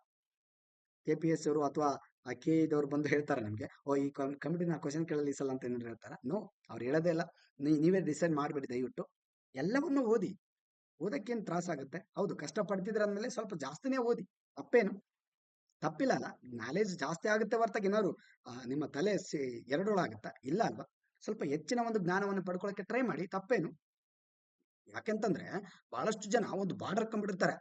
KPS ಅವರು ಅಥವಾ KE ಬಂದು ಹೇಳ್ತಾರೆ ನಿಮ್ಗೆ, ಈ ಕಮಿಟಿನ ಕ್ವಶನ್ ಕೇಳಲಿ ಸಲ ಅಂತ ಏನಾದ್ರು ಹೇಳ್ತಾರ? ನೋ, ಅವ್ರು ಹೇಳೋದೇ ಇಲ್ಲ. ನೀವೇ ಡಿಸೈಡ್ ಮಾಡ್ಬೇಡಿ ದಯವಿಟ್ಟು. ಎಲ್ಲವನ್ನೂ ಓದಿ. ಓದಕ್ಕೇನು ತ್ರಾಸ ಆಗುತ್ತೆ? ಹೌದು, ಕಷ್ಟ ಪಡ್ತಿದ್ರ ಅಂದ್ಮೇಲೆ ಸ್ವಲ್ಪ ಜಾಸ್ತಿನೇ ಓದಿ, ತಪ್ಪೇನು? ತಪ್ಪಿಲ್ಲ ಅಲ್ಲ. ನಾಲೆಜ್ ಜಾಸ್ತಿ ಆಗುತ್ತೆ ಹೊರತಾಗಿ ಏನಾದ್ರು ನಿಮ್ಮ ತಲೆ ಎರಡೋಳಾಗುತ್ತಾ? ಇಲ್ಲ ಅಲ್ವಾ? ಸ್ವಲ್ಪ ಹೆಚ್ಚಿನ ಒಂದು ಜ್ಞಾನವನ್ನು ಪಡ್ಕೊಳ್ಳೋಕೆ ಟ್ರೈ ಮಾಡಿ, ತಪ್ಪೇನು? ಯಾಕೆಂತಂದ್ರೆ ಬಹಳಷ್ಟು ಜನ ಒಂದು ಬಾರ್ಡರ್ ಕಂಬಿಡ್ತಾರೆ.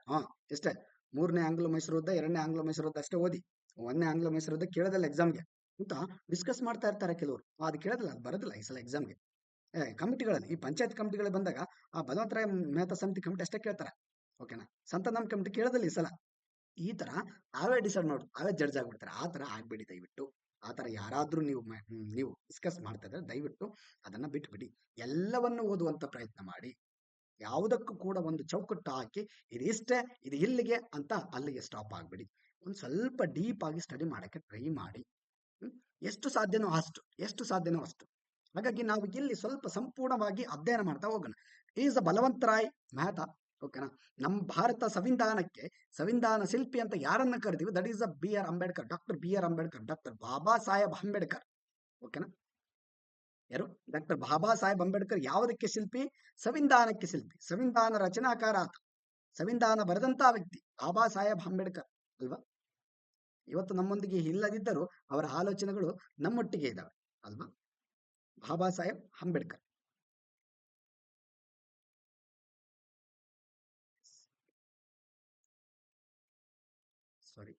ಎಷ್ಟೇ 3ನೇ ಆಂಗ್ಲ ಮೈಸೂರು ಯುದ್ಧ, 2ನೇ ಆಂಗ್ಲ ಮೈಸೂರು ಯುದ್ಧ ಅಷ್ಟೇ ಓದಿ, 1ನೇ ಆಂಗ್ಲ ಮೈಸೂರು ಯುದ್ಧ ಕೇಳೋದಿಲ್ಲ ಎಕ್ಸಾಮ್ಗೆ ಅಂತ ಡಿಸ್ಕಸ್ ಮಾಡ್ತಾ ಇರ್ತಾರೆ ಕೆಲವರು. ಅದು ಕೇಳೋದಿಲ್ಲ, ಅದು ಬರೋದಿಲ್ಲ ಈ ಸಲ ಎಕ್ಸಾಮ್ಗೆ. ಕಮಿಟಿಗಳಲ್ಲಿ, ಈ ಪಂಚಾಯತ್ ಕಮಿಟಿಗಳು ಬಂದಾಗ ಆ ಬಲವಂತರಾಯ ಮೆಹ್ತಾ ಸಮಿತಿ ಕಮಿಟಿ ಅಷ್ಟೇ ಕೇಳ್ತಾರೆ. ಓಕೆನಾ. ಸಂತಾನಂ ಕಮಿಟಿ ಕೇಳೋದಿಲ್ಲ ಈ ಸಲ. ಈ ತರ ತಾವೇ ಡಿಸೈಡ್ ಮಾಡು, ತಾವೇ ಜಡ್ಜ್ ಆಗ್ಬಿಡ್ತಾರೆ. ಆ ತರ ಆಗ್ಬೇಡಿ ದಯವಿಟ್ಟು. ಆ ತರ ಯಾರಾದ್ರೂ ನೀವು ಡಿಸ್ಕಸ್ ಮಾಡ್ತಾ ಇದ್ರೆ ದಯವಿಟ್ಟು ಅದನ್ನ ಬಿಟ್ಬಿಡಿ. ಎಲ್ಲವನ್ನು ಓದುವಂತ ಪ್ರಯತ್ನ ಮಾಡಿ. ಯಾವುದಕ್ಕೂ ಕೂಡ ಒಂದು ಚೌಕಟ್ಟು ಹಾಕಿ ಇದು ಇಷ್ಟೇ, ಇದು ಇಲ್ಲಿಗೆ ಅಂತ ಅಲ್ಲಿಗೆ ಸ್ಟಾಪ್ ಆಗ್ಬಿಡಿ. ಒಂದು ಸ್ವಲ್ಪ ಡೀಪ್ ಆಗಿ ಸ್ಟಡಿ ಮಾಡಕ್ಕೆ ಟ್ರೈ ಮಾಡಿ. ಎಷ್ಟು ಸಾಧ್ಯನೋ ಅಷ್ಟು. ಹಾಗಾಗಿ ನಾವು ಇಲ್ಲಿ ಸ್ವಲ್ಪ ಸಂಪೂರ್ಣವಾಗಿ ಅಧ್ಯಯನ ಮಾಡ್ತಾ ಹೋಗೋಣ. ಈಸ್ ಬಲವಂತರಾಯ್ ಮೆಹ್ತಾ. ಓಕೆನಾ. ನಮ್ಮ ಭಾರತ ಸಂವಿಧಾನ ಶಿಲ್ಪಿ ಅಂತ ಯಾರನ್ನ ಕರಿತೀವಿ, that is B R Ambedkar, doctor B R Ambedkar, doctor Baba Saheb Ambedkar. ಓಕೆನಾ. ಯಾರು? ಡಾಕ್ಟರ್ ಬಾಬಾ ಸಾಹೇಬ್ ಅಂಬೇಡ್ಕರ್ ಯಾವುದಕ್ಕೆ ಶಿಲ್ಪಿ? ಸಂವಿಧಾನಕ್ಕೆ ಶಿಲ್ಪಿ. ಸಂವಿಧಾನ ರಚನಾಕಾರ ಆತ. ಸಂವಿಧಾನ ಬರೆದಂತ ವ್ಯಕ್ತಿ ಬಾಬಾ ಸಾಹೇಬ್ ಅಂಬೇಡ್ಕರ್ ಅಲ್ವಾ. ಇವತ್ತು ನಮ್ಮೊಂದಿಗೆ ಇಲ್ಲದಿದ್ದರೂ ಅವರ ಆಲೋಚನೆಗಳು ನಮ್ಮೊಟ್ಟಿಗೆ ಇದ್ದಾವೆ ಅಲ್ವಾ. ಬಾಬಾ ಸಾಹೇಬ್ ಅಂಬೇಡ್ಕರ್. ಸಾರಿ.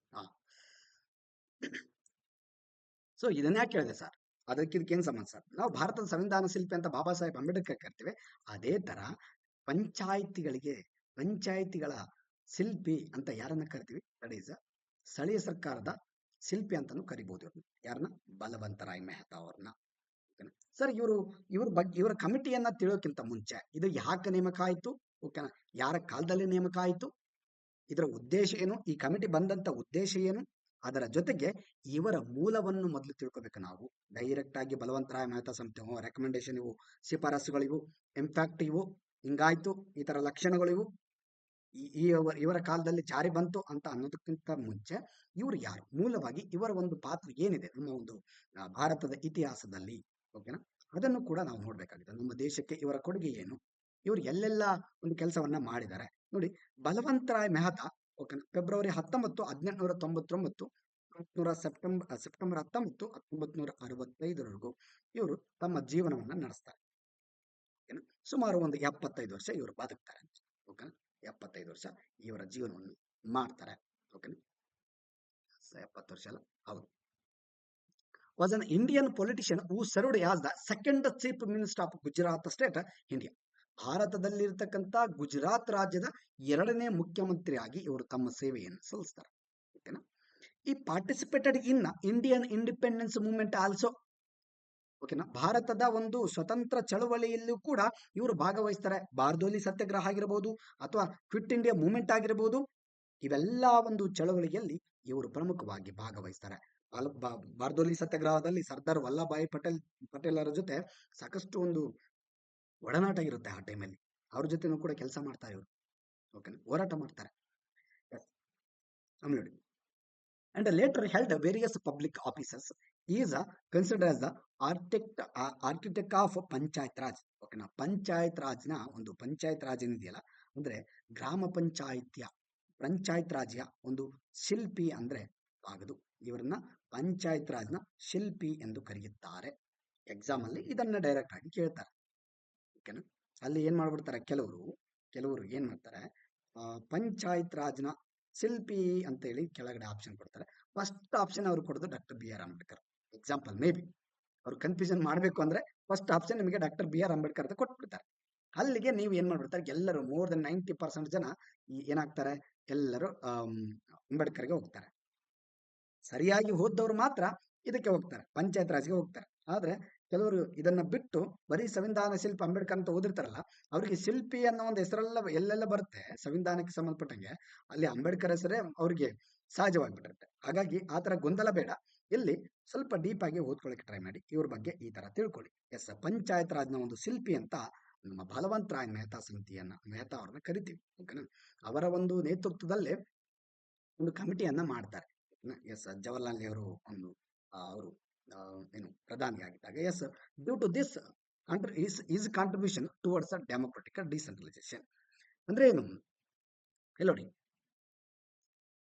ಸೊ ಇದನ್ನ ಯಾಕೆ ಹೇಳಿದೆ ಸರ್? ಇದಕ್ಕೇನು ಸಂಬಂಧ ಸರ್? ನಾವು ಭಾರತದ ಸಂವಿಧಾನ ಶಿಲ್ಪಿ ಅಂತ ಬಾಬಾ ಸಾಹೇಬ್ ಅಂಬೇಡ್ಕರ್ ಕರಿತೀವಿ. ಅದೇ ತರ ಪಂಚಾಯಿತಿಗಳ ಶಿಲ್ಪಿ ಅಂತ ಯಾರನ್ನ ಕರಿತೀವಿ? ದಟ್ ಈಸ್ ಸ್ಥಳೀಯ ಸರ್ಕಾರದ ಶಿಲ್ಪಿ ಅಂತಾನು ಕರಿಬಹುದು. ಯಾರನ್ನ? ಬಲವಂತರಾಯ್ ಮೆಹ್ತಾ ಅವ್ರನ್ನ. ಸರ್ ಇವರ ಕಮಿಟಿಯನ್ನ ತಿಳಿಯೋಕ್ಕಿಂತ ಮುಂಚೆ ಇದು ಯಾಕೆ ನೇಮಕ ಆಯ್ತು? ಓಕೆನಾ. ಯಾರ ಕಾಲದಲ್ಲಿ ನೇಮಕ ಆಯ್ತು? ಇದರ ಉದ್ದೇಶ ಏನು? ಈ ಕಮಿಟಿ ಬಂದಂತ ಉದ್ದೇಶ ಏನು? ಅದರ ಜೊತೆಗೆ ಇವರ ಮೂಲವನ್ನು ಮೊದಲು ತಿಳ್ಕೊಬೇಕು ನಾವು. ಡೈರೆಕ್ಟ್ ಆಗಿ ಬಲವಂತರಾಯ ಮೆಹ್ತಾ ಸಮಿತಿ ರೆಕಮೆಂಡೇಶನ್ ಇವು, ಶಿಫಾರಸುಗಳಿವು, ಇಂಪ್ಯಾಕ್ಟ್ ಇವು, ಹಿಂಗಾಯ್ತು, ಈ ತರ ಲಕ್ಷಣಗಳಿವು, ಇವರ ಕಾಲದಲ್ಲಿ ಜಾರಿ ಬಂತು ಅಂತ ಅನ್ನೋದಕ್ಕಿಂತ ಮುಂಚೆ ಇವರು ಯಾರು, ಮೂಲವಾಗಿ ಇವರ ಒಂದು ಪಾತ್ರ ಏನಿದೆ ನಮ್ಮ ಒಂದು ಭಾರತದ ಇತಿಹಾಸದಲ್ಲಿ, ಓಕೆನಾ, ಅದನ್ನು ಕೂಡ ನಾವು ನೋಡ್ಬೇಕಾಗಿದೆ. ನಮ್ಮ ದೇಶಕ್ಕೆ ಇವರ ಕೊಡುಗೆ ಏನು, ಇವರು ಎಲ್ಲೆಲ್ಲ ಒಂದು ಕೆಲಸವನ್ನ ಮಾಡಿದ್ದಾರೆ ನೋಡಿ. ಬಲವಂತರಾಯ್ ಮೆಹ್ತಾ ಓಕೆನಾ, ಫೆಬ್ರವರಿ 19, 1899, ಸೆಪ್ಟೆಂಬರ್ 19, 1965 ಇವರು ತಮ್ಮ ಜೀವನವನ್ನ ನಡೆಸ್ತಾರೆ. ಓಕೆನಾ. ಸುಮಾರು ಒಂದು 75 ವರ್ಷ ಇವರು ಬದುಕ್ತಾರೆ. ಓಕೆನಾ. 75 ವರ್ಷ ಇವರ ಜೀವನವನ್ನು ಮಾಡ್ತಾರೆ. ಓಕೆನಾ. 70 ವರ್ಷ ಅಲ್ಲ, ಹೌದು. Was an Indian politician who served as the second chief minister of Gujarat state, India. ಭಾರತದಲ್ಲಿರ್ತಕ್ಕಂಥ ಗುಜರಾತ್ ರಾಜ್ಯದ 2ನೇ ಮುಖ್ಯಮಂತ್ರಿಯಾಗಿ ಇವರು ತಮ್ಮ ಸೇವೆಯನ್ನು ಸಲ್ಲಿಸ್ತಾರೆ. ಓಕೆನಾ. ಈ participated in Indian independence movement also. ಓಕೆನಾ. ಭಾರತದ ಒಂದು ಸ್ವತಂತ್ರ ಚಳವಳಿಯಲ್ಲೂ ಕೂಡ ಇವರು ಭಾಗವಹಿಸ್ತಾರೆ. ಬಾರ್ದೋಲಿ ಸತ್ಯಾಗ್ರಹ ಆಗಿರಬಹುದು ಅಥವಾ ಕ್ವಿಟ್ ಇಂಡಿಯಾ ಮೂವ್ಮೆಂಟ್ ಆಗಿರಬಹುದು, ಇವೆಲ್ಲ ಒಂದು ಚಳವಳಿಯಲ್ಲಿ ಇವರು ಪ್ರಮುಖವಾಗಿ ಭಾಗವಹಿಸ್ತಾರೆ. ಬಾರ್ದೋಲಿ ಸತ್ಯಾಗ್ರಹದಲ್ಲಿ ಸರ್ದಾರ್ ವಲ್ಲಭಾಯಿ ಪಟೇಲರ ಜೊತೆ ಸಾಕಷ್ಟು ಒಂದು ಒಡನಾಟ ಇರುತ್ತೆ. ಆ ಟೈಮಲ್ಲಿ ಅವ್ರ ಜೊತೆನೂ ಕೂಡ ಕೆಲಸ ಮಾಡ್ತಾರೆ ಇವರು. ಓಕೆನಾ. ಹೋರಾಟ ಮಾಡ್ತಾರೆ. ನೋಡಿ. And later held various public offices. He is considered as the architect of panchayat Raj. ಓಕೆನಾ. ಪಂಚಾಯತ್ ರಾಜ್ನ ಒಂದು ಪಂಚಾಯತ್ ರಾಜ್ ಏನಿದೆಯಲ್ಲ, ಅಂದ್ರೆ ಗ್ರಾಮ ಪಂಚಾಯತ್ ರಾಜ್ಯ ಒಂದು ಶಿಲ್ಪಿ ಅಂದ್ರೆ ಆಗದು. ಇವರನ್ನ ಪಂಚಾಯತ್ ರಾಜ್ನ ಶಿಲ್ಪಿ ಎಂದು ಕರೆಯುತ್ತಾರೆ. ಎಕ್ಸಾಮ್ ಅಲ್ಲಿ ಇದನ್ನ ಡೈರೆಕ್ಟ್ ಆಗಿ ಕೇಳ್ತಾರೆ. ಓಕೆನಾ. ಅಲ್ಲಿ ಏನ್ ಮಾಡ್ಬಿಡ್ತಾರೆ, ಕೆಲವರು ಏನ್ ಮಾಡ್ತಾರೆ, ಪಂಚಾಯತ್ ರಾಜ್ನ ಶಿಲ್ಪಿ ಅಂತ ಹೇಳಿ ಕೆಳಗಡೆ ಆಪ್ಷನ್ ಕೊಡ್ತಾರೆ. ಫಸ್ಟ್ ಆಪ್ಷನ್ ಅವ್ರು ಕೊಡೋದು doctor B R Ambedkar. Example may be ಅವ್ರು ಕನ್ಫ್ಯೂಷನ್ ಮಾಡಬೇಕು ಅಂದ್ರೆ ಫಸ್ಟ್ ಆಪ್ಷನ್ ನಿಮಗೆ ಡಾಕ್ಟರ್ ಬಿ ಆರ್ ಅಂಬೇಡ್ಕರ್ ಅಂತ ಕೊಟ್ಬಿಡ್ತಾರೆ. ಅಲ್ಲಿಗೆ ನೀವು ಏನ್ ಮಾಡ್ಬಿಡ್ತಾರೆ, ಎಲ್ಲರೂ ಮೋರ್ ದನ್ 90% ಜನ ಏನಾಗ್ತಾರೆ, ಎಲ್ಲರೂ ಅಂಬೇಡ್ಕರ್ಗೆ ಹೋಗ್ತಾರೆ. ಸರಿಯಾಗಿ ಓದ್ದವ್ರು ಮಾತ್ರ ಇದಕ್ಕೆ ಹೋಗ್ತಾರೆ, ಪಂಚಾಯತ್ ರಾಜ್ಗೆ ಹೋಗ್ತಾರೆ. ಆದ್ರೆ ಕೆಲವರು ಇದನ್ನ ಬಿಟ್ಟು ಬರೀ ಸಂವಿಧಾನ ಶಿಲ್ಪಿ ಅಂಬೇಡ್ಕರ್ ಅಂತ ಓದಿರ್ತಾರಲ್ಲ, ಅವರಿಗೆ ಶಿಲ್ಪಿ ಅನ್ನೋ ಒಂದು ಹೆಸರೆಲ್ಲ ಎಲ್ಲೆಲ್ಲ ಬರುತ್ತೆ ಸಂವಿಧಾನಕ್ಕೆ ಸಂಬಂಧಪಟ್ಟಂಗೆ, ಅಲ್ಲಿ ಅಂಬೇಡ್ಕರ್ ಹೆಸರೇ ಅವ್ರಿಗೆ ಸಹಜವಾಗಿಬಿಟ್ಟಿರುತ್ತೆ. ಹಾಗಾಗಿ ಆ ತರ ಗೊಂದಲ ಬೇಡ. ಇಲ್ಲಿ ಸ್ವಲ್ಪ ಡೀಪ್ ಆಗಿ ಓದ್ಕೊಳ್ಳಕ್ಕೆ ಟ್ರೈ ಮಾಡಿ. ಇವ್ರ ಬಗ್ಗೆ ಈ ತರ ತಿಳ್ಕೊಳ್ಳಿ. ಎಸ್, ಪಂಚಾಯತ್ ರಾಜ್ನ ಒಂದು ಶಿಲ್ಪಿ ಅಂತ ನಮ್ಮ ಬಲವಂತರಾಯ್ ಮೆಹ್ತಾ ಅವ್ರನ್ನ ಕರಿತೀವಿ. ಓಕೆನಾ. ಅವರ ಒಂದು ನೇತೃತ್ವದಲ್ಲೇ ಒಂದು ಕಮಿಟಿಯನ್ನ ಮಾಡ್ತಾರೆ. ಎಸ್, ಜವಾಹರ್ಲಾಲ್ ನೆಹರು ಅವರು ಏನು ಪ್ರಧಾನಿಯಾಗಿದ್ದಾಗ. Yes, due to this is contribution towards democratic decentralisation ಅಂದ್ರೆ ಏನು ನೋಡಿ,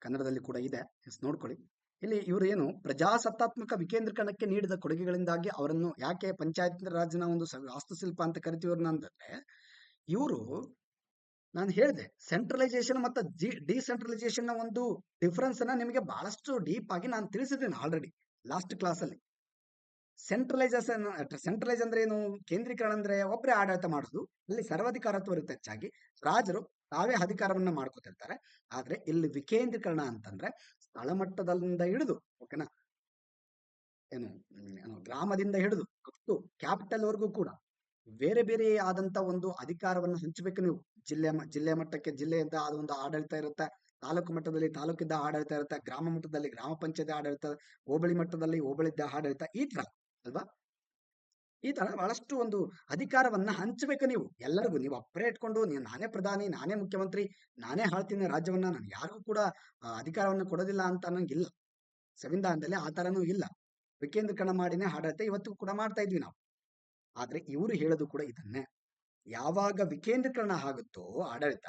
ಕನ್ನಡದಲ್ಲಿ ಕೂಡ ಇದೆ. ಎಸ್, ನೋಡ್ಕೊಳ್ಳಿ. ಇಲ್ಲಿ ಇವರು ಏನು ಪ್ರಜಾಸತ್ತಾತ್ಮಕ ವಿಕೇಂದ್ರೀಕರಣಕ್ಕೆ ನೀಡಿದ ಕೊಡುಗೆಗಳಿಂದಾಗಿ ಅವರನ್ನು ಯಾಕೆ ಪಂಚಾಯತ್ ರಾಜ್ನ ಒಂದು ವಾಸ್ತುಶಿಲ್ಪ ಅಂತ ಕರಿತೀವ್ರನ್ನ ಅಂತಂದ್ರೆ, ಇವರು ನಾನು ಹೇಳಿದೆ ಸೆಂಟ್ರಲೈಸೇಷನ್ ಮತ್ತು ಡಿಸೆಂಟ್ರಲೈಸೇಷನ್ ಒಂದು ಡಿಫರೆನ್ಸ್ ಅನ್ನ ನಿಮಗೆ ಬಹಳಷ್ಟು ಡೀಪ್ ಆಗಿ ನಾನು ತಿಳಿಸಿದ್ದೇನೆ ಆಲ್ರೆಡಿ ಲಾಸ್ಟ್ ಕ್ಲಾಸ್ ಅಲ್ಲಿ. ಸೆಂಟ್ರಲೈಸ್ ಅಂದ್ರೆ ಏನು? ಕೇಂದ್ರೀಕರಣ ಅಂದ್ರೆ ಒಬ್ಬರೇ ಆಡಳಿತ ಮಾಡೋದು. ಅಲ್ಲಿ ಸರ್ವಾಧಿಕಾರತ್ವ ಇರುತ್ತೆ ಹೆಚ್ಚಾಗಿ. ರಾಜರು ತಾವೇ ಅಧಿಕಾರವನ್ನ ಮಾಡ್ಕೊತಿರ್ತಾರೆ. ಆದ್ರೆ ಇಲ್ಲಿ ವಿಕೇಂದ್ರೀಕರಣ ಅಂತಂದ್ರೆ ಸ್ಥಳ ಮಟ್ಟದಿಂದ ಹಿಡಿದು ಓಕೆನಾ, ಏನು ಗ್ರಾಮದಿಂದ ಹಿಡಿದು ಅಪ್ ಕ್ಯಾಪಿಟಲ್ ವರೆಗೂ ಕೂಡ ಬೇರೆ ಬೇರೆ ಆದಂತ ಒಂದು ಅಧಿಕಾರವನ್ನು ಹಂಚಬೇಕು ನೀವು. ಜಿಲ್ಲೆ ಮಟ್ಟಕ್ಕೆ ಜಿಲ್ಲೆಯಿಂದ ಆದ ಒಂದು ಆಡಳಿತ ಇರುತ್ತೆ, ತಾಲೂಕು ಮಟ್ಟದಲ್ಲಿ ತಾಲೂಕಿದ್ದ ಆಡಳಿತ ಇರುತ್ತೆ, ಗ್ರಾಮ ಮಟ್ಟದಲ್ಲಿ ಗ್ರಾಮ ಪಂಚಾಯತಿ ಆಡಳಿತ, ಹೋಬಳಿ ಮಟ್ಟದಲ್ಲಿ ಹೋಬಳಿದ್ದ ಆಡಳಿತ, ಈ ತರ ಅಲ್ವಾ. ಈ ತರ ಬಹಳಷ್ಟು ಒಂದು ಅಧಿಕಾರವನ್ನ ಹಂಚಬೇಕು ನೀವು ಎಲ್ಲರಿಗೂ. ನೀವು ಅಪ್ಪರೆ ಇಟ್ಕೊಂಡು ನಾನೇ ಪ್ರಧಾನಿ, ನಾನೇ ಮುಖ್ಯಮಂತ್ರಿ, ನಾನೇ ಆಳ್ತೀನಿ ರಾಜ್ಯವನ್ನ, ನಾನು ಯಾರಿಗೂ ಕೂಡ ಅಧಿಕಾರವನ್ನು ಕೊಡೋದಿಲ್ಲ ಅಂತ ಅನ್ನಂಗಿಲ್ಲ. ಸಂವಿಧಾನದಲ್ಲಿ ಆ ತರನೂ ಇಲ್ಲ. ವಿಕೇಂದ್ರೀಕರಣ ಮಾಡಿನೇ ಆಡಳಿತ ಇವತ್ತು ಕೂಡ ಮಾಡ್ತಾ ಇದ್ವಿ ನಾವು. ಆದ್ರೆ ಇವರು ಹೇಳೋದು ಕೂಡ ಇದನ್ನೇ. ಯಾವಾಗ ವಿಕೇಂದ್ರೀಕರಣ ಆಗುತ್ತೋ ಆಡಳಿತ,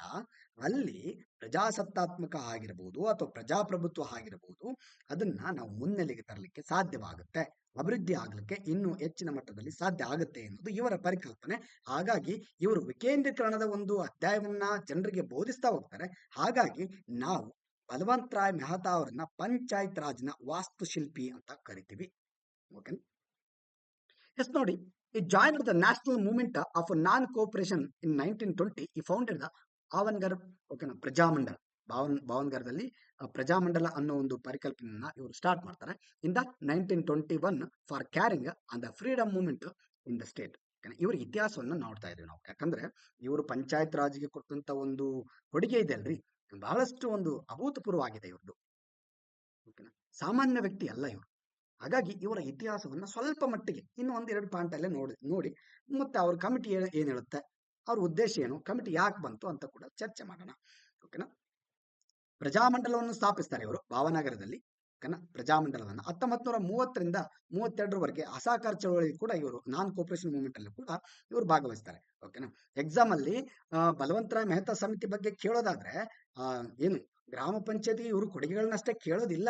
ಅಲ್ಲಿ ಪ್ರಜಾಸತ್ತಾತ್ಮಕ ಆಗಿರಬಹುದು ಅಥವಾ ಪ್ರಜಾಪ್ರಭುತ್ವ ಆಗಿರಬಹುದು, ಅದನ್ನ ನಾವು ಮುನ್ನೆಲೆಗೆ ತರಲಿಕ್ಕೆ ಸಾಧ್ಯವಾಗುತ್ತೆ, ಅಭಿವೃದ್ಧಿ ಆಗ್ಲಿಕ್ಕೆ ಇನ್ನೂ ಹೆಚ್ಚಿನ ಮಟ್ಟದಲ್ಲಿ ಸಾಧ್ಯ ಆಗುತ್ತೆ ಎನ್ನುವುದು ಇವರ ಪರಿಕಲ್ಪನೆ. ಹಾಗಾಗಿ ಇವರು ವಿಕೇಂದ್ರೀಕರಣದ ಒಂದು ಅಧ್ಯಾಯವನ್ನ ಜನರಿಗೆ ಬೋಧಿಸ್ತಾ ಹೋಗ್ತಾರೆ. ಹಾಗಾಗಿ ನಾವು ಬಲವಂತರಾಯ್ ಮೆಹ್ತಾ ಅವರನ್ನ ಪಂಚಾಯತ್ ರಾಜ್ನ ವಾಸ್ತುಶಿಲ್ಪಿ ಅಂತ ಕರಿತೀವಿ. ಓಕೆ, ಎಸ್ ನೋಡಿ, he joined the national movement of non-cooperation in 1920. He founded the ಭಾವನ್ಗರ್ ಓಕೆನಾ ಪ್ರಜಾಮಂಡಲ. ಭಾವನ್ಗರದಲ್ಲಿ ಪ್ರಜಾಮಂಡಲ ಅನ್ನೋ ಒಂದು ಪರಿಕಲ್ಪನೆಯನ್ನ ಇವರು ಸ್ಟಾರ್ಟ್ ಮಾಡ್ತಾರೆ in the 1921 for carrying on the freedom movement in the state. ಇವ್ರ ಇತಿಹಾಸವನ್ನ ನೋಡ್ತಾ ಇದ್ದೀವಿ ನಾವು. ಯಾಕಂದ್ರೆ ಇವರು ಪಂಚಾಯತ್ ರಾಜ್ಗೆ ಕೊಟ್ಟಂತ ಒಂದು ಕೊಡುಗೆ ಇದೆ ಅಲ್ರಿ, ಬಹಳಷ್ಟು ಒಂದು ಅಭೂತಪೂರ್ವ ಆಗಿದೆ ಇವ್ರದ್ದು. ಓಕೆನಾ, ಸಾಮಾನ್ಯ ವ್ಯಕ್ತಿ ಅಲ್ಲ ಇವರು. ಹಾಗಾಗಿ ಇವರ ಇತಿಹಾಸವನ್ನ ಸ್ವಲ್ಪ ಮಟ್ಟಿಗೆ ಇನ್ನು ಒಂದೆರಡು ಪಾಯಿಂಟ್ ಅಲ್ಲೇ ನೋಡಿ ಮತ್ತೆ ಅವ್ರ ಕಮಿಟಿ ಏನ್ ಹೇಳುತ್ತೆ, ಅವ್ರ ಉದ್ದೇಶ ಏನು, ಕಮಿಟಿ ಯಾಕೆ ಬಂತು ಅಂತ ಕೂಡ ಚರ್ಚೆ ಮಾಡೋಣ. ಓಕೆನಾ, ಪ್ರಜಾಮಂಡಲವನ್ನು ಸ್ಥಾಪಿಸ್ತಾರೆ ಇವರು ಭಾವನಗರದಲ್ಲಿ. ಓಕೆನಾ, ಪ್ರಜಾಮಂಡಲವನ್ನು 1930ರಿಂದ 32ರವರೆಗೆ ಅಸಹಕಾರ ಚಳವಳಿ ಕೂಡ ಇವರು ನಾನ್ ಕೋಪರೇಷನ್ ಮೂವ್ಮೆಂಟ್ ಅಲ್ಲಿ ಕೂಡ ಇವರು ಭಾಗವಹಿಸ್ತಾರೆ. ಓಕೆನಾ, ಎಕ್ಸಾಮ್ ಅಲ್ಲಿ ಬಲವಂತರಾಯ್ ಮೆಹ್ತಾ ಸಮಿತಿ ಬಗ್ಗೆ ಕೇಳೋದಾದ್ರೆ ಏನು ಗ್ರಾಮ ಪಂಚಾಯತಿ ಇವರು ಕೊಡುಗೆಗಳನ್ನಷ್ಟೇ ಕೇಳೋದಿಲ್ಲ,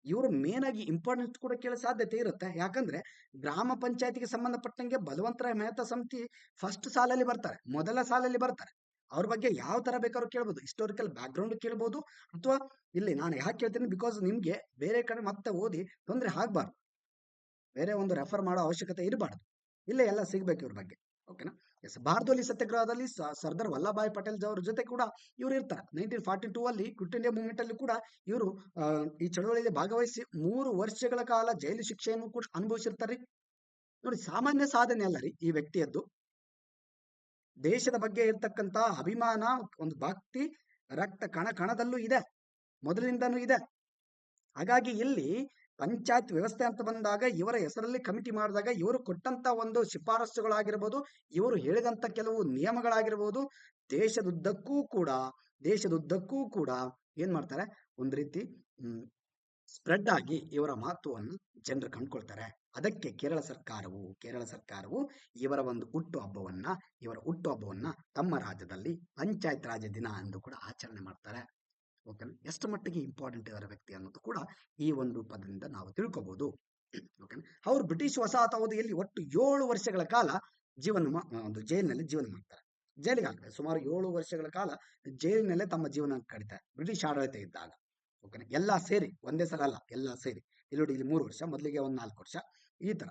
ಇವರು ಮೇನ್ ಆಗಿ ಇಂಪಾರ್ಟೆನ್ಸ್ ಕೂಡ ಕೇಳೋ ಸಾಧ್ಯತೆ ಇರುತ್ತೆ. ಯಾಕಂದ್ರೆ ಗ್ರಾಮ ಪಂಚಾಯತಿಗೆ ಸಂಬಂಧಪಟ್ಟಂಗೆ ಬಲವಂತರಾಯ್ ಮೆಹ್ತಾ ಸಮಿತಿ ಫಸ್ಟ್ ಸಾಲಲ್ಲಿ ಬರ್ತಾರೆ, ಮೊದಲ ಸಾಲಲ್ಲಿ ಬರ್ತಾರೆ. ಅವ್ರ ಬಗ್ಗೆ ಯಾವ ತರ ಬೇಕಾದ್ರೂ ಕೇಳ್ಬೋದು, ಹಿಸ್ಟೋರಿಕಲ್ ಬ್ಯಾಕ್ ಗ್ರೌಂಡ್ ಕೇಳ್ಬೋದು, ಅಥವಾ ಇಲ್ಲಿ ನಾನು ಯಾಕೆ ಕೇಳ್ತೀನಿ, ಬಿಕಾಸ್ ನಿಮ್ಗೆ ಬೇರೆ ಕಡೆ ಮತ್ತೆ ಓದಿ ತೊಂದರೆ ಆಗ್ಬಾರ್ದು, ಬೇರೆ ಒಂದು ರೆಫರ್ ಮಾಡೋ ಅವಶ್ಯಕತೆ ಇರಬಾರ್ದು, ಇಲ್ಲೇ ಎಲ್ಲ ಸಿಗ್ಬೇಕು ಇವ್ರ ಬಗ್ಗೆ. ಓಕೆನಾ, ಎಸ್, ಬಾರ್ದೋಲಿ ಸತ್ಯಾಗ್ರಹದಲ್ಲಿ ಸರ್ದಾರ್ ವಲ್ಲಭಾಯ್ ಪಟೇಲ್ ಅವರ ಜೊತೆ ಕೂಡ ಇವರು ಇರ್ತಾರೆ. 1942 ಅಲ್ಲಿ ಕ್ವಿಟ್ ಇಂಡಿಯಾ ಮೂವ್ಮೆಂಟ್ ಅಲ್ಲಿ ಕೂಡ ಇವರು ಈ ಚಳವಳಿಯಲ್ಲಿ ಭಾಗವಹಿಸಿ 3 ವರ್ಷಗಳ ಕಾಲ ಜೈಲು ಶಿಕ್ಷೆಯನ್ನು ಕೂಡ ಅನುಭವಿಸಿರ್ತಾರೆ. ನೋಡಿ, ಸಾಮಾನ್ಯ ಸಾಧನೆ ಅಲ್ಲ ರೀ ಈ ವ್ಯಕ್ತಿಯದ್ದು. ದೇಶದ ಬಗ್ಗೆ ಇರ್ತಕ್ಕಂತ ಅಭಿಮಾನ, ಒಂದು ಭಕ್ತಿ ರಕ್ತ ಕಣ ಕಣದಲ್ಲೂ ಇದೆ, ಮೊದಲಿನಿಂದನೂ ಇದೆ. ಹಾಗಾಗಿ ಇಲ್ಲಿ ಪಂಚಾಯತ್ ವ್ಯವಸ್ಥೆ ಅಂತ ಬಂದಾಗ ಇವರ ಹೆಸರಲ್ಲಿ ಕಮಿಟಿ ಮಾಡಿದಾಗ ಇವರು ಕೊಟ್ಟಂತ ಒಂದು ಶಿಫಾರಸುಗಳಾಗಿರ್ಬೋದು, ಇವರು ಹೇಳಿದಂತ ಕೆಲವು ನಿಯಮಗಳಾಗಿರ್ಬೋದು, ದೇಶದುದ್ದಕ್ಕೂ ಕೂಡ ಏನ್ ಮಾಡ್ತಾರೆ, ಒಂದು ರೀತಿ ಸ್ಪ್ರೆಡ್ ಆಗಿ ಇವರ ಮಹತ್ವವನ್ನು ಜನರು ಕಂಡುಕೊಳ್ತಾರೆ. ಅದಕ್ಕೆ ಕೇರಳ ಸರ್ಕಾರವು ಇವರ ಹುಟ್ಟುಹಬ್ಬವನ್ನ ತಮ್ಮ ರಾಜ್ಯದಲ್ಲಿ ಪಂಚಾಯತ್ ರಾಜ್ ದಿನ ಎಂದು ಕೂಡ ಆಚರಣೆ ಮಾಡ್ತಾರೆ. ಓಕೆ, ಎಷ್ಟು ಮಟ್ಟಿಗೆ ಇಂಪಾರ್ಟೆಂಟ್ ಇವರ ವ್ಯಕ್ತಿ ಅನ್ನೋದು ಕೂಡ ಈ ಒಂದು ಪದದಿಂದ ನಾವು ತಿಳ್ಕೋಬಹುದು. ಓಕೆ, ಅವರು ಬ್ರಿಟಿಷ್ ವಸಾಹತುವಧಿಯಲ್ಲಿ ಒಟ್ಟು 7 ವರ್ಷಗಳ ಕಾಲ ಒಂದು ಜೈಲಿನಲ್ಲಿ ಜೀವನ ಮಾಡ್ತಾರೆ. ಜೈಲಿಗೆ ಆಗ್ತದೆ ಸುಮಾರು 7 ವರ್ಷಗಳ ಕಾಲ ಜೈಲಿನಲ್ಲೇ ತಮ್ಮ ಜೀವನ ಕಡಿತಾರೆ ಬ್ರಿಟಿಷ್ ಆಡಳಿತ ಇದ್ದಾಗ. ಓಕೆ, ಎಲ್ಲ ಸೇರಿ ಒಂದೇ ಸಲ ಅಲ್ಲ, ಎಲ್ಲ ಸೇರಿ ಇಲ್ಲಿ 3 ವರ್ಷ, ಮೊದಲಿಗೆ ಒಂದು 4 ವರ್ಷ, ಈ ತರ.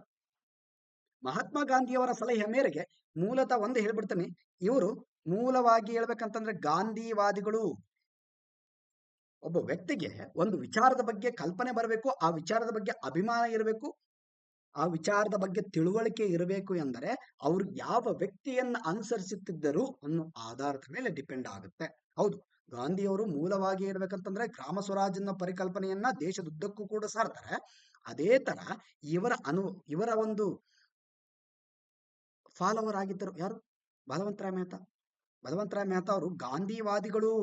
ಮಹಾತ್ಮ ಗಾಂಧಿಯವರ ಸಲಹೆಯ ಮೇರೆಗೆ ಮೂಲತಃ ಒಂದು ಹೇಳ್ಬಿಡ್ತಾನೆ, ಇವರು ಮೂಲವಾಗಿ ಹೇಳ್ಬೇಕಂತಂದ್ರೆ ಗಾಂಧಿವಾದಿಗಳು. ಒಬ್ಬ ವ್ಯಕ್ತಿಗೆ ಒಂದು ವಿಚಾರದ ಬಗ್ಗೆ ಕಲ್ಪನೆ ಬರಬೇಕು, ಆ ವಿಚಾರದ ಬಗ್ಗೆ ಅಭಿಮಾನ ಇರಬೇಕು, ಆ ವಿಚಾರದ ಬಗ್ಗೆ ತಿಳುವಳಿಕೆ ಇರಬೇಕು ಎಂದರೆ ಅವರು ಯಾವ ವ್ಯಕ್ತಿಯನ್ನ ಅನುಸರಿಸುತ್ತಿದ್ದರು ಅನ್ನೋ ಆಧಾರದ ಮೇಲೆ ಡಿಪೆಂಡ್ ಆಗುತ್ತೆ. ಹೌದು, ಗಾಂಧಿಯವರು ಮೂಲವಾಗಿ ಇರ್ಬೇಕಂತಂದ್ರೆ ಗ್ರಾಮ ಸ್ವರಾಜ್ ಅನ್ನೋ ಪರಿಕಲ್ಪನೆಯನ್ನ ದೇಶದುದ್ದಕ್ಕೂ ಕೂಡ ಸಾರ್ತಾರೆ. ಅದೇ ತರ ಇವರ ಒಂದು ಫಾಲೋವರ್ ಆಗಿದ್ದರು ಯಾರು, ಬಲವಂತರಾಯ್ ಮೆಹ್ತಾ ಅವರು ಗಾಂಧಿವಾದಿಗಳು.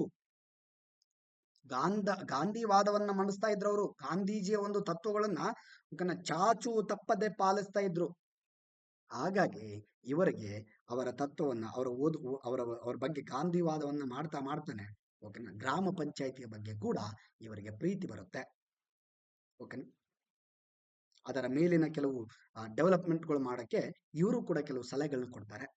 ಗಾಂಧಿವಾದವನ್ನ ಮಂಡಿಸ್ತಾ ಇದ್ರು ಅವರು. ಗಾಂಧೀಜಿಯ ಒಂದು ತತ್ವಗಳನ್ನ ಚಾಚು ತಪ್ಪದೆ ಪಾಲಿಸ್ತಾ ಇದ್ರು. ಹಾಗಾಗಿ ಇವರಿಗೆ ಅವರ ತತ್ವವನ್ನ ಅವರ ಬಗ್ಗೆ ಗಾಂಧಿವಾದವನ್ನ ಮಾಡ್ತಾನೆ. ಓಕೆನಾ, ಗ್ರಾಮ ಪಂಚಾಯಿತಿಯ ಬಗ್ಗೆ ಕೂಡ ಇವರಿಗೆ ಪ್ರೀತಿ ಬರುತ್ತೆ. ಓಕೆನಾ, ಅದರ ಮೇಲಿನ ಕೆಲವು ಡೆವಲಪ್ಮೆಂಟ್ಗಳು ಮಾಡಕ್ಕೆ ಇವರು ಕೂಡ ಕೆಲವು ಸಲಹೆಗಳನ್ನ ಕೊಡ್ತಾರೆ.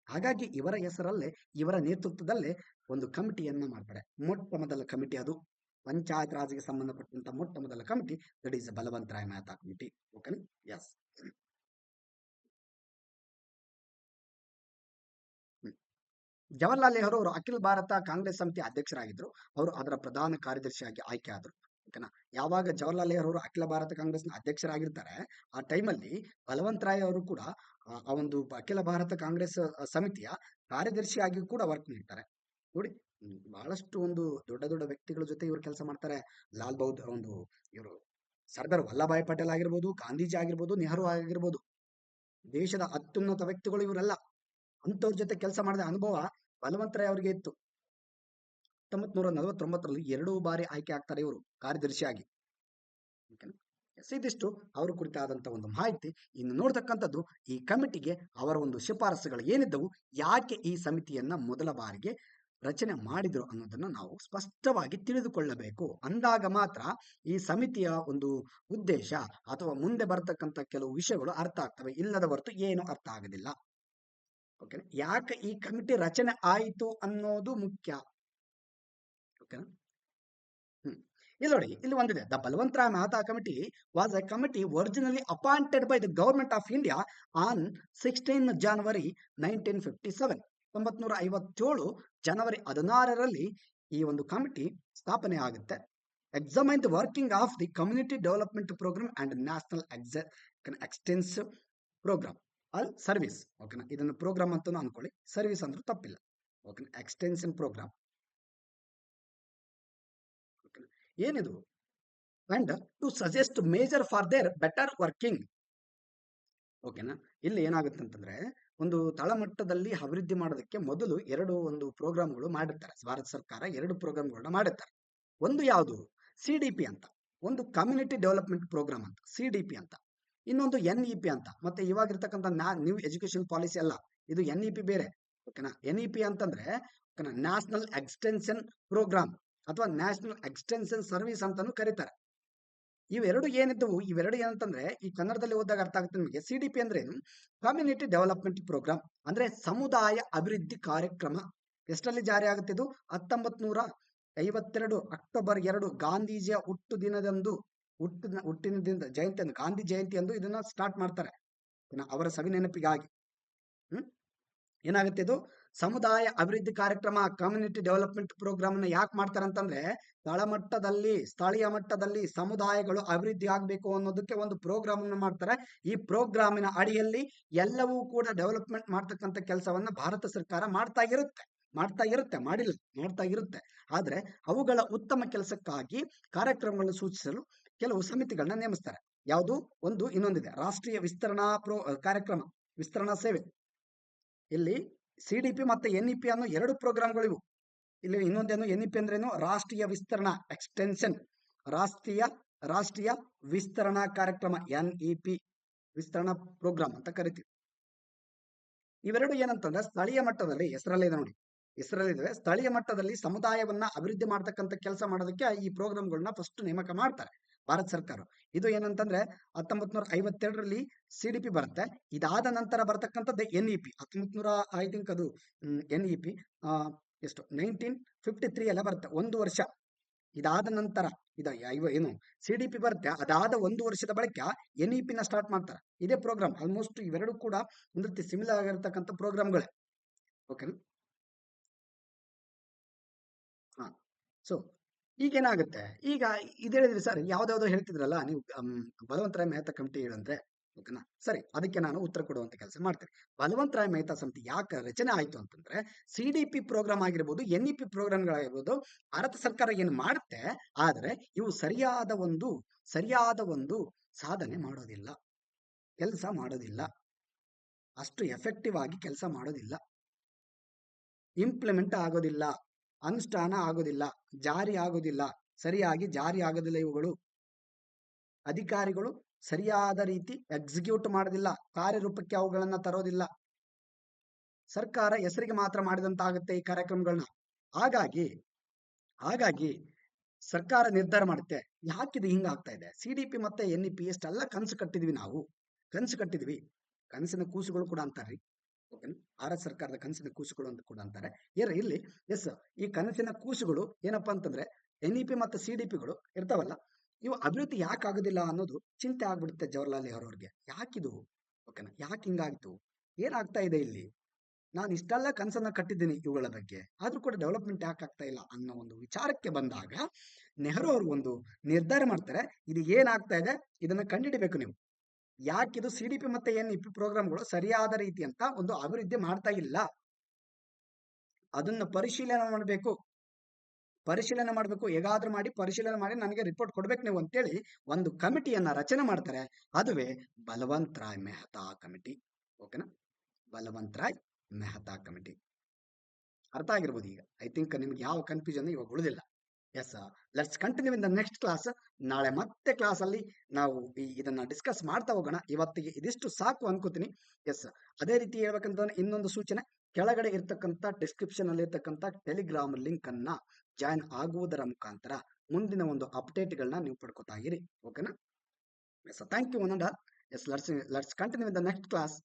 ಹಾಗಾಗಿ ಇವರ ಹೆಸರಲ್ಲೇ, ಇವರ ನೇತೃತ್ವದಲ್ಲೇ ಒಂದು ಕಮಿಟಿಯನ್ನ ಮಾಡ್ತಾರೆ. ಮೊಟ್ಟ ಮೊದಲ ಕಮಿಟಿ ಅದು ಪಂಚಾಯತ್ ರಾಜ್ಗೆ ಸಂಬಂಧಪಟ್ಟಂತ ಮೊಟ್ಟ ಮೊದಲ committee, that is Balwantrai Mehta committee. Okay, yes. Jawaharlal Nehru ಅವರು ಅಖಿಲ ಭಾರತ ಕಾಂಗ್ರೆಸ್ ಸಮಿತಿ ಅಧ್ಯಕ್ಷರಾಗಿದ್ದರು. ಅವರು ಅದರ ಪ್ರಧಾನ ಕಾರ್ಯದರ್ಶಿಯಾಗಿ ಆಯ್ಕೆ ಆದರು. ಓಕೆನಾ. ಯಾವಾಗ ಜವಾಹರ್ಲಾಲ್ ನೆಹರು ಅವರು ಅಖಿಲ ಭಾರತ ಕಾಂಗ್ರೆಸ್ನ ಅಧ್ಯಕ್ಷರಾಗಿರ್ತಾರೆ, ಆ ಟೈಮಲ್ಲಿ ಬಲವಂತ್ ರಾಯ್ ಅವರು ಕೂಡ ಆ ಒಂದು ಅಖಿಲ ಭಾರತ ಕಾಂಗ್ರೆಸ್ ಸಮಿತಿಯ ಕಾರ್ಯದರ್ಶಿಯಾಗಿ ಕೂಡ ವರ್ಕ್ ಮಾಡ್ತಾರೆ. ನೋಡಿ, ಬಹಳಷ್ಟು ಒಂದು ದೊಡ್ಡ ದೊಡ್ಡ ವ್ಯಕ್ತಿಗಳ ಜೊತೆ ಇವರು ಕೆಲಸ ಮಾಡ್ತಾರೆ. ಲಾಲ್ ಬೌದ್ ಒಂದು ಇವರು ಸರ್ದಾರ್ ವಲ್ಲಭಾಯ್ ಪಟೇಲ್ ಆಗಿರ್ಬೋದು, ಗಾಂಧೀಜಿ ಆಗಿರ್ಬೋದು, ನೆಹರು ಆಗಿರ್ಬೋದು, ದೇಶದ ಅತ್ಯುನ್ನತ ವ್ಯಕ್ತಿಗಳು ಇವರೆಲ್ಲ. ಅಂಥವ್ರ ಜೊತೆ ಕೆಲಸ ಮಾಡಿದ ಅನುಭವ ಬಲವಂತ್ ರಾಯ್ ಅವರಿಗೆ ಇತ್ತು. 1949ರಲ್ಲಿ 2 ಬಾರಿ ಆಯ್ಕೆ ಆಗ್ತಾರೆ ಇವರು ಕಾರ್ಯದರ್ಶಿಯಾಗಿ. ಓಕೆನಾ. ಇದಿಷ್ಟು ಅವರು ಕುರಿತಾದಂಥ ಒಂದು ಮಾಹಿತಿ. ಇನ್ನು ನೋಡ್ತಕ್ಕಂಥದ್ದು ಈ ಕಮಿಟಿಗೆ ಅವರ ಒಂದು ಶಿಫಾರಸುಗಳು ಏನಿದ್ದವು, ಯಾಕೆ ಈ ಸಮಿತಿಯನ್ನ ಮೊದಲ ಬಾರಿಗೆ ರಚನೆ ಮಾಡಿದ್ರು ಅನ್ನೋದನ್ನ ನಾವು ಸ್ಪಷ್ಟವಾಗಿ ತಿಳಿದುಕೊಳ್ಳಬೇಕು. ಅಂದಾಗ ಮಾತ್ರ ಈ ಸಮಿತಿಯ ಒಂದು ಉದ್ದೇಶ ಅಥವಾ ಮುಂದೆ ಬರತಕ್ಕಂಥ ಕೆಲವು ವಿಷಯಗಳು ಅರ್ಥ ಆಗ್ತವೆ. ಇಲ್ಲದ ಹೊರತು ಏನು ಅರ್ಥ ಆಗೋದಿಲ್ಲ. ಓಕೆನಾ. ಯಾಕೆ ಈ ಕಮಿಟಿ ರಚನೆ ಆಯಿತು ಅನ್ನೋದು ಮುಖ್ಯ. ಓಕೆನಾ. ಇಲ್ಲಿ ನೋಡಿ, ಇಲ್ಲಿ ಒಂದಿದೆ. The Balwant Rai Mehta committee was a committee originally appointed by the government of India on 16 January 1957. 1957 ಜನವರಿ 16ರಲ್ಲಿ ಈ ಒಂದು ಕಮಿಟಿ ಸ್ಥಾಪನೆ ಆಗುತ್ತೆ. Examine the working of the community development programme and national extensive programme all service. ಓಕೆನಾ. ಇದನ್ನು ಪ್ರೋಗ್ರಾಮ್ ಅಂತಾನು ಅನ್ಕೊಳ್ಳಿ, ಸರ್ವಿಸ್ ಅಂದ್ರೂ ತಪ್ಪಿಲ್ಲ. ಓಕೆನಾ. ಎಕ್ಸ್ಟೆನ್ಷನ್ ಪ್ರೋಗ್ರಾಮ್ ಏನಿದು, and to suggest major for their better working. ಓಕೆನಾ. ಇಲ್ಲಿ ಏನಾಗುತ್ತೆ ಅಂತಂದ್ರೆ, ಒಂದು ತಳಮಟ್ಟದಲ್ಲಿ ಅಭಿವೃದ್ಧಿ ಮಾಡೋದಕ್ಕೆ ಮೊದಲು 2 ಒಂದು ಪ್ರೋಗ್ರಾಮ್ಗಳು ಮಾಡಿರ್ತಾರೆ. ಭಾರತ ಸರ್ಕಾರ 2 ಪ್ರೋಗ್ರಾಮ್ಗಳನ್ನ ಮಾಡಿರ್ತಾರೆ. ಒಂದು ಯಾವುದು, CDP ಅಂತ, ಒಂದು ಕಮ್ಯುನಿಟಿ ಡೆವಲಪ್ಮೆಂಟ್ ಪ್ರೋಗ್ರಾಮ್ ಅಂತ, CDP ಅಂತ. ಇನ್ನೊಂದು NEP ಅಂತ. ಮತ್ತೆ ಇವಾಗಿರ್ತಕ್ಕಂಥ ನ್ಯೂ ಎಜುಕೇಶನ್ ಪಾಲಿಸಿ ಅಲ್ಲ, ಇದು NEP ಬೇರೆ. ಓಕೆನಾ. NEP ಅಂತಂದ್ರೆ ನ್ಯಾಷನಲ್ ಎಕ್ಸ್ಟೆನ್ಷನ್ ಪ್ರೋಗ್ರಾಮ್ ಅಥವಾ ನ್ಯಾಷನಲ್ ಎಕ್ಸ್ಟೆನ್ಷನ್ ಸರ್ವಿಸ್ ಅಂತಾನು ಕರೀತಾರೆ. ಇವೆರಡು ಏನಿದ್ದವು, ಇವೆರಡು ಏನಂತಂದ್ರೆ ಈ ಕನ್ನಡದಲ್ಲಿ ಓದಿದಾಗ ಅರ್ಥ ಆಗುತ್ತೆ ನಿಮಗೆ. CDP ಅಂದ್ರೆ ಏನು, ಕಮ್ಯುನಿಟಿ ಡೆವಲಪ್ಮೆಂಟ್ ಪ್ರೋಗ್ರಾಮ್ ಅಂದ್ರೆ ಸಮುದಾಯ ಅಭಿವೃದ್ಧಿ ಕಾರ್ಯಕ್ರಮ. ಎಷ್ಟರಲ್ಲಿ ಜಾರಿ ಆಗುತ್ತೆ ಇದು, 1952 ಅಕ್ಟೋಬರ್ 2 ಗಾಂಧೀಜಿಯ ಹುಟ್ಟಿನ ದಿನದ ಜಯಂತಿ, ಗಾಂಧಿ ಜಯಂತಿ ಎಂದು ಇದನ್ನ ಸ್ಟಾರ್ಟ್ ಮಾಡ್ತಾರೆ, ಅವರ ಸವಿ ನೆನಪಿಗಾಗಿ. ಏನಾಗುತ್ತೆ ಇದು, ಸಮುದಾಯ ಅಭಿವೃದ್ಧಿ ಕಾರ್ಯಕ್ರಮ, ಕಮ್ಯುನಿಟಿ ಡೆವಲಪ್ಮೆಂಟ್ ಪ್ರೋಗ್ರಾಮ್ ಅನ್ನ ಯಾಕೆ ಮಾಡ್ತಾರೆ ಅಂತಂದ್ರೆ, ತಳಮಟ್ಟದಲ್ಲಿ ಸ್ಥಳೀಯ ಮಟ್ಟದಲ್ಲಿ ಸಮುದಾಯಗಳು ಅಭಿವೃದ್ಧಿ ಆಗ್ಬೇಕು ಅನ್ನೋದಕ್ಕೆ ಒಂದು ಪ್ರೋಗ್ರಾಮ್ ಅನ್ನು ಮಾಡ್ತಾರೆ. ಈ ಪ್ರೋಗ್ರಾಮಿನ ಅಡಿಯಲ್ಲಿ ಎಲ್ಲವೂ ಕೂಡ ಡೆವಲಪ್ಮೆಂಟ್ ಮಾಡ್ತಕ್ಕಂಥ ಕೆಲಸವನ್ನ ಭಾರತ ಸರ್ಕಾರ ಮಾಡ್ತಾ ಇರುತ್ತೆ. ಆದ್ರೆ ಅವುಗಳ ಉತ್ತಮ ಕೆಲಸಕ್ಕಾಗಿ ಕಾರ್ಯಕ್ರಮಗಳನ್ನು ಸೂಚಿಸಲು ಕೆಲವು ಸಮಿತಿಗಳನ್ನ ನೇಮಿಸ್ತಾರೆ. ಯಾವುದು, ಒಂದು ಇನ್ನೊಂದಿದೆ ರಾಷ್ಟ್ರೀಯ ವಿಸ್ತರಣಾ ಕಾರ್ಯಕ್ರಮ, ವಿಸ್ತರಣಾ ಸೇವೆ. ಇಲ್ಲಿ CDP ಮತ್ತೆ NEP ಅನ್ನೋ 2 ಪ್ರೋಗ್ರಾಮ್ಗಳಿವು. ಇಲ್ಲಿ ಇನ್ನೊಂದೇನು, NEP ಅಂದ್ರೇನು, ರಾಷ್ಟ್ರೀಯ ವಿಸ್ತರಣಾ ಎಕ್ಸ್ಟೆನ್ಷನ್, ರಾಷ್ಟ್ರೀಯ ವಿಸ್ತರಣಾ ಕಾರ್ಯಕ್ರಮ, NEP ವಿಸ್ತರಣಾ ಪ್ರೋಗ್ರಾಮ್ ಅಂತ ಕರಿತೀವಿ. ಇವೆರಡು ಏನಂತಂದ್ರೆ ಸ್ಥಳೀಯ ಮಟ್ಟದಲ್ಲಿ, ಹೆಸರಲ್ಲಿದೆ ನೋಡಿ, ಹೆಸರಲ್ಲಿದೆ, ಸ್ಥಳೀಯ ಮಟ್ಟದಲ್ಲಿ ಸಮುದಾಯವನ್ನ ಅಭಿವೃದ್ಧಿ ಮಾಡ್ತಕ್ಕಂಥ ಕೆಲಸ ಮಾಡೋದಕ್ಕೆ ಈ ಪ್ರೋಗ್ರಾಮ್ಗಳನ್ನ ಫಸ್ಟ್ ನೇಮಕ ಮಾಡ್ತಾರೆ ಭಾರತ ಸರ್ಕಾರ. ಇದು ಏನಂತಂದ್ರೆ 1952ರಲ್ಲಿ CDP ಬರುತ್ತೆ. ಇದಾದ ನಂತರ ಬರ್ತಕ್ಕಂಥದ್ದು NEP. 1900 ಐ ಥಿಂಕ್ ಅದು NEP ಎಷ್ಟು 1953 ಎಲ್ಲ ಬರುತ್ತೆ. 1 ವರ್ಷ ಇದಾದ ನಂತರ ಏನು CDP ಬರುತ್ತೆ, ಅದಾದ 1 ವರ್ಷದ ಬಳಿಕ NEP ನ ಸ್ಟಾರ್ಟ್ ಮಾಡ್ತಾರೆ. ಇದೇ ಪ್ರೋಗ್ರಾಮ್. ಆಲ್ಮೋಸ್ಟ್ ಇವೆರಡು ಕೂಡ ಒಂದು ರೀತಿ ಸಿಮಿಲರ್ ಆಗಿರ್ತಕ್ಕಂಥ ಪ್ರೋಗ್ರಾಮ್ಗಳೇ. ಓಕೆನಾ. ಸೊ ಈಗೇನಾಗುತ್ತೆ, ಈಗ ಇದು ಹೇಳಿದ್ರಿ ಸರ್, ಯಾವ್ದಾವ್ದೋ ಹೇಳ್ತಿದ್ರಲ್ಲ ನೀವು, ಬಲವಂತ್ ರಾಯ್ ಮೆಹ್ತಾ ಕಮಿಟಿ ಹೇಳಂದ್ರೆ. ಓಕೆನಾ. ಸರಿ, ಅದಕ್ಕೆ ನಾನು ಉತ್ತರ ಕೊಡುವಂತ ಕೆಲಸ ಮಾಡ್ತೇನೆ. ಬಲವಂತ್ ರಾಯ್ ಮೆಹ್ತಾ ಸಮಿತಿ ಯಾಕೆ ರಚನೆ ಆಯ್ತು ಅಂತಂದ್ರೆ, CDP ಪ್ರೋಗ್ರಾಮ್ ಆಗಿರ್ಬೋದು, NEP ಪ್ರೋಗ್ರಾಮ್ಗಳಾಗಿರ್ಬೋದು, ಭಾರತ ಸರ್ಕಾರ ಏನು ಮಾಡುತ್ತೆ, ಆದ್ರೆ ಇವು ಸರಿಯಾದ ಒಂದು ಸಾಧನೆ ಮಾಡೋದಿಲ್ಲ, ಕೆಲಸ ಮಾಡೋದಿಲ್ಲ, ಅಷ್ಟು ಎಫೆಕ್ಟಿವ್ ಆಗಿ ಕೆಲಸ ಮಾಡೋದಿಲ್ಲ, ಇಂಪ್ಲಿಮೆಂಟ್ ಆಗೋದಿಲ್ಲ, ಅನುಷ್ಠಾನ ಆಗೋದಿಲ್ಲ, ಜಾರಿ ಆಗೋದಿಲ್ಲ, ಸರಿಯಾಗಿ ಜಾರಿ ಆಗೋದಿಲ್ಲ. ಇವುಗಳು ಅಧಿಕಾರಿಗಳು ಸರಿಯಾದ ರೀತಿ ಎಕ್ಸಿಕ್ಯೂಟ್ ಮಾಡೋದಿಲ್ಲ, ಕಾರ್ಯರೂಪಕ್ಕೆ ಅವುಗಳನ್ನ ತರೋದಿಲ್ಲ. ಸರ್ಕಾರ ಹೆಸರಿಗೆ ಮಾತ್ರ ಮಾಡಿದಂತಾಗುತ್ತೆ ಈ ಕಾರ್ಯಕ್ರಮಗಳನ್ನ. ಹಾಗಾಗಿ ಸರ್ಕಾರ ನಿರ್ಧಾರ ಮಾಡುತ್ತೆ, ಯಾಕಿದು ಹಿಂಗಾಗ್ತಾ ಇದೆ. CDP ಮತ್ತೆ NEP ಎಷ್ಟೆಲ್ಲ ಕನಸು ಕಟ್ಟಿದ್ವಿ, ಕನಸಿನ ಕೂಸುಗಳು ಕೂಡ ಅಂತಾರ್ರಿ. ಓಕೆನಾ. ಭಾರತ ಸರ್ಕಾರದ ಕನಸಿನ ಕೂಸುಗಳು ಅಂತ ಕೂಡ ಅಂತಾರೆ. ಇಲ್ಲಿ ಎಸ್, ಈ ಕನಸಿನ ಕೂಸುಗಳು ಏನಪ್ಪಾ ಅಂತಂದ್ರೆ NEP ಮತ್ತು CDPಗಳು ಇರ್ತಾವಲ್ಲ, ಇವು ಅಭಿವೃದ್ಧಿ ಯಾಕೆ ಆಗೋದಿಲ್ಲ ಅನ್ನೋದು ಚಿಂತೆ ಆಗ್ಬಿಡುತ್ತೆ ಜವಾಹರ್ಲಾಲ್ ನೆಹರು ಅವ್ರಿಗೆ. ಯಾಕಿದು, ಓಕೆನಾ, ಯಾಕೆ ಹಿಂಗಾಯ್ತು, ಏನಾಗ್ತಾ ಇದೆ ಇಲ್ಲಿ. ನಾನು ಇಷ್ಟೆಲ್ಲ ಕನಸನ್ನ ಕಟ್ಟಿದ್ದೀನಿ ಇವುಗಳ ಬಗ್ಗೆ, ಆದ್ರೂ ಕೂಡ ಡೆವಲಪ್ಮೆಂಟ್ ಯಾಕೆ ಆಗ್ತಾ ಇಲ್ಲ ಅನ್ನೋ ಒಂದು ವಿಚಾರಕ್ಕೆ ಬಂದಾಗ ನೆಹರು ಅವರು ಒಂದು ನಿರ್ಧಾರ ಮಾಡ್ತಾರೆ, ಇದು ಏನಾಗ್ತಾ ಇದೆ ಇದನ್ನ ಕಂಡುಹಿಡಿಬೇಕು ನೀವು. ಯಾಕಿದು CDP ಮತ್ತೆ NEP ಪ್ರೋಗ್ರಾಮ್ಗಳು ಸರಿಯಾದ ರೀತಿ ಅಂತ ಒಂದು ಅಭಿವೃದ್ಧಿ ಮಾಡ್ತಾ ಇಲ್ಲ, ಅದನ್ನ ಪರಿಶೀಲನೆ ಮಾಡಬೇಕು, ಹೇಗಾದ್ರೂ ಮಾಡಿ ಪರಿಶೀಲನೆ ಮಾಡಿ ನನಗೆ ರಿಪೋರ್ಟ್ ಕೊಡ್ಬೇಕು ನೀವು ಅಂತೇಳಿ ಒಂದು ಕಮಿಟಿಯನ್ನ ರಚನೆ ಮಾಡ್ತಾರೆ. ಅದುವೇ ಬಲವಂತ್ ರಾಯ್ ಮೆಹ್ತಾ ಕಮಿಟಿ. ಓಕೆನಾ? ಬಲವಂತ್ ರಾಯ್ ಮೆಹ್ತಾ ಕಮಿಟಿ ಅರ್ಥ ಆಗಿರ್ಬೋದು ಈಗ. ಐ ಥಿಂಕ್ ನಿಮ್ಗೆ ಯಾವ ಕನ್ಫ್ಯೂಷನ್ ಇವಾಗ ಉಳಿದಿಲ್ಲ. Yes, let's continue in the next class. ನಾಳೆ ಮತ್ತೆ ಕ್ಲಾಸ್ ಅಲ್ಲಿ ನಾವು ಇದನ್ನ ಡಿಸ್ಕಸ್ ಮಾಡ್ತಾ ಹೋಗೋಣ. ಇವತ್ತಿಗೆ ಇದಿಷ್ಟು ಸಾಕು ಅನ್ಕೋತೀನಿ. ಎಸ್, ಅದೇ ರೀತಿ ಹೇಳ್ಬೇಕಂತಂದ್ರೆ ಇನ್ನೊಂದು ಸೂಚನೆ, ಕೆಳಗಡೆ ಇರ್ತಕ್ಕಂಥ ಡಿಸ್ಕ್ರಿಪ್ಷನ್ ಅಲ್ಲಿ ಇರ್ತಕ್ಕಂಥ ಟೆಲಿಗ್ರಾಮ್ ಲಿಂಕ್ ಅನ್ನ ಜಾಯಿನ್ ಆಗುವುದರ ಮುಖಾಂತರ ಮುಂದಿನ ಒಂದು ಅಪ್ಡೇಟ್ಗಳನ್ನ ನೀವು ಪಡ್ಕೋತಾ ಇರಿ. ಓಕೆನಾ? Yes, thank you one and all. Yes, let's continue in the next class.